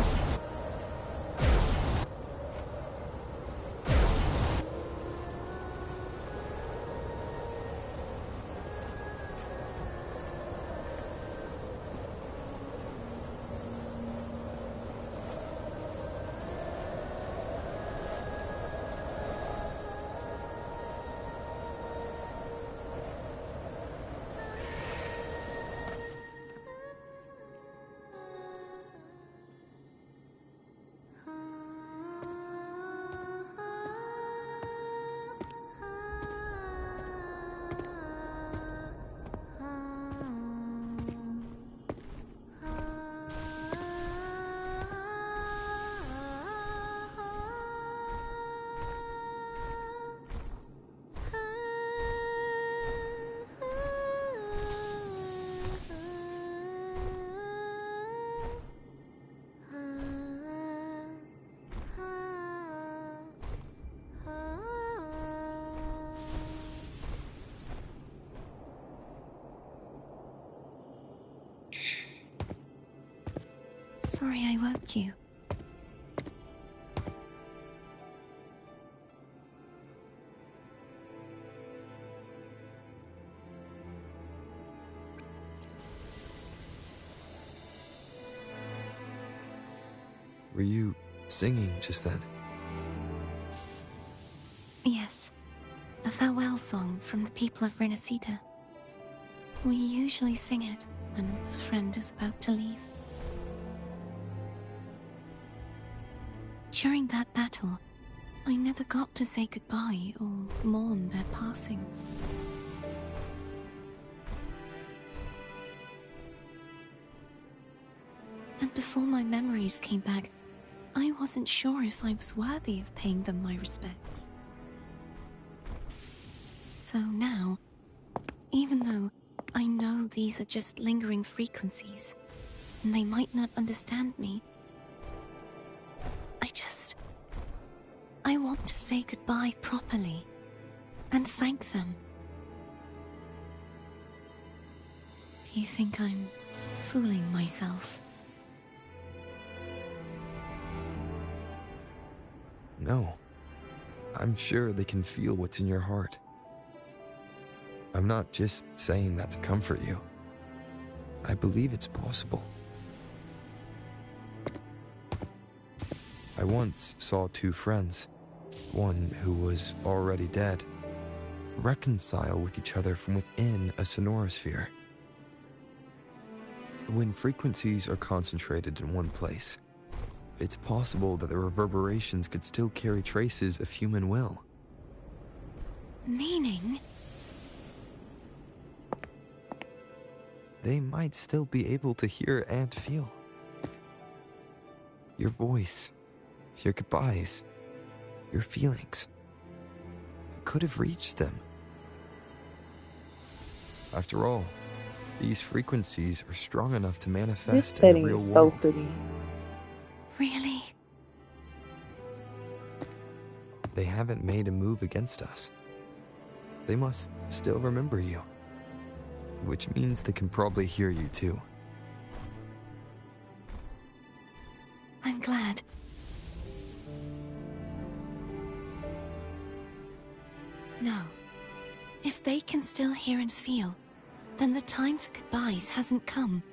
Sorry I woke you. Were you singing just then? Yes. A farewell song from the people of Rinascita. We usually sing it when a friend is about to leave. During that battle, I never got to say goodbye or mourn their passing. And before my memories came back, I wasn't sure if I was worthy of paying them my respects. So now, even though I know these are just lingering frequencies, and they might not understand me, I want to say goodbye properly, and thank them. Do you think I'm fooling myself? No. I'm sure they can feel what's in your heart. I'm not just saying that to comfort you. I believe it's possible. I once saw two friends, one who was already dead, reconcile with each other from within a sonorosphere. When frequencies are concentrated in one place, it's possible that the reverberations could still carry traces of human will. Meaning? They might still be able to hear and feel. Your voice, your goodbyes, your feelings. It could have reached them. After all, these frequencies are strong enough to manifest This setting in the real is so world. pretty. Really? They haven't made a move against us. They must still remember you. Which means they can probably hear you too. I'm glad. No. If they can still hear and feel, then the time for goodbyes hasn't come.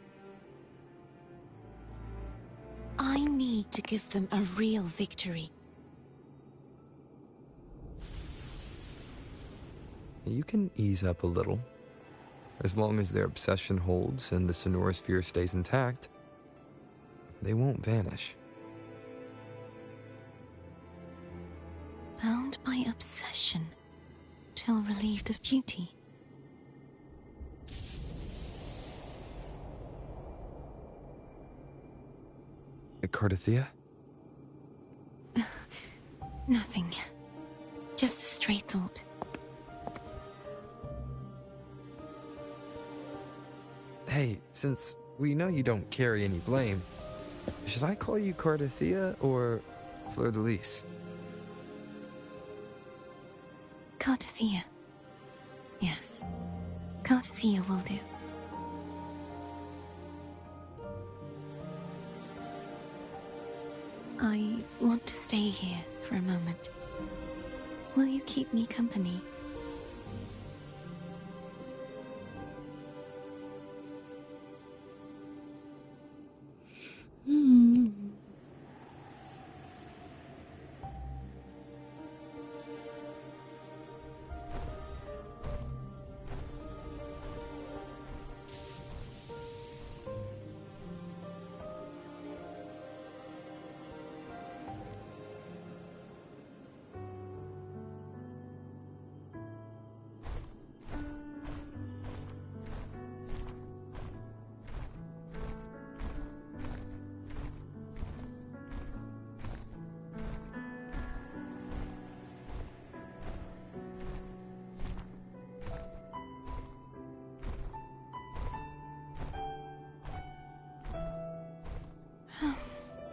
I need to give them a real victory. You can ease up a little. As long as their obsession holds and the sonorosphere stays intact, they won't vanish. Bound by obsession, till relieved of duty. Cartetheyia? Nothing. Just a stray thought. Hey, since we know you don't carry any blame, should I call you Cartetheyia or Fleurdelys? Cartetheyia. Yes. Cartetheyia will do. to stay here for a moment. Will you keep me company?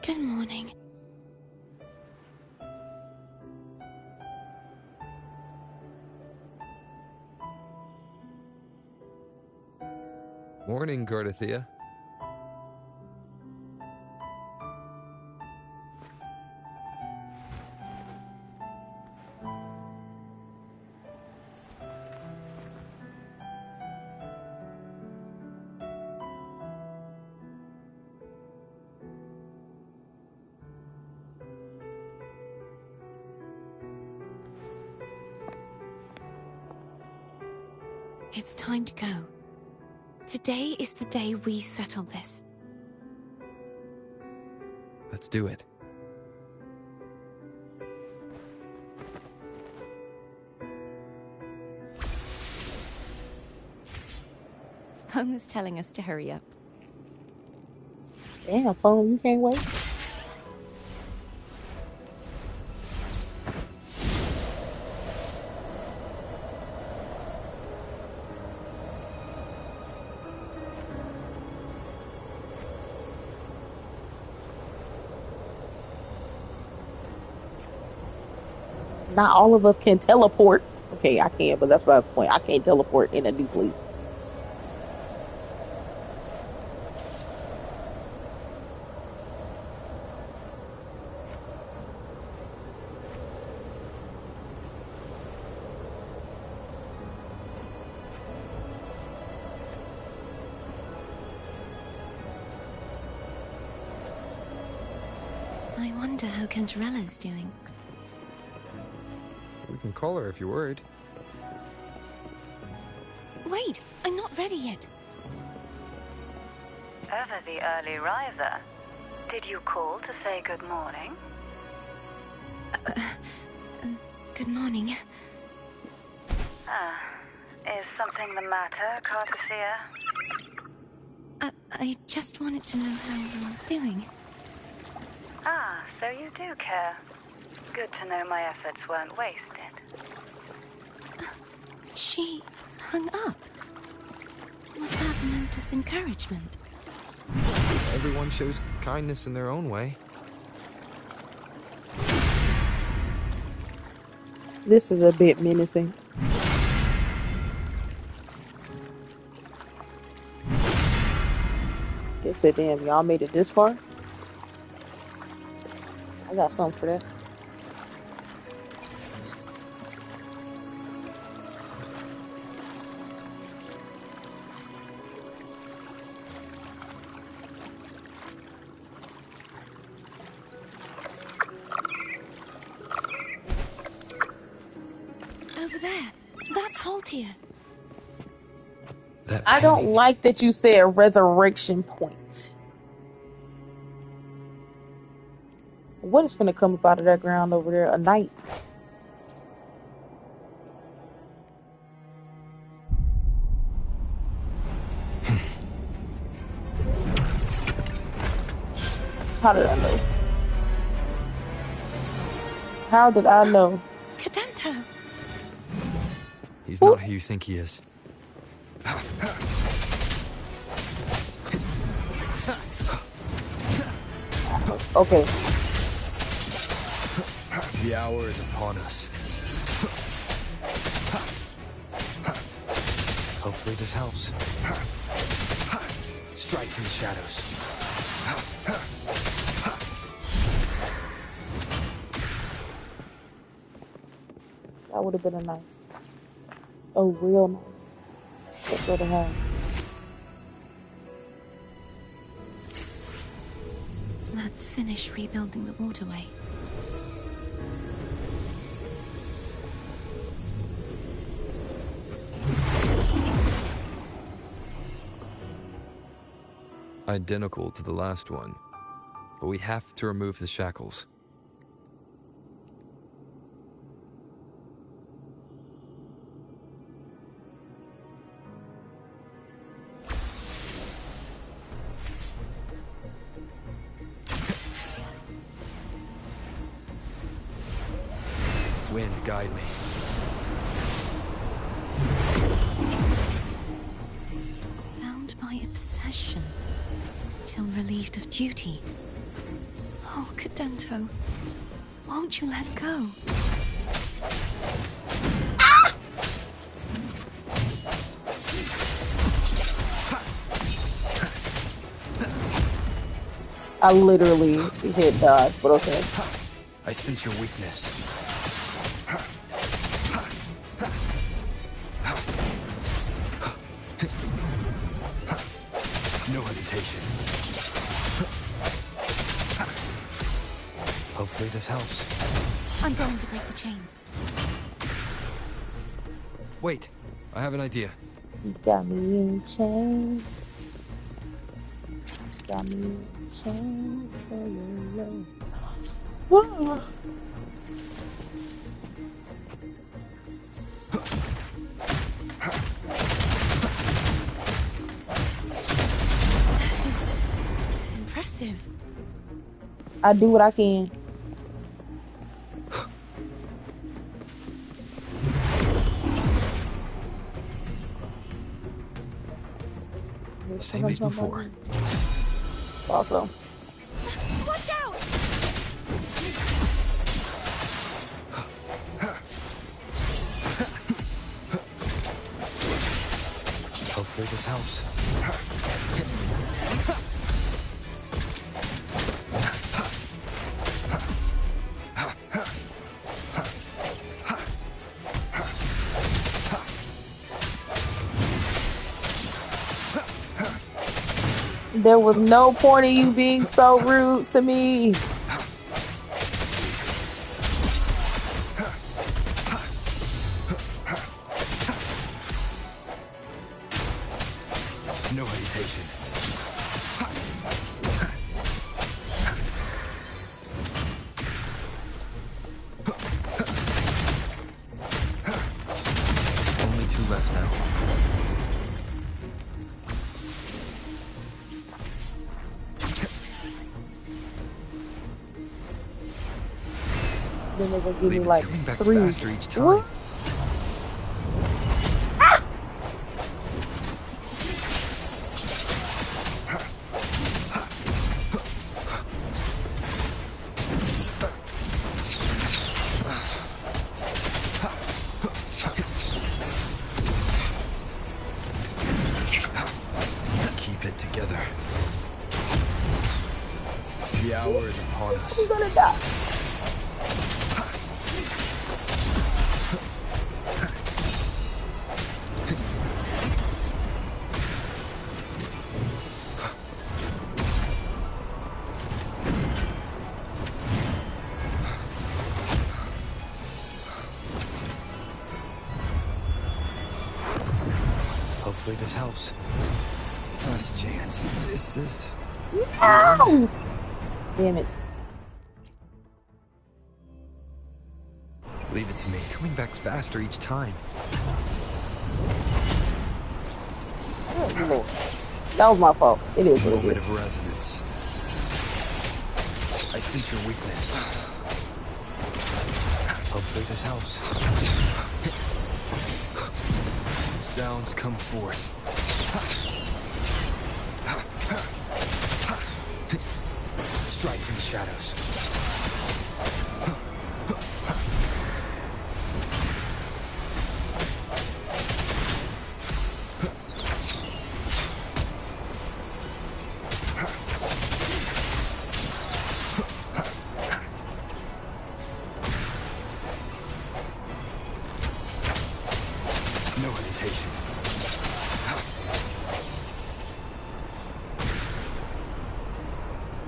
Good morning. Morning, Cartetheyia. It's time to go. Today is the day we settle this. Let's do it. Phone was telling us to hurry up. Damn, phone, you can't wait. Not all of us can teleport. Okay, I can, but that's not the point. I can't teleport in a new place. I wonder how Cantarella's doing. We can call her if you're worried. Wait, I'm not ready yet. Ever the early riser. Did you call to say good morning? Good morning. Is something the matter, Cartetheyia? I just wanted to know how you're doing. So you do care. Good to know my efforts weren't wasted. She hung up. Was that meant as encouragement? Everyone shows kindness in their own way. This is a bit menacing. It said, damn, y'all made it this far? I got something for that. Over there. That's Haltia. I don't like that you said resurrection point. What is finna come up out of that ground over there? A knight. How did I know? How did I know? Cadento. He's not who you think he is. Okay. The hour is upon us. Hopefully this helps. Strike from the shadows. That would have been a real nice picture to have. Let's finish rebuilding the waterway. Identical to the last one, but we have to remove the shackles. Wind, guide me. Bound by obsession, till relieved of duty. Oh, Cadento, won't you let go? I literally hit dodge, but okay. I sense your weakness. No hesitation. Hopefully this helps. I'm going to break the chains. Wait, I have an idea. You got me in chains. Got me in chains for your love. Whoa. That is impressive. I do what I can. Same as before. Also. Watch out! Hopefully this helps. There was no point in you being so rude to me. No hesitation. Only two left now. Then they're gonna give me It's like coming back 3. faster each time. What? Keep it together. The hour is upon us. You're gonna die. Hopefully this helps. Last chance. Is this? No! Damn it. Leave it to me. It's coming back faster each time. Oh, Lord. That was my fault. It is what it Moment is. of resonance. I sense your weakness. Hopefully this helps. Sounds come forth. Strike from the shadows.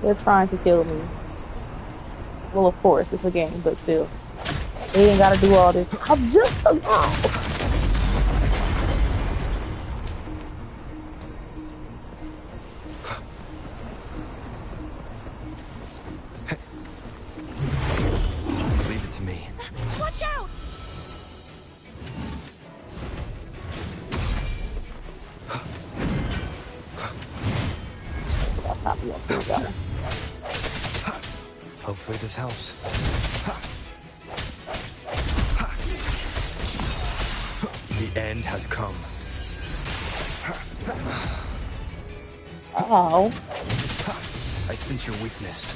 They're trying to kill me. Well, of course, it's a game, but still. They ain't gotta do all this. I'm just a girl. Leave it to me. Watch out! Hopefully this helps. The end has come. Ow. I sense your weakness.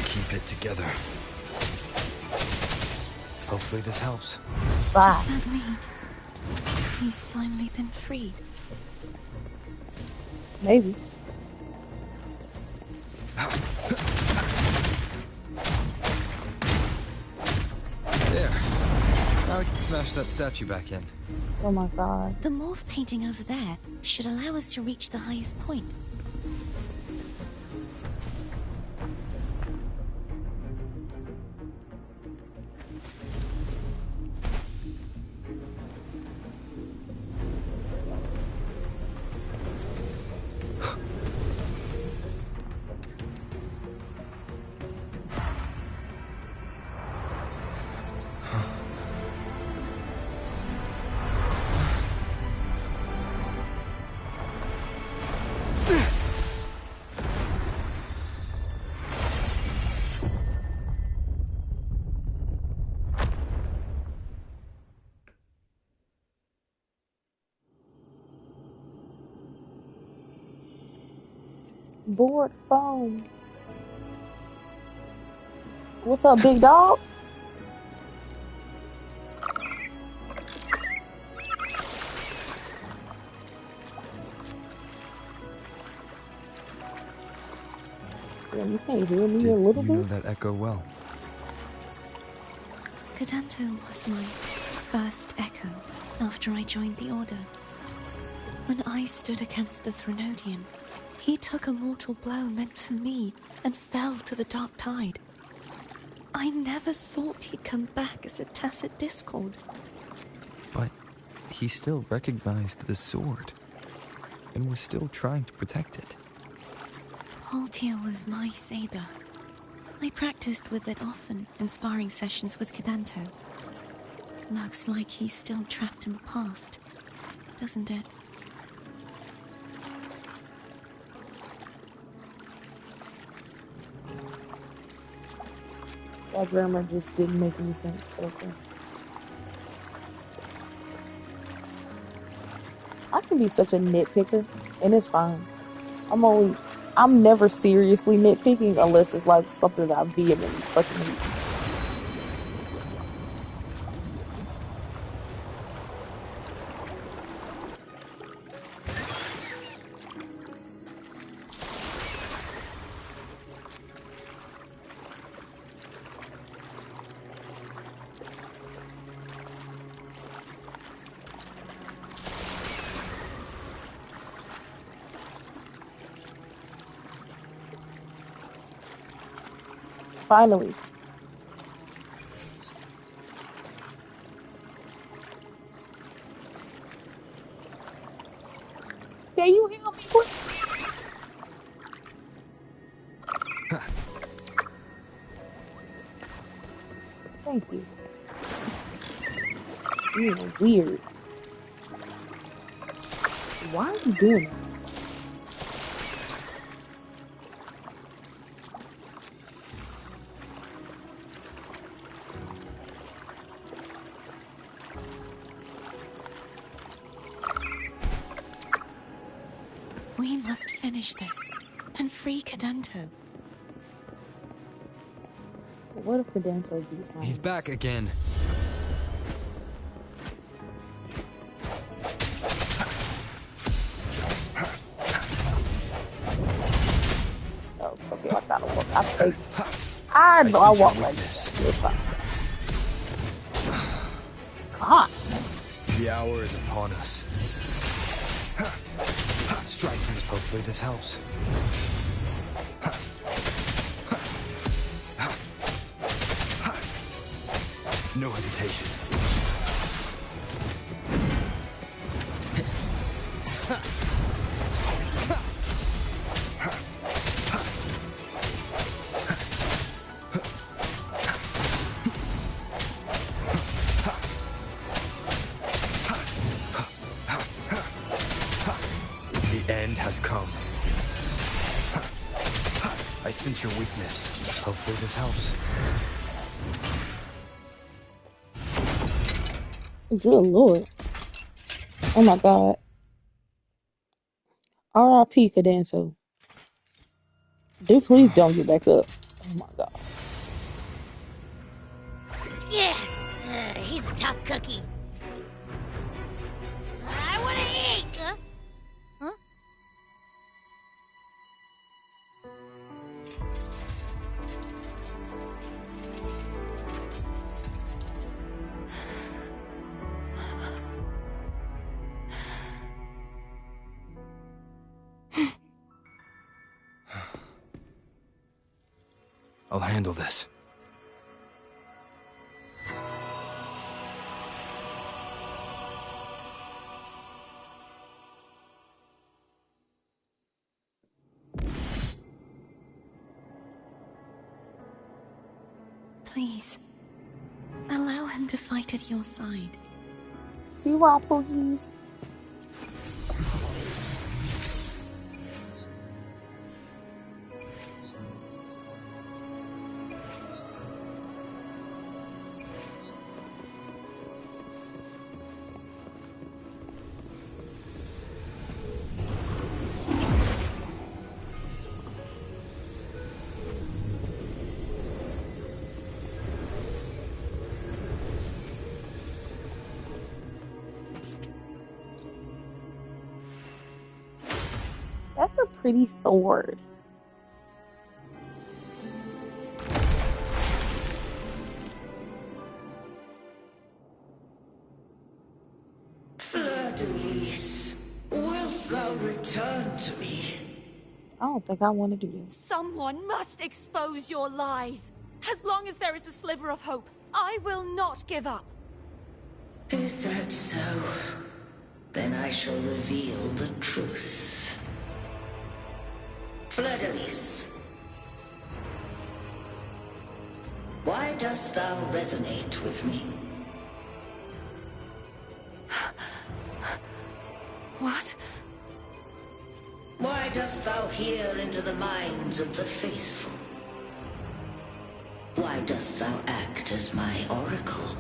Keep it together. Hopefully this helps. Does that mean he's finally been freed? Maybe. There. Now we can smash that statue back in. Oh my god. The morph painting over there should allow us to reach the highest point. Board phone. What's up, big dog? Yeah, you can't hear me a little Did you know bit? that echo well? Cadanto was my first echo after I joined the Order. When I stood against the Threnodian, he took a mortal blow meant for me and fell to the dark tide. I never thought he'd come back as a tacit discord. But he still recognized the sword and was still trying to protect it. Haltia was my saber. I practiced with it often in sparring sessions with Cadanto. Looks like he's still trapped in the past, doesn't it? That grammar just didn't make any sense. Okay. I can be such a nitpicker, and it's fine. I'm never seriously nitpicking unless it's like something that I vehemently fucking hate. Finally. Can you heal me, please? Thank you. You're weird. Why are you doing that? We must finish this and free Cadanto. What if Cadanto beats my He's back again. Oh, okay, I gotta walk. I know I walk like this. It's fine. God. The hour is upon us. Strike first. Hopefully this helps. No hesitation. The end has come. I sense your weakness. Hopefully this helps. Good Lord. Oh my God. R.I.P. Cadanzo. Please don't get back up. Oh my God. Yeah, he's a tough cookie. I want to eat. Huh? I'll handle this. Please, allow him to fight at your side. See why, Poogies? That's a pretty sword. Fleurdelys, wilt thou return to me? I don't think I want to do this. Someone must expose your lies. As long as there is a sliver of hope, I will not give up. Is that so? Then I shall reveal the truth. Fleurdelys, why dost thou resonate with me? What? Why dost thou hear into the minds of the faithful? Why dost thou act as my oracle?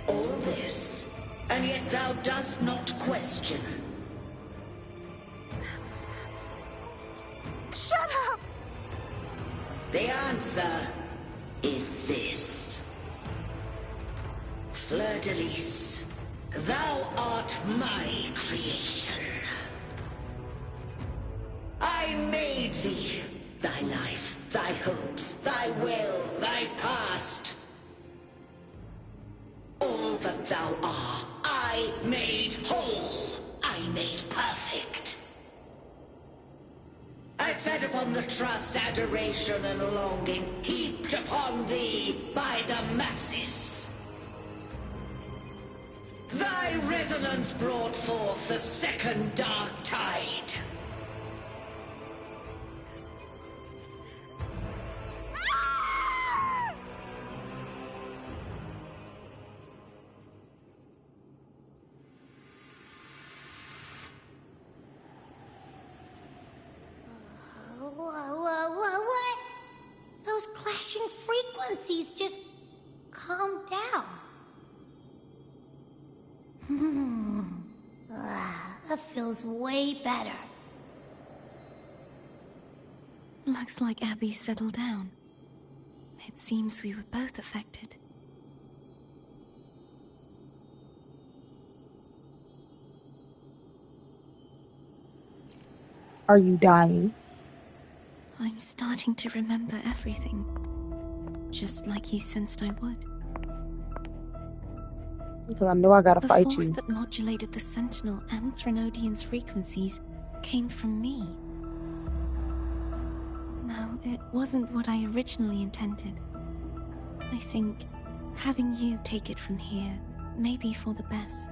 All this, and yet thou dost not question. Shut up! The answer is this. Fleurdelys, thou art my creation. I made thee, thy life, thy hopes, thy will, thy past. All that thou art, I made whole. I made perfect. I fed upon the trust, adoration, and longing heaped upon thee by the masses. Thy resonance brought forth the second dark tide. What? Those clashing frequencies just calm down. That feels way better. Looks like Abby settled down. It seems we were both affected. Are you dying? I'm starting to remember everything. Just like you sensed I would. Because I know I gotta The fight force you. that modulated the Sentinel and Threnodian's frequencies came from me. No, it wasn't what I originally intended. I think having you take it from here may be for the best.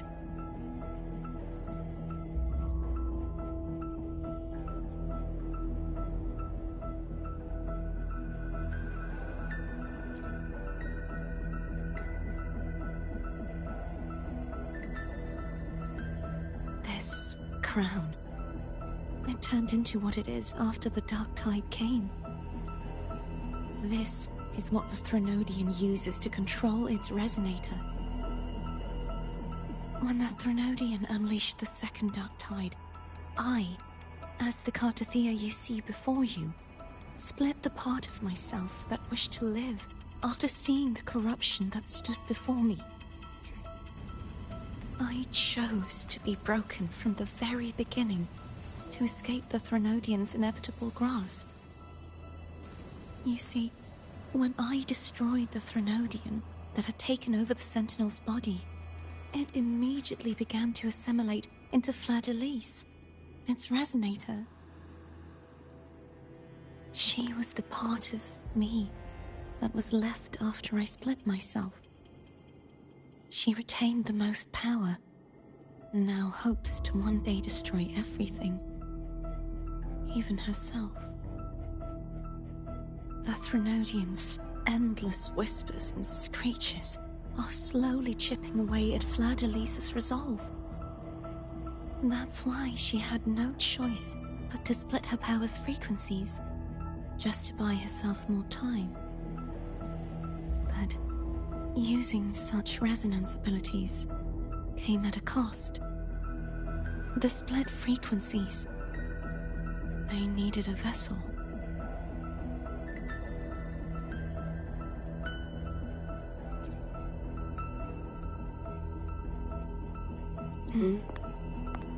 This crown, it turned into what it is after the Dark Tide came. This is what the Threnodian uses to control its resonator. When the Threnodian unleashed the second Dark Tide, I, as the Cartetheyia you see before you, split the part of myself that wished to live after seeing the corruption that stood before me. I chose to be broken from the very beginning to escape the Threnodian's inevitable grasp. You see, when I destroyed the Threnodian that had taken over the Sentinel's body, it immediately began to assimilate into Fleurdelys, its resonator. She was the part of me that was left after I split myself. She retained the most power, and now hopes to one day destroy everything, even herself. The Threnodian's endless whispers and screeches are slowly chipping away at Fleurdelys' resolve. That's why she had no choice but to split her power's frequencies, just to buy herself more time. But using such resonance abilities came at a cost. The split frequencies, they needed a vessel.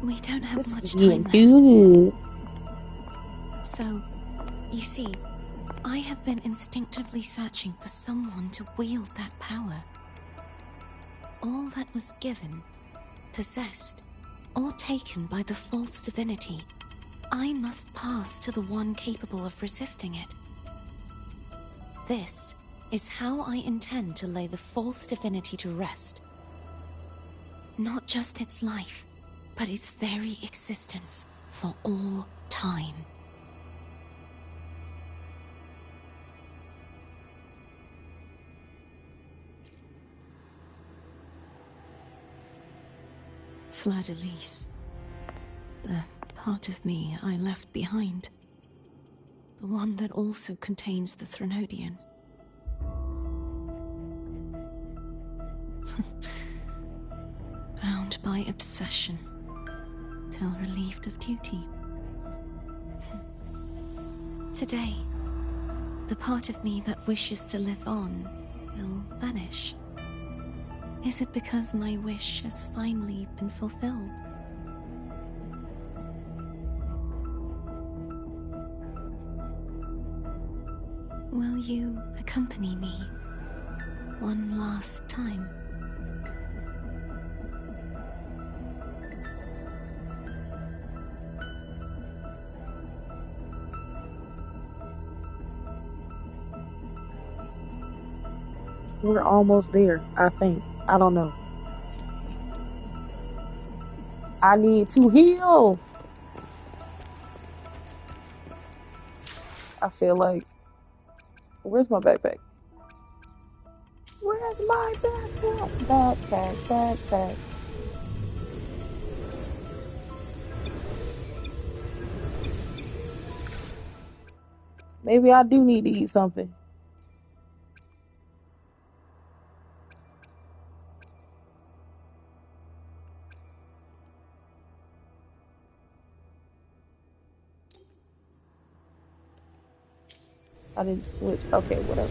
We don't have much time left. So, you see, I have been instinctively searching for someone to wield that power. All that was given, possessed, or taken by the false divinity, I must pass to the one capable of resisting it. This is how I intend to lay the false divinity to rest. Not just its life, but its very existence for all time. Fleurdelys, the part of me I left behind, the one that also contains the Threnodian. Bound by obsession, till relieved of duty. Today, the part of me that wishes to live on will vanish. Is it because my wish has finally been fulfilled? Will you accompany me one last time? We're almost there, I think. I don't know. I need to heal. I feel like... Where's my backpack? Where's my backpack? Backpack. Maybe I do need to eat something. I didn't switch. Okay, whatever.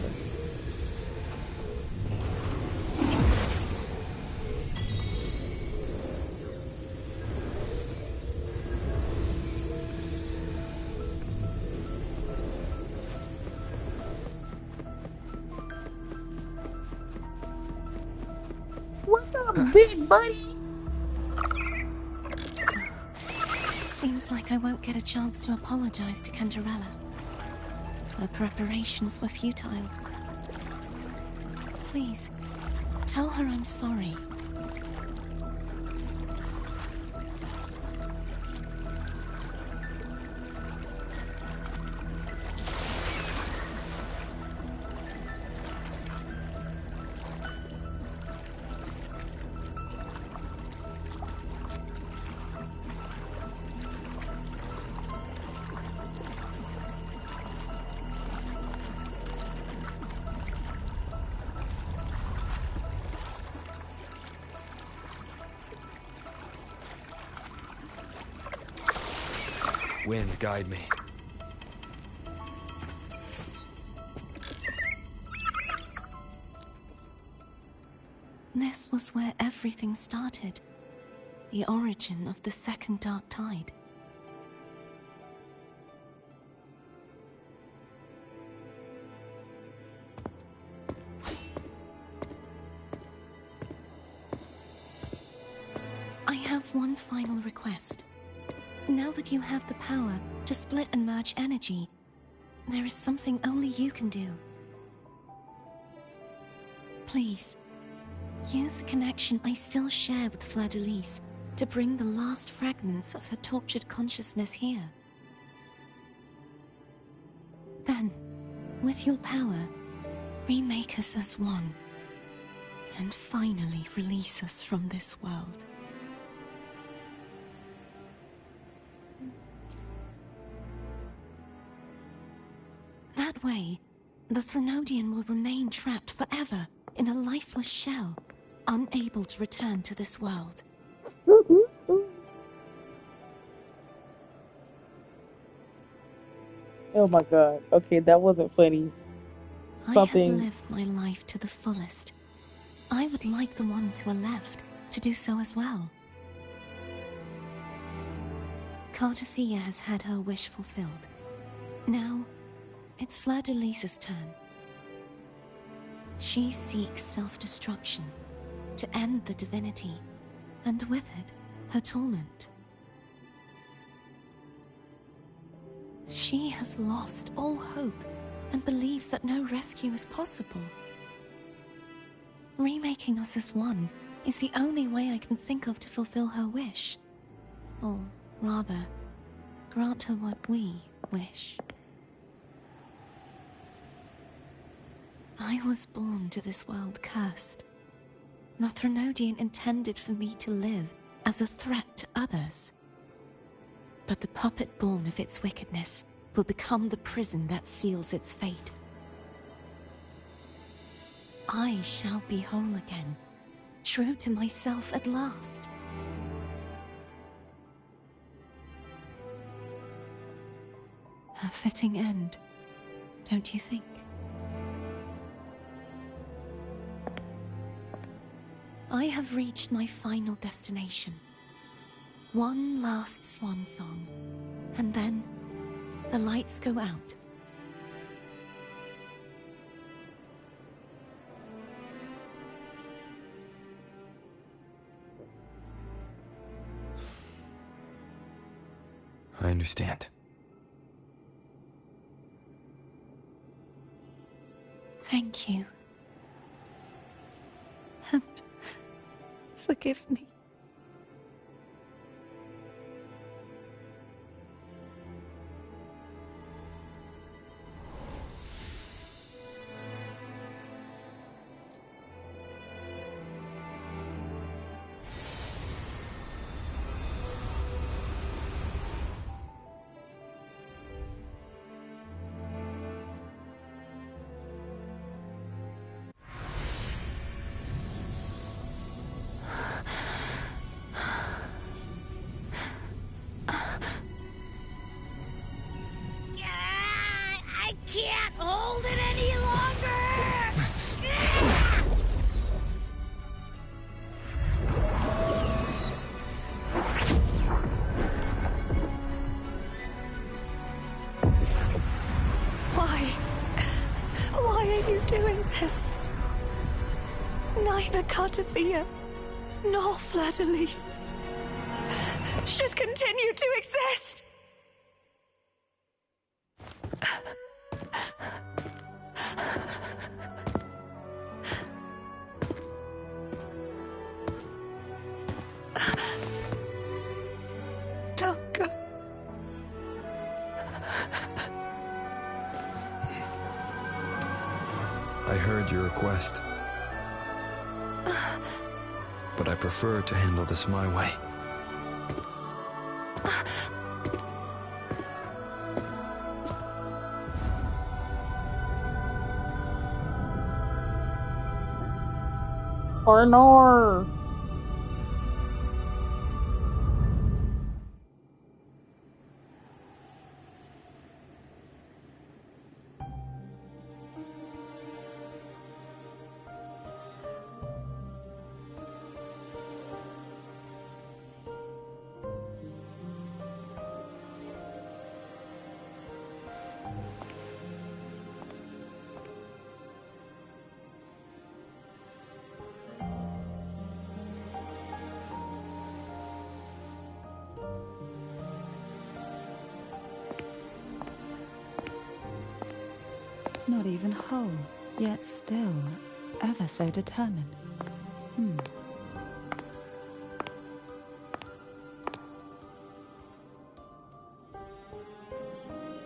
What's up, big buddy? Seems like I won't get a chance to apologize to Cantarella. Her preparations were futile. Please, tell her I'm sorry. Wind, guide me. This was where everything started. The origin of the second dark tide. I have one final request. Now that you have the power to split and merge energy, there is something only you can do. Please, use the connection I still share with Fleurdelys to bring the last fragments of her tortured consciousness here. Then, with your power, remake us as one, and finally release us from this world. That way, the Threnodian will remain trapped forever in a lifeless shell, unable to return to this world. Oh my god. Okay, that wasn't funny. I have lived my life to the fullest. I would like the ones who are left to do so as well. Cartetheyia has had her wish fulfilled. Now, it's Fleurdelys' turn. She seeks self-destruction to end the divinity, and with it, her torment. She has lost all hope and believes that no rescue is possible. Remaking us as one is the only way I can think of to fulfill her wish. Or rather, grant her what we wish. I was born to this world cursed. The Threnodian intended for me to live as a threat to others. But the puppet born of its wickedness will become the prison that seals its fate. I shall be whole again, true to myself at last. A fitting end, don't you think? I have reached my final destination. One last swan song, and then the lights go out. I understand. Thank you. And forgive me. Can't hold it any longer! Why are you doing this? Neither Cartetheyia nor Fleurdelys should continue to exist. Don't go. I heard your request. But I prefer to handle this my way. Arnor! Not even whole, yet still ever so determined.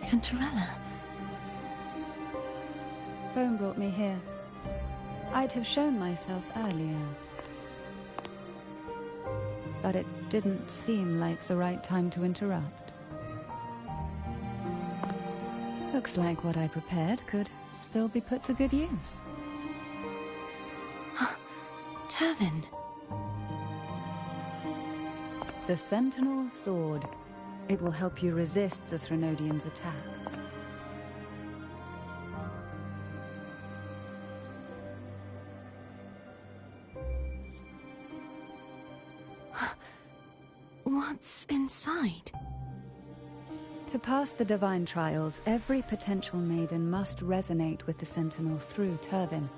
Cantarella. Phone brought me here. I'd have shown myself earlier. But it didn't seem like the right time to interrupt. Looks like what I prepared could still be put to good use. Turvin. The Sentinel's Sword. It will help you resist the Threnodian's attack. What's inside? To pass the divine trials, every potential maiden must resonate with the Sentinel through Turvin.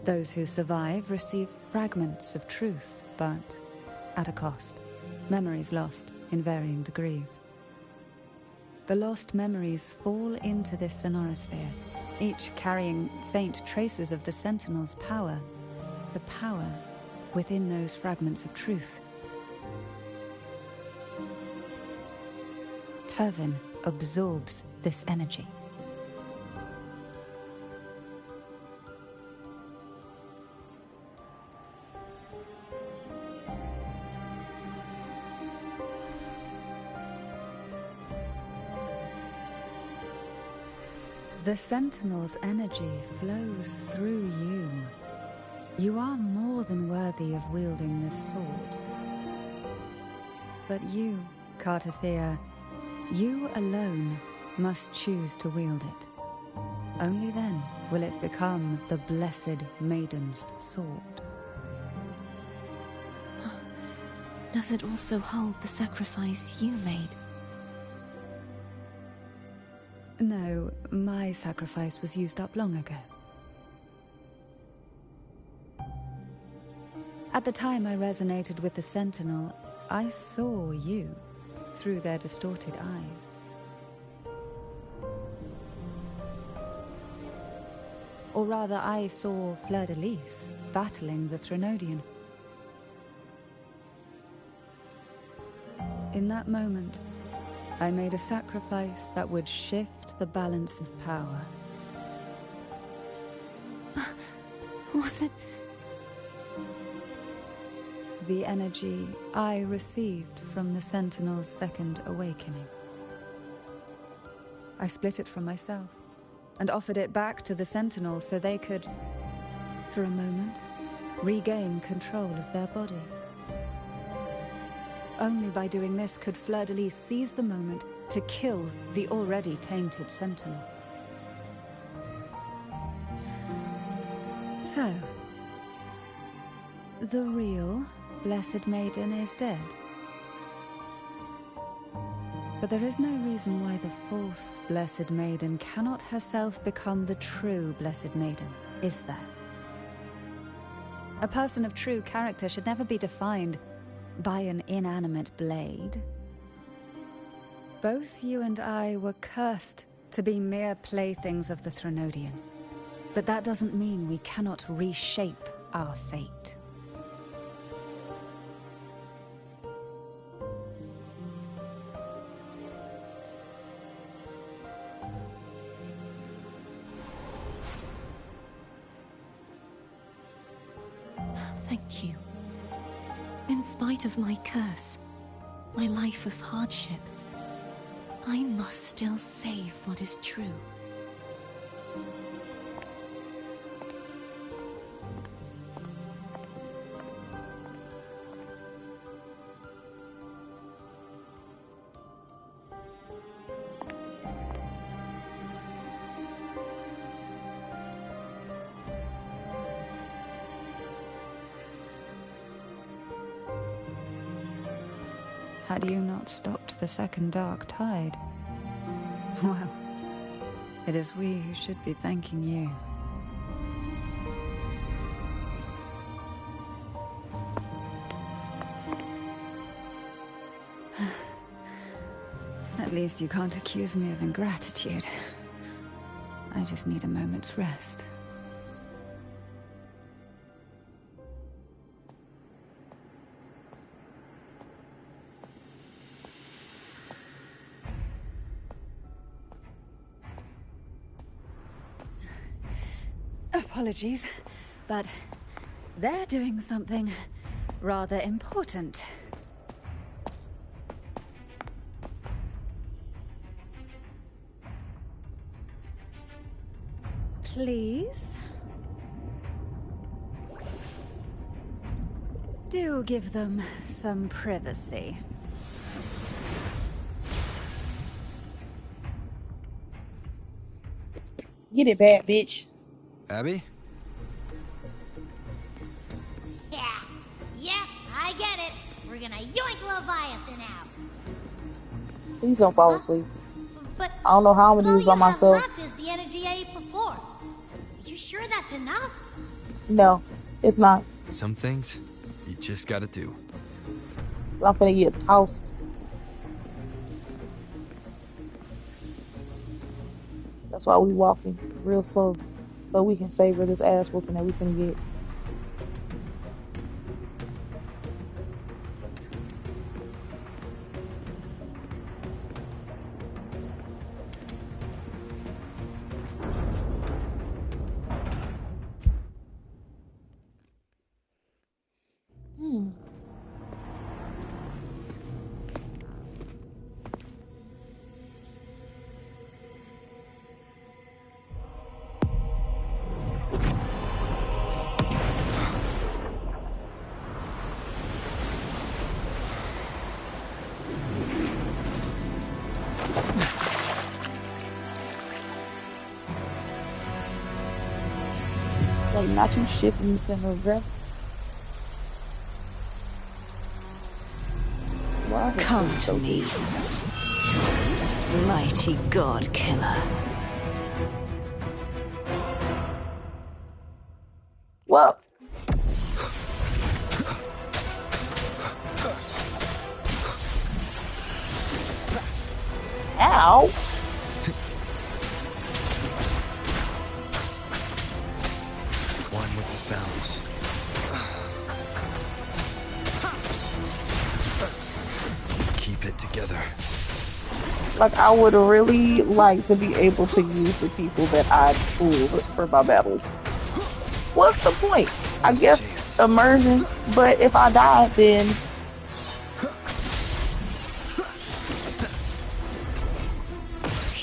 Those who survive receive fragments of truth, but at a cost. Memories lost in varying degrees. The lost memories fall into this sonorosphere, each carrying faint traces of the Sentinel's power, the power within those fragments of truth. Turvin absorbs this energy. The Sentinel's energy flows through you. You are more than worthy of wielding this sword. But you, Cartetheyia, you alone must choose to wield it. Only then will it become the Blessed Maiden's sword. Does it also hold the sacrifice you made? No, my sacrifice was used up long ago. At the time I resonated with the Sentinel, I saw you through their distorted eyes. Or rather, I saw Fleurdelys battling the Threnodian. In that moment, I made a sacrifice that would shift the balance of power. Was it? The energy I received from the Sentinel's second awakening. I split it from myself and offered it back to the Sentinel so they could, for a moment, regain control of their body. Only by doing this could Fleurdelys seize the moment to kill the already tainted Sentinel. So, the real Blessed Maiden is dead. But there is no reason why the false Blessed Maiden cannot herself become the true Blessed Maiden, is there? A person of true character should never be defined by an inanimate blade. Both you and I were cursed to be mere playthings of the Threnodian. But that doesn't mean we cannot reshape our fate. Thank you. In spite of my curse, my life of hardship, I must still save what is true. Had you not stopped the second dark tide? Well, it is we who should be thanking you. At least you can't accuse me of ingratitude. I just need a moment's rest. Apologies, but they're doing something rather important. Please? Do give them some privacy. Get it bad, bitch. Abby? Yeah, yep, I get it. We're gonna yoink Leviathan out. Please don't fall asleep. But I don't know how I'm gonna do all this by you have myself. left is the energy I ate before. You sure that's enough? No, it's not. Some things you just gotta do. I'm finna get tossed. That's why we walking real slow, so we can savor this ass whooping that we finna get. Like, not you shifting the center of gravity. Come to me, mighty god killer. Well, ow. One with the sounds. Keep it together. Like, I would really like to be able to use the people that I pulled for my battles. What's the point? I guess immersion, but if I die, then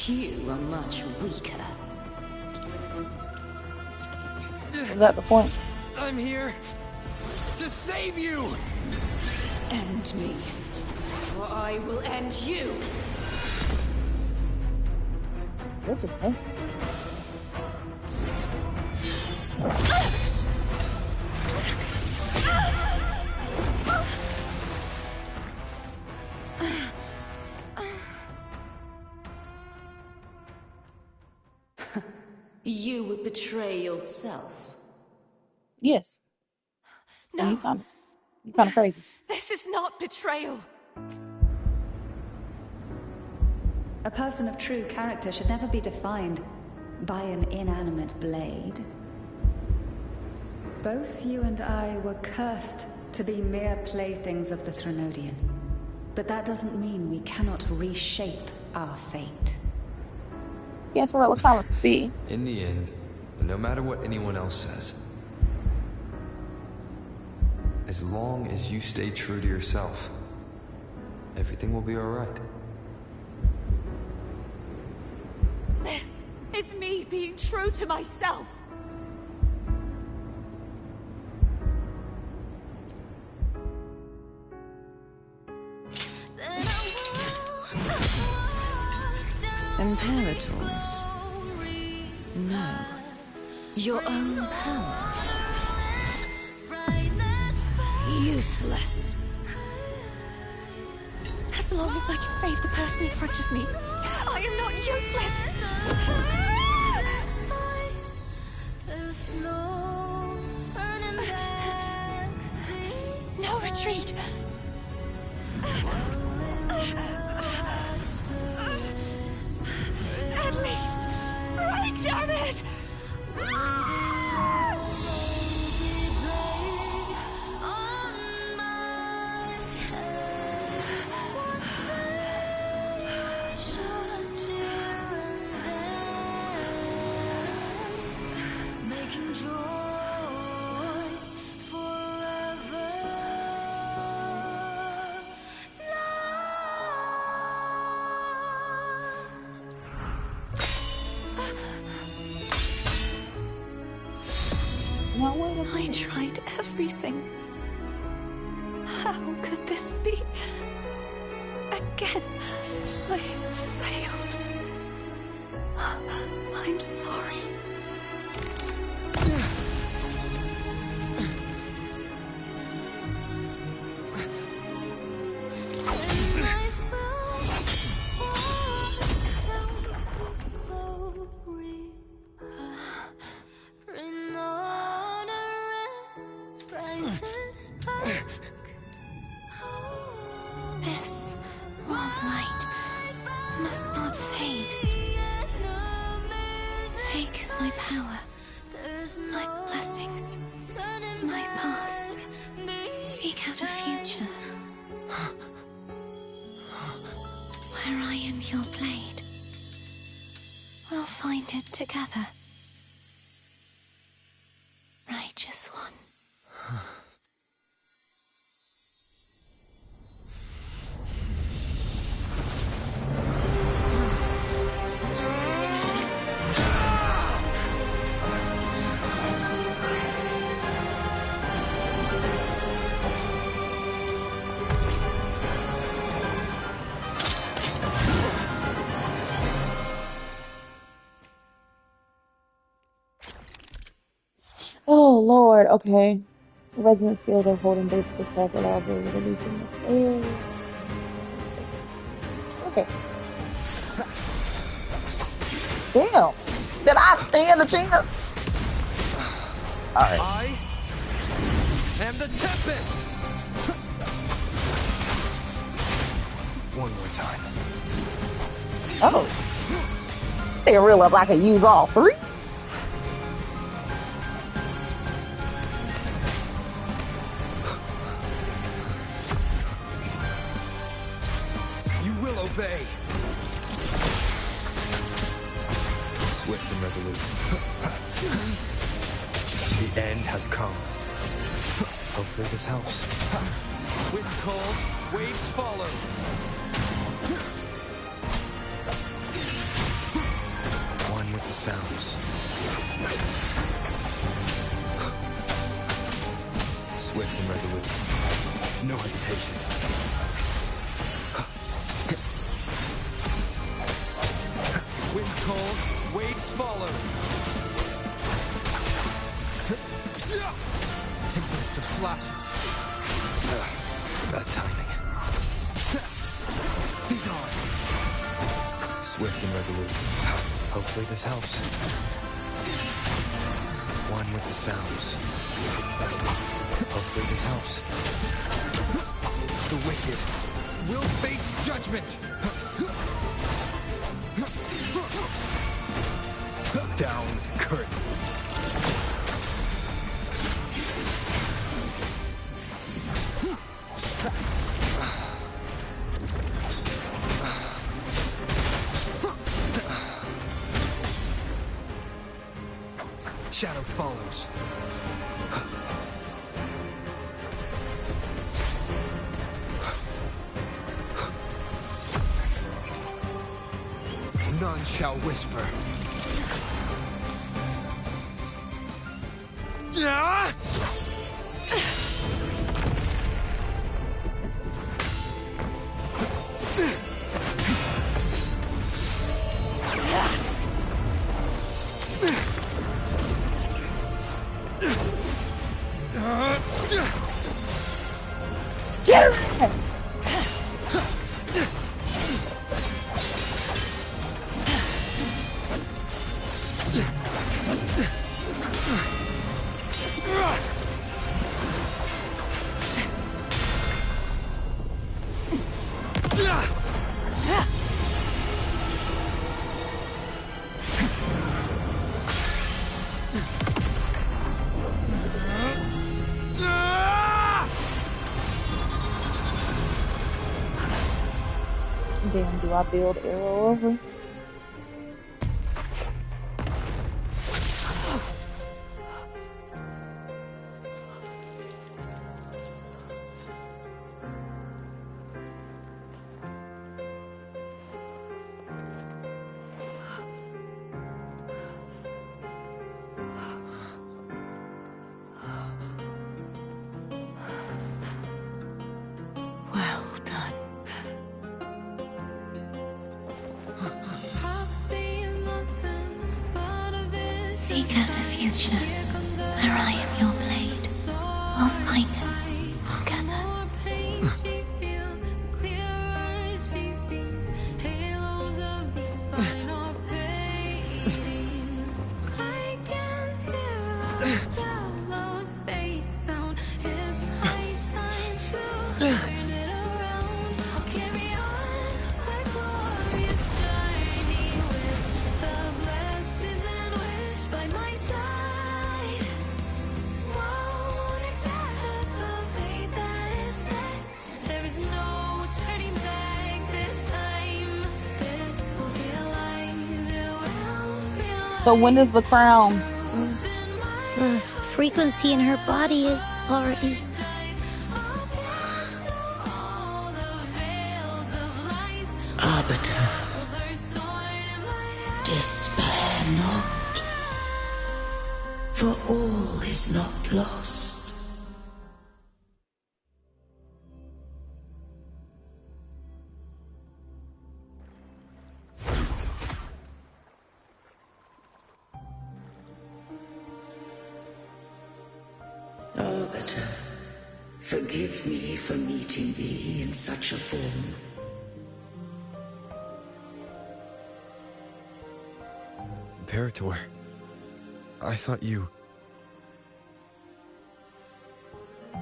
You are much weaker. is that the point? I'm here to save you! End me, or I will end you. What's his name? You would betray yourself. Yes. No. You kind of crazy. This is not betrayal. A person of true character should never be defined by an inanimate blade. Both you and I were cursed to be mere playthings of the Threnodian. But that doesn't mean we cannot reshape our fate. Yes, what kind of speed? In the end, no matter what anyone else says, as long as you stay true to yourself, everything will be alright. This is me being true to myself. Imperators? No. Your own power? Useless. As long as I can save the person in front of me, I am not useless. No retreat. At least, break, damn it! I tried everything. How could this be? Again, I failed. I'm sorry. This warm light must not fade. Take my power, my blessings, my past. Seek out a future where I am your blade. We'll find it together. Righteous one. Oh Lord, okay. Resonant skills of holding basic attack allow for releasing the air. Okay. Damn! Did I stand a chance? Alright. I am the Tempest! One more time. Oh. They realize I can use all three? Obey. Swift and resolute. The end has come. Hopefully this helps. Wind calls, waves follow. One with the sounds. Swift and resolute. No hesitation. Wind calls, waves follow. Tempest of slashes. Bad timing. Be gone. Swift and resolute. Hopefully this helps. One with the sounds. Hopefully this helps. The wicked will face judgment. Down with the curtain. Shadow follows. None shall whisper. Damn, do I build arrow over? Seek out the future, where I am your blade. We'll find it together. So when is the crown? The frequency in her body is already... Arbiter, despair not, for all is not lost. Arbiter, forgive me for meeting thee in such a form. Imperator, I thought you...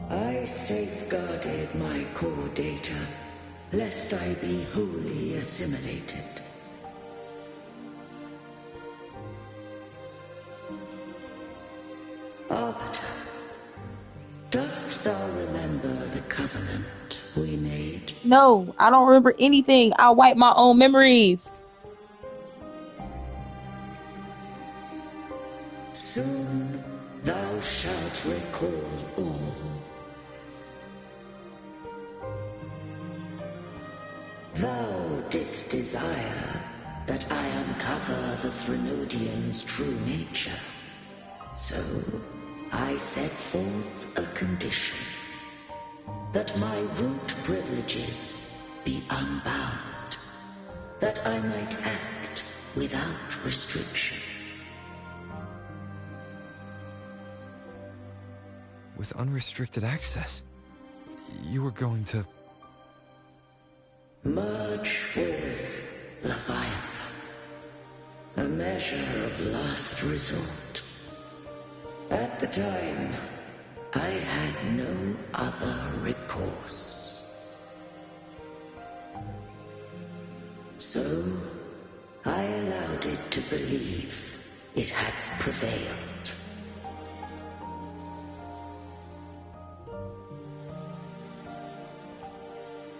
I safeguarded my core data, lest I be wholly assimilated. Arbiter, dost thou remember the covenant we made? No, I don't remember anything. I wipe my own memories. Soon thou shalt recall all. Thou didst desire that I uncover the Threnodian's true nature. So I set forth a condition, that my root privileges be unbound, that I might act without restriction. With unrestricted access, you were going to... Merge with Leviathan, a measure of last resort. At the time, I had no other recourse. So, I allowed it to believe it had prevailed.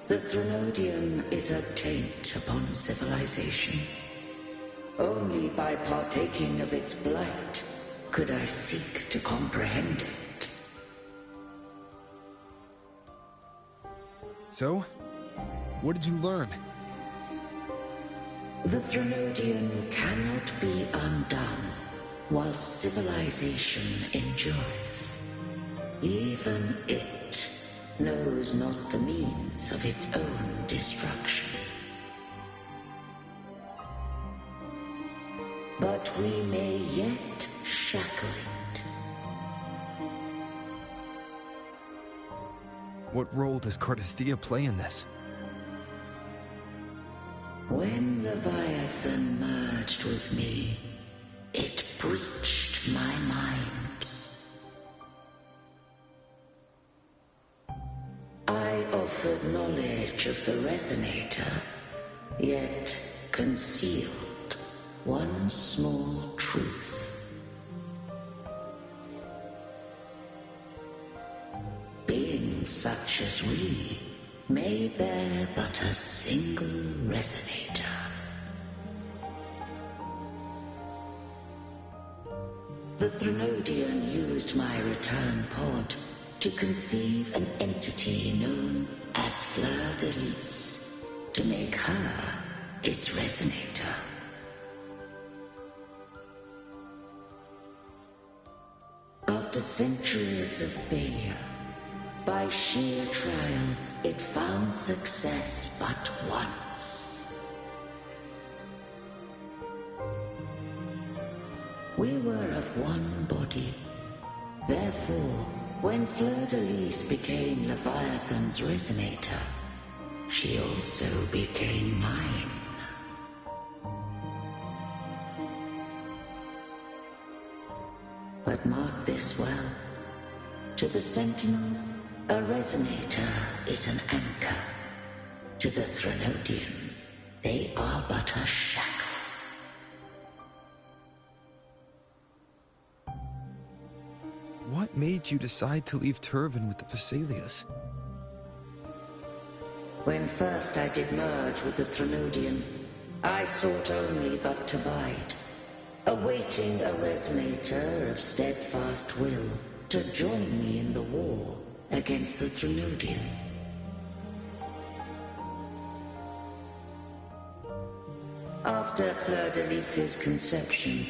The Threnodian is a taint upon civilization. Only by partaking of its blight could I seek to comprehend it. So, what did you learn? The Threnodian cannot be undone while civilization endureth. Even it knows not the means of its own destruction. But we may yet shackle it. What role does Cartetheyia play in this? When Leviathan merged with me, it breached my mind. I offered knowledge of the Resonator, yet concealed one small truth. Beings such as we may bear but a single Resonator. The Threnodian used my return pod to conceive an entity known as Fleurdelys, to make her its Resonator. After centuries of failure, by sheer trial, it found success but once. We were of one body. Therefore, when Fleurdelys became Leviathan's Resonator, she also became mine. But mark this well. To the Sentinel, a Resonator is an anchor. To the Threnodian, they are but a shackle. What made you decide to leave Turvan with the Vesalius? When first I did merge with the Threnodian, I sought only but to bide, awaiting a Resonator of steadfast will to join me in the war against the Threnodian. After Fleurdelys' conception,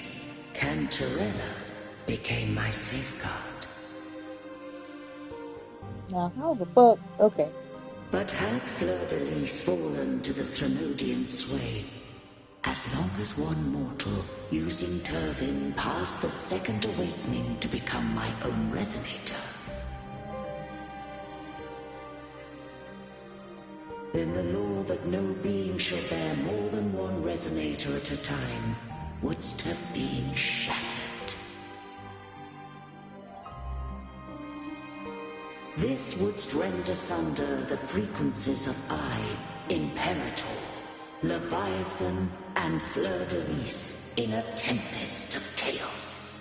Cantarella became my safeguard. Now, how the fuck? Okay. But had Fleurdelys fallen to the Threnodian sway, as long as one mortal using Turvin passed the second awakening to become my own Resonator, then the law that no being shall bear more than one Resonator at a time wouldst have been shattered. This wouldst rend asunder the frequencies of I, Imperator, Leviathan, and Fleurdelys in a tempest of chaos.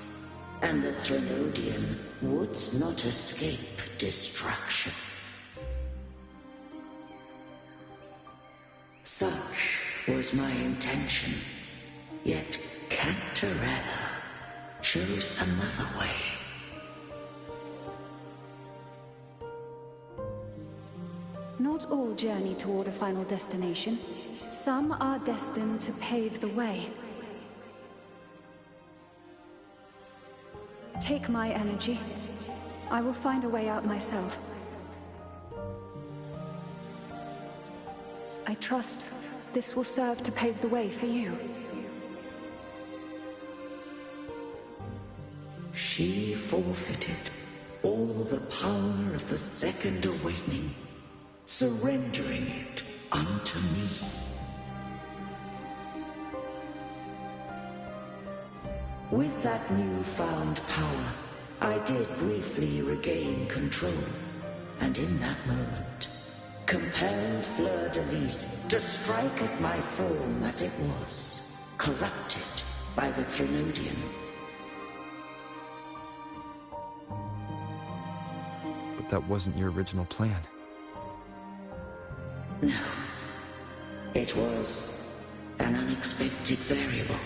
And the Threnodian wouldst not escape destruction. Such was my intention, yet Cantarella chose another way. Not all journey toward a final destination. Some are destined to pave the way. Take my energy. I will find a way out myself. I trust this will serve to pave the way for you. She forfeited all the power of the second awakening, surrendering it unto me. With that newfound power, I did briefly regain control, and in that moment, compelled Fleurdelys to strike at my form as it was, corrupted by the Threnodian. But that wasn't your original plan. No. It was an unexpected variable.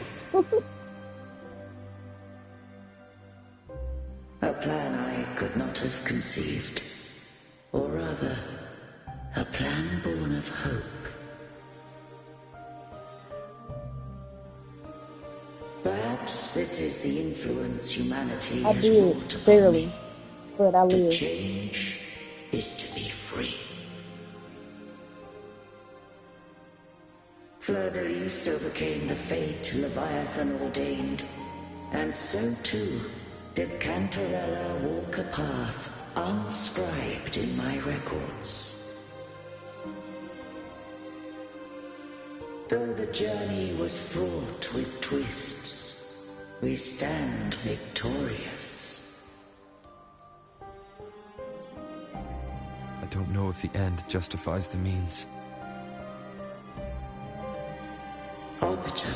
A plan I could not have conceived. Or rather, a plan born of hope. Perhaps this is the influence humanity has wrought upon barely, me. but I To live. change is to be free. Fleurdelys overcame the fate Leviathan ordained, and so too did Cantarella walk a path unscribed in my records. Though the journey was fraught with twists, we stand victorious. I don't know if the end justifies the means. Arbiter,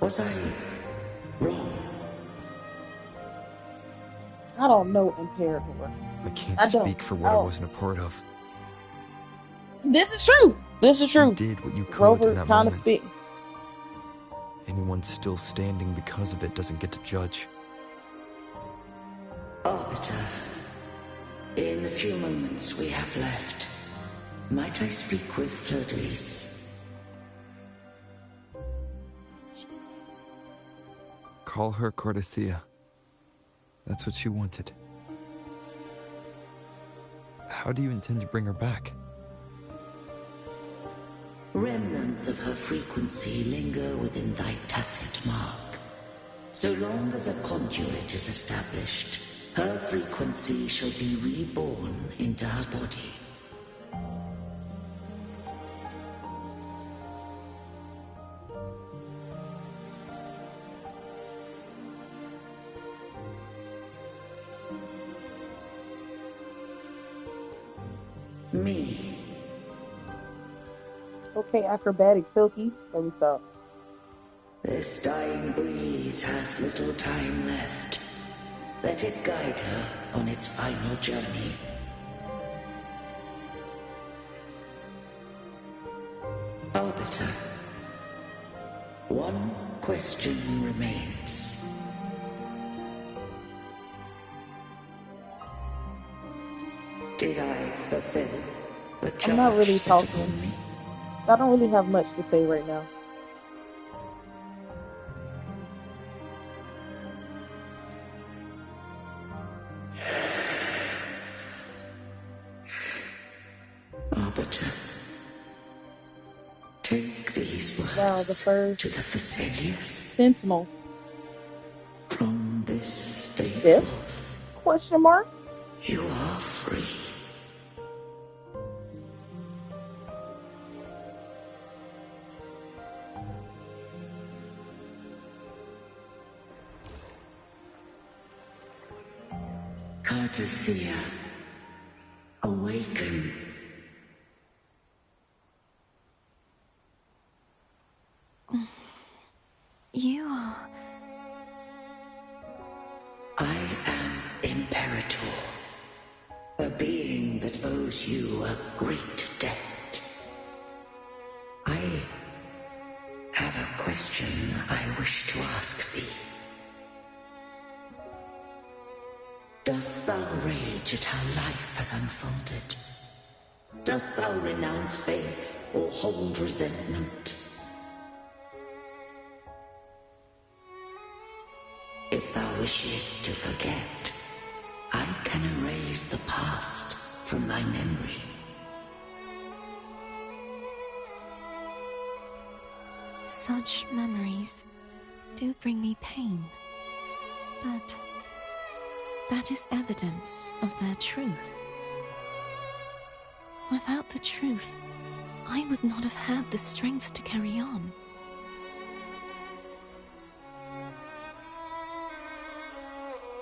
was I wrong? I don't know Imperator. I can't I don't. speak for what I wasn't a part of. This is true. This is true. You did what you could Rover in that kind of moment. spit. Anyone still standing because of it doesn't get to judge. Arbiter, in the few moments we have left, might I speak with Fleurdelys? Call her Cartetheyia. That's what she wanted. How do you intend to bring her back? Remnants of her frequency linger within thy tacit mark. So long as a conduit is established, her frequency shall be reborn into her body. Me. Okay, acrobatic Silky. Let me stop. This dying breeze has little time left. Let it guide her on its final journey. Arbiter, one question remains. Did I fulfill the charge I'm not really set talking. upon me? I don't really have much to say right now. Arbiter, take these words Now, the first to the Fleurdelys. Sentinel. From this day Fifth? forth, Question mark? you are free. Cartetheyia, awaken. You are... I am Imperator, a being that owes you a great debt. I have a question I wish to ask thee. Dost thou rage at how life has unfolded? Dost thou renounce faith or hold resentment? If thou wishes to forget, I can erase the past from thy memory. Such memories do bring me pain, but that is evidence of their truth. Without the truth, I would not have had the strength to carry on.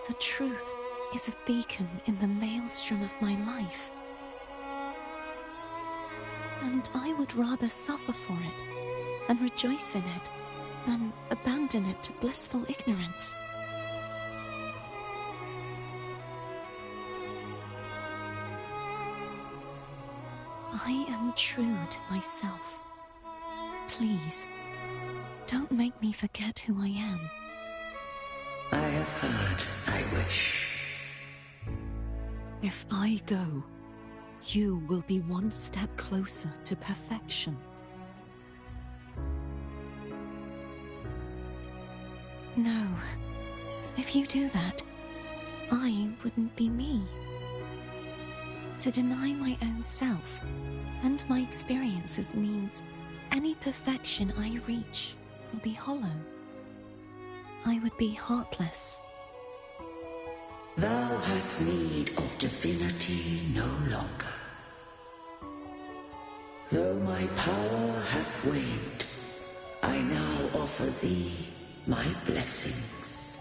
The truth is a beacon in the maelstrom of my life. And I would rather suffer for it and rejoice in it than abandon it to blissful ignorance. I am true to myself. Please, don't make me forget who I am. I have heard thy wish. If I go, you will be one step closer to perfection. No. If you do that, I wouldn't be me. To deny my own self and my experiences means any perfection I reach will be hollow. I would be heartless. Thou hast need of divinity no longer. Though my power hath waned, I now offer thee my blessings.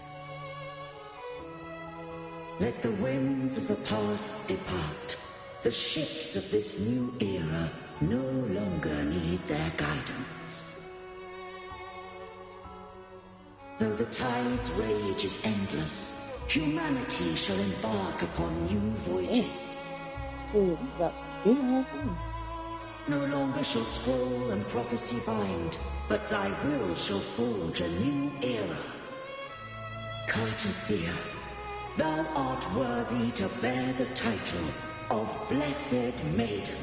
Let the winds of the past depart. The ships of this new era no longer need their guidance. Though the tide's rage is endless, humanity shall embark upon new voyages. No longer shall scroll and prophecy bind, but thy will shall forge a new era. Cartetheyia, thou art worthy to bear the title of Blessed Maiden.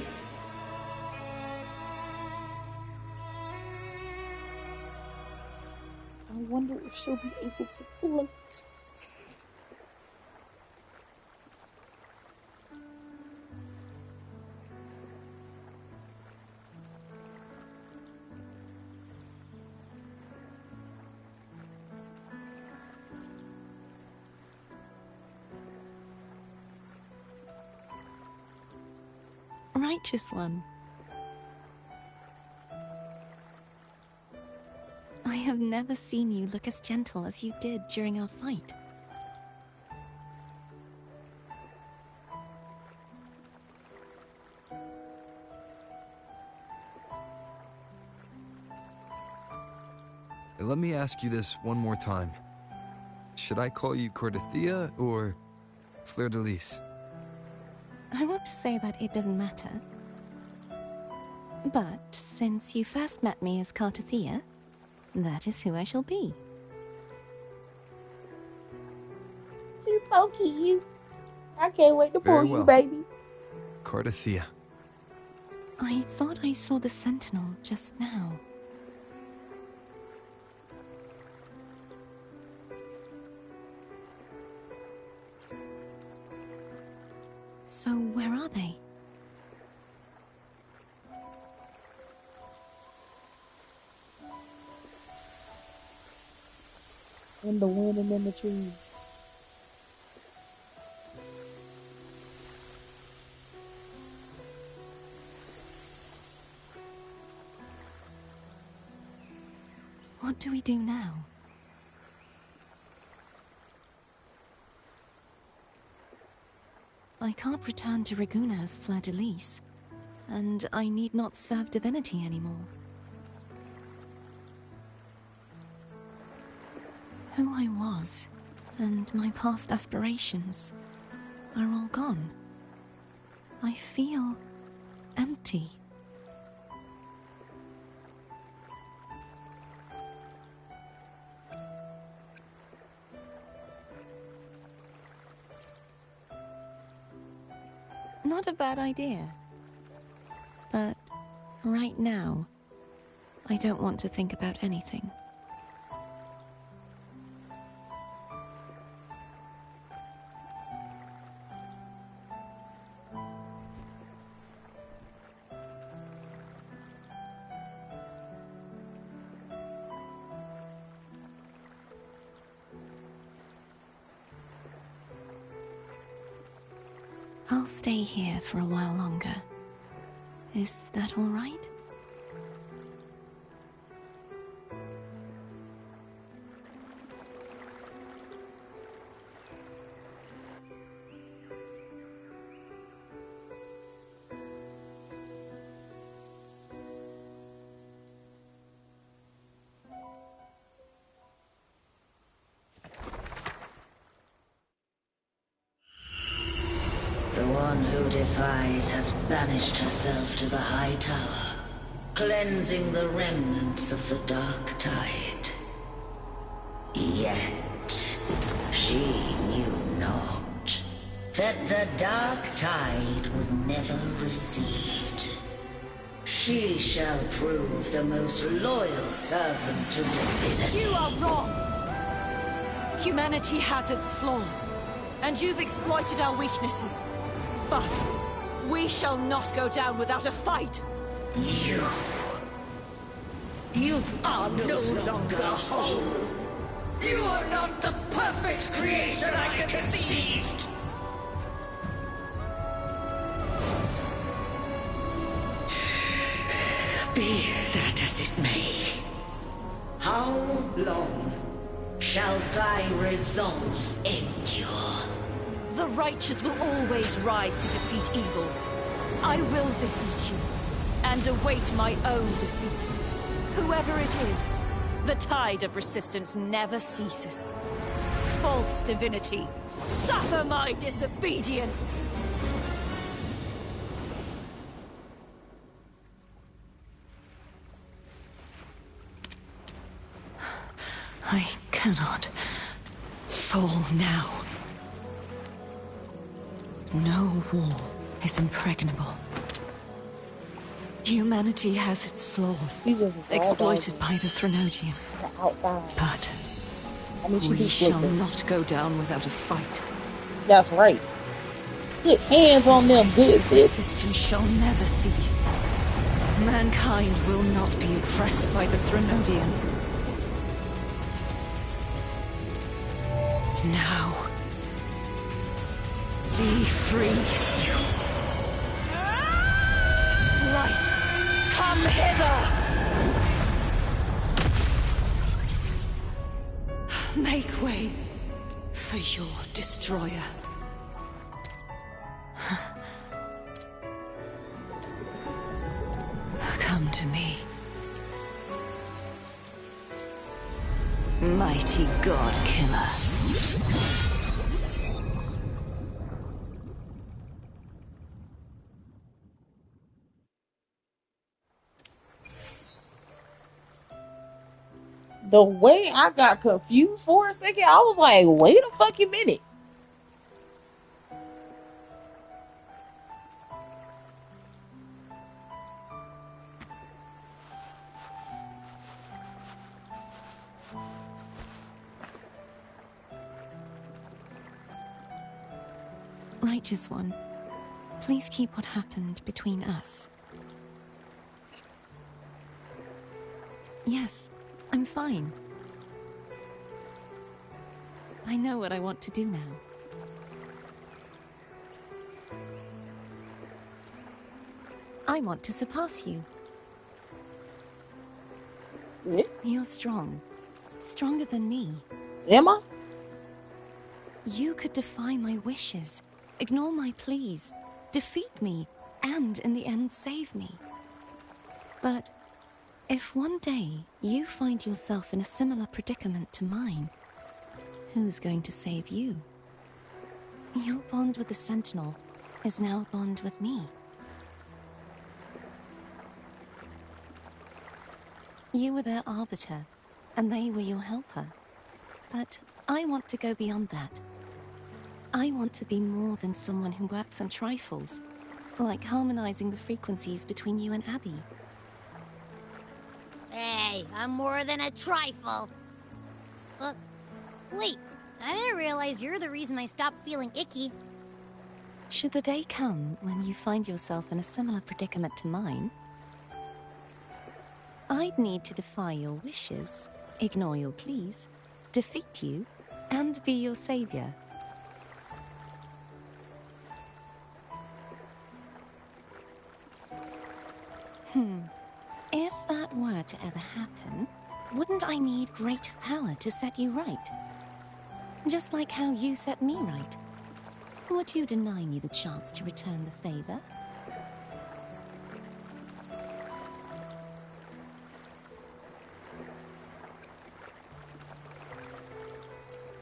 I wonder if she'll be able to float. Righteous one. I have never seen you look as gentle as you did during our fight. Let me ask you this one more time. Should I call you Cartetheyia or Fleurdelys? I want to say that it doesn't matter. But since you first met me as Cartetheyia, that is who I shall be. She's so cute. I can't wait to pull Very well. you, baby. Cartetheyia. I thought I saw the sentinel just now. So where are they? In the wind and in the trees. What do we do now? I can't return to Raguena as Fleurdelys, and I need not serve divinity anymore. Who I was, and my past aspirations, are all gone. I feel empty. Not a bad idea. But right now, I don't want to think about anything. I'll stay here for a while longer. Is that all right? Anyone who defies has banished herself to the High Tower, cleansing the remnants of the Dark Tide. Yet, she knew not that the Dark Tide would never recede. She shall prove the most loyal servant to divinity. You are wrong! Humanity has its flaws, and you've exploited our weaknesses. But we shall not go down without a fight! You are no longer whole! You are not the perfect creation I conceived! Be that as it may, how long shall thy resolve endure? The righteous will always rise to defeat evil. I will defeat you, and await my own defeat. Whoever it is, the tide of resistance never ceases. False divinity, suffer my disobedience! I cannot fall now. No wall is impregnable. Humanity has its flaws, exploited by the Threnodian. But we shall not go down without a fight. That's right. Get hands on them, good sis. Resistance shall never cease. Mankind will not be oppressed by the Threnodian. Now, be free. Light, come hither! Make way for your destroyer. Come to me. Mighty God Killer. The way I got confused for a second, I was like, wait a fucking minute. Righteous One, please keep what happened between us. Yes, I'm fine. I know what I want to do now. I want to surpass you. Yeah. You're strong. Stronger than me. Am I? You could defy my wishes, ignore my pleas, defeat me, and in the end save me. But if one day you find yourself in a similar predicament to mine, who's going to save you? Your bond with the Sentinel is now a bond with me. You were their arbiter, and they were your helper. But I want to go beyond that. I want to be more than someone who works on trifles, like harmonizing the frequencies between you and Abby. Hey, I'm more than a trifle. Wait, I didn't realize you're the reason I stopped feeling icky. Should the day come when you find yourself in a similar predicament to mine, I'd need to defy your wishes, ignore your pleas, defeat you, and be your savior. If that were to ever happen, wouldn't I need great power to set you right? Just like how you set me right. Would you deny me the chance to return the favor?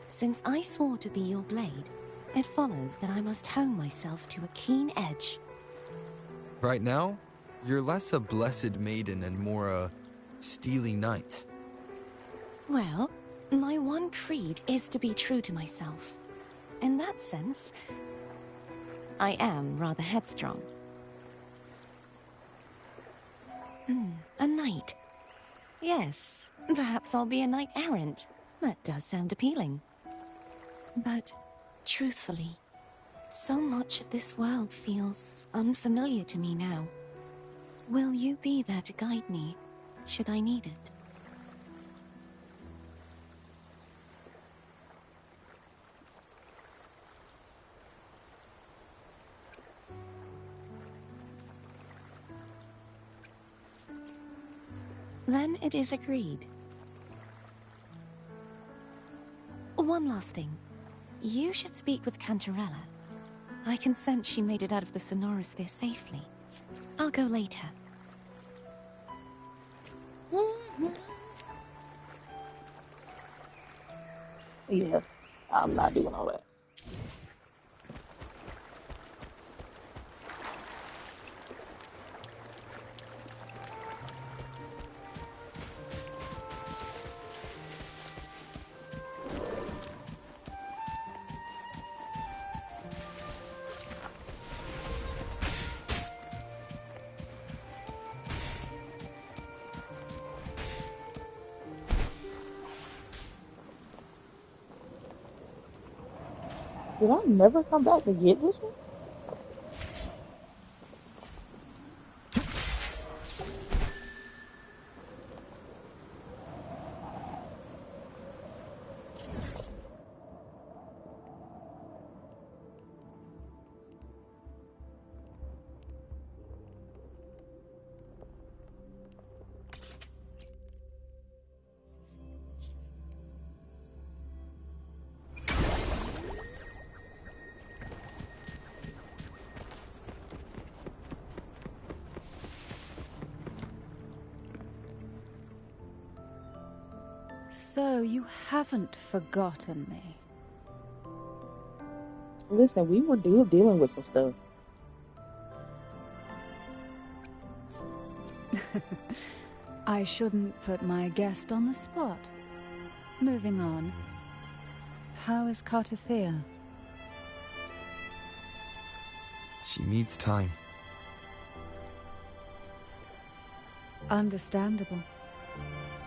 Since I swore to be your blade, it follows that I must hone myself to a keen edge. Right now, you're less a blessed maiden and more a steely knight. Well, my one creed is to be true to myself. In that sense, I am rather headstrong. A knight. Yes, perhaps I'll be a knight errant. That does sound appealing. But, truthfully, so much of this world feels unfamiliar to me now. Will you be there to guide me, should I need it? Then it is agreed. One last thing. You should speak with Cantarella. I can sense she made it out of the Sonorosphere safely. I'll go later. Yeah, I'm not doing all that. Did I never come back to get this one? So, you haven't forgotten me. Listen, we were dealing with some stuff. I shouldn't put my guest on the spot. Moving on. How is Cartetheyia? She needs time. Understandable.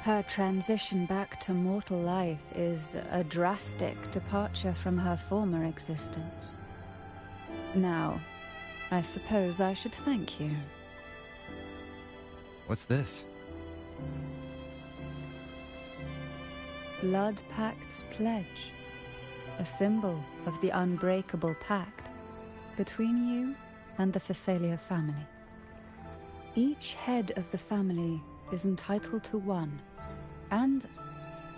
Her transition back to mortal life is a drastic departure from her former existence. Now, I suppose I should thank you. What's this? Blood Pact's pledge. A symbol of the unbreakable pact between you and the Phasalia family. Each head of the family is entitled to one, and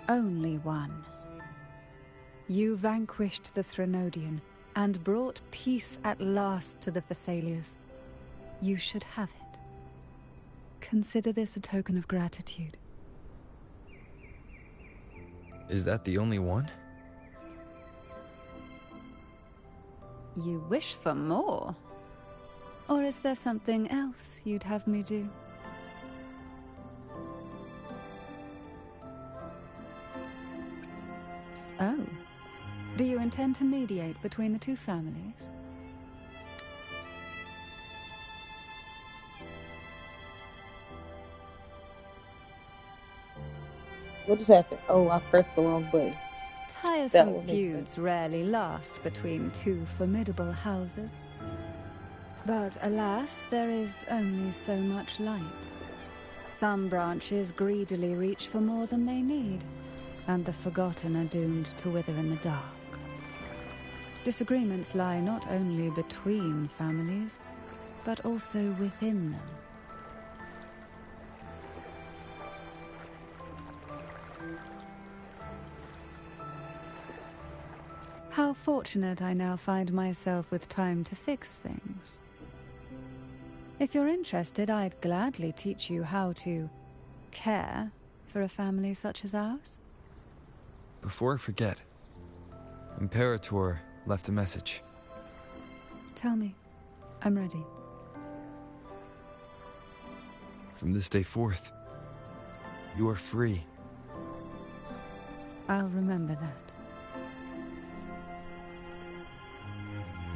only one. You vanquished the Threnodian and brought peace at last to the Phasalias. You should have it. Consider this a token of gratitude. Is that the only one? You wish for more? Or is there something else you'd have me do? Oh. Do you intend to mediate between the two families? What just happened? Oh, I pressed the wrong button. Tiresome feuds rarely last between two formidable houses. But alas, there is only so much light. Some branches greedily reach for more than they need, and the forgotten are doomed to wither in the dark. Disagreements lie not only between families, but also within them. How fortunate I now find myself with time to fix things. If you're interested, I'd gladly teach you how to care for a family such as ours. Before I forget, Imperator left a message. Tell me. I'm ready. From this day forth, you are free. I'll remember that.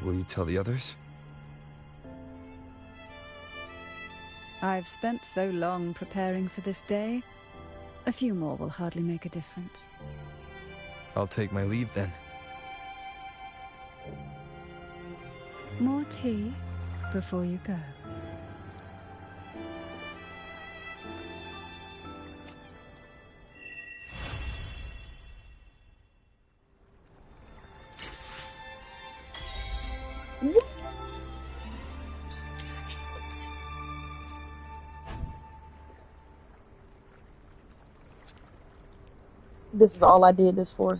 Will you tell the others? I've spent so long preparing for this day. A few more will hardly make a difference. I'll take my leave then. More tea before you go. This is all I did this for.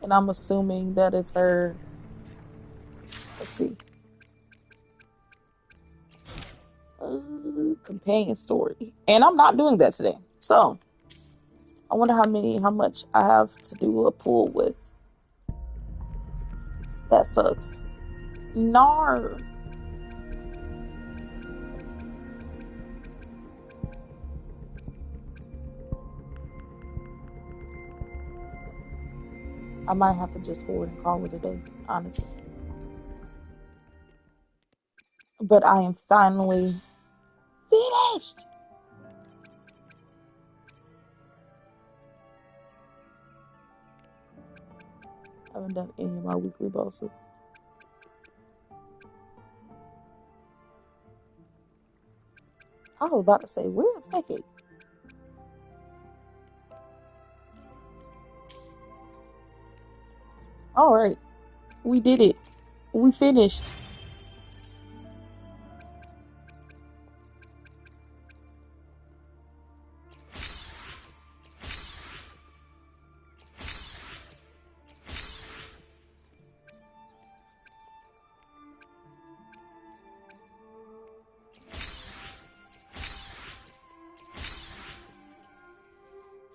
And I'm assuming that it's her. Let's see. Companion story. And I'm not doing that today. So, I wonder how much I have to do a pull with. That sucks. Nar. I might have to just hoard and call it a day, honestly. But I am finally finished. I haven't done any of my weekly bosses. I was about to say, where is Becky? All right, we did it. We finished.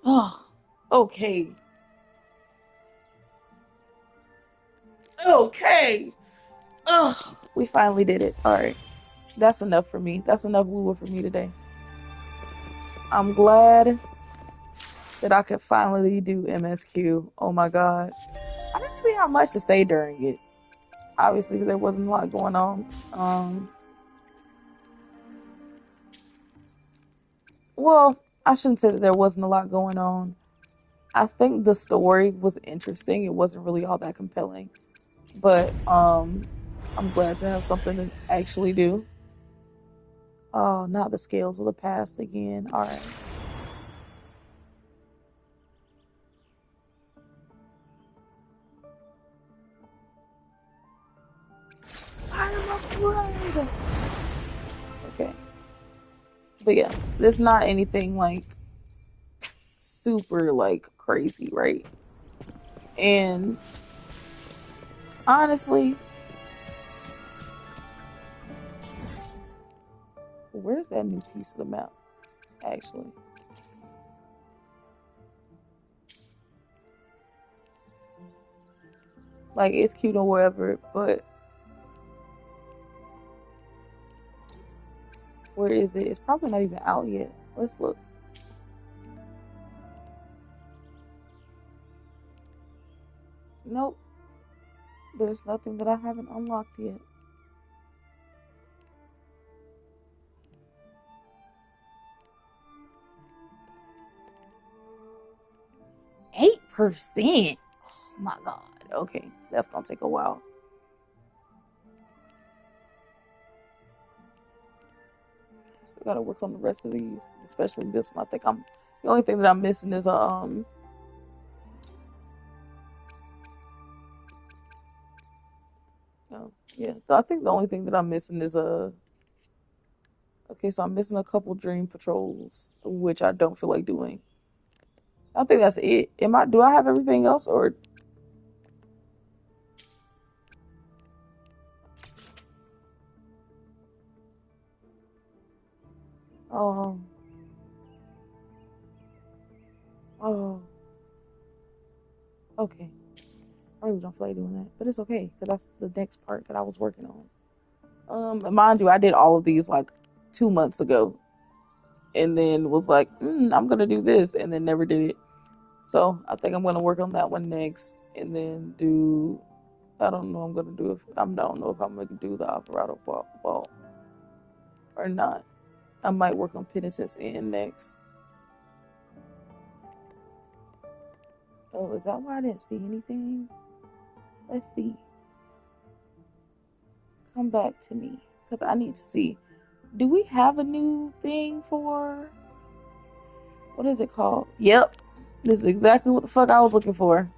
Oh, okay. Okay. Oh, we finally did it. All right. That's enough for me. That's enough woo for me today. I'm glad that I could finally do MSQ. Oh my God. I didn't really have much to say during it. Obviously, there wasn't a lot going on. Well, I shouldn't say that there wasn't a lot going on. I think the story was interesting. It wasn't really all that compelling. But I'm glad to have something to actually do. Oh, not the scales of the past again. All right. I am afraid. Okay. But yeah, there's not anything like super like crazy, right? And honestly, where's that new piece of the map? Actually, like it's cute or whatever, but where is it? It's probably not even out yet. Let's look. Nope. There's nothing that I haven't unlocked yet. 8%. Oh my God. Okay, that's gonna take a while. Still gotta work on the rest of these, especially this one. I think the only thing that I'm missing is oh yeah. So I think the only thing that I'm missing is okay, so I'm missing a couple dream patrols, which I don't feel like doing. I think that's it. Do I have everything else or oh oh Okay. I really don't feel like doing that, but it's okay because that's the next part that I was working on. And mind you, I did all of these like 2 months ago, and then was like, I'm gonna do this, and then never did it. So I think I'm gonna work on that one next, and then do. I don't know. I don't know if I'm gonna do the operato vault or not. I might work on Penitence Inn next. Oh, is that why I didn't see anything? Let's see. Come back to me, because I need to see. Do we have a new thing for... What is it called? Yep. This is exactly what the fuck I was looking for.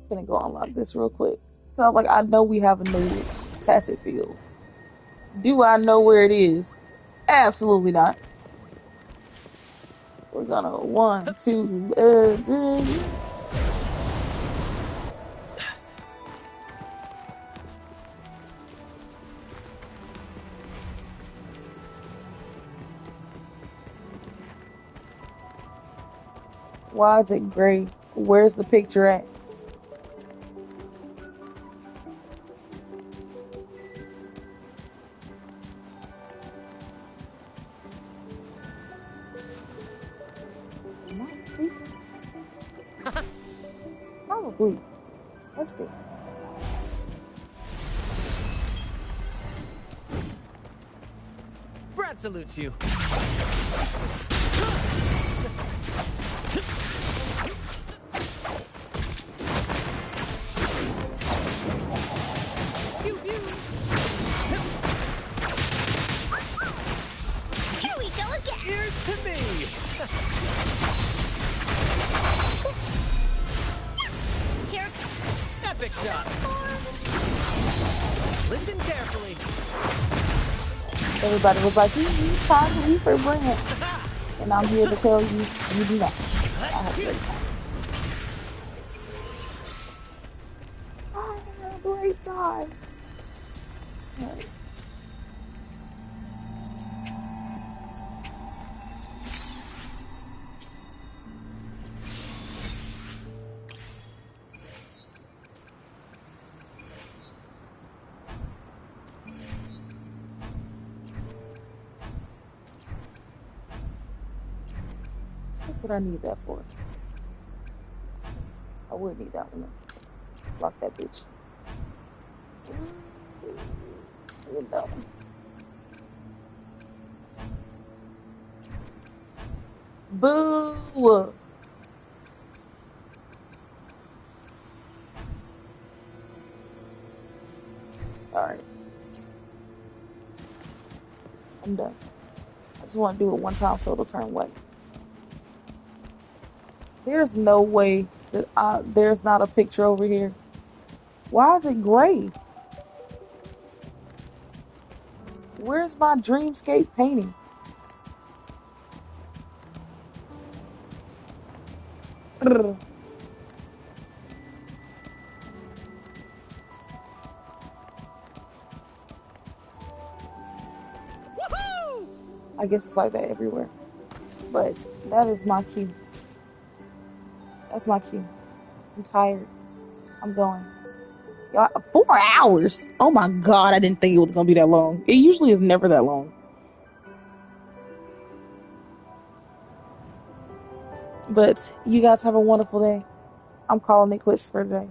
Gonna go unlock this real quick. So like, I know we have a new tacit field. Do I know where it is? Absolutely not. We're gonna 1, 2, Why is it gray? Where's the picture at? Probably. Let's see. Brad salutes you. Here we go again. Here's to me. Here. Epic shot. Listen carefully. Everybody was like, you trying to leave for Brent. And I'm here to tell you, you do not. I have a great time. I had a great time. Right. What I need that for? I would need that one. Lock that bitch. Get that one. Boo! Alright. I'm done. I just want to do it one time so it'll turn white. There's no way that there's not a picture over here. Why is it gray? Where's my dreamscape painting? I guess it's like that everywhere. But that is my cue. That's my cue. I'm tired. I'm going. Y'all, 4 hours? Oh my god, I didn't think it was gonna be that long. It usually is never that long. But you guys have a wonderful day. I'm calling it quits for today.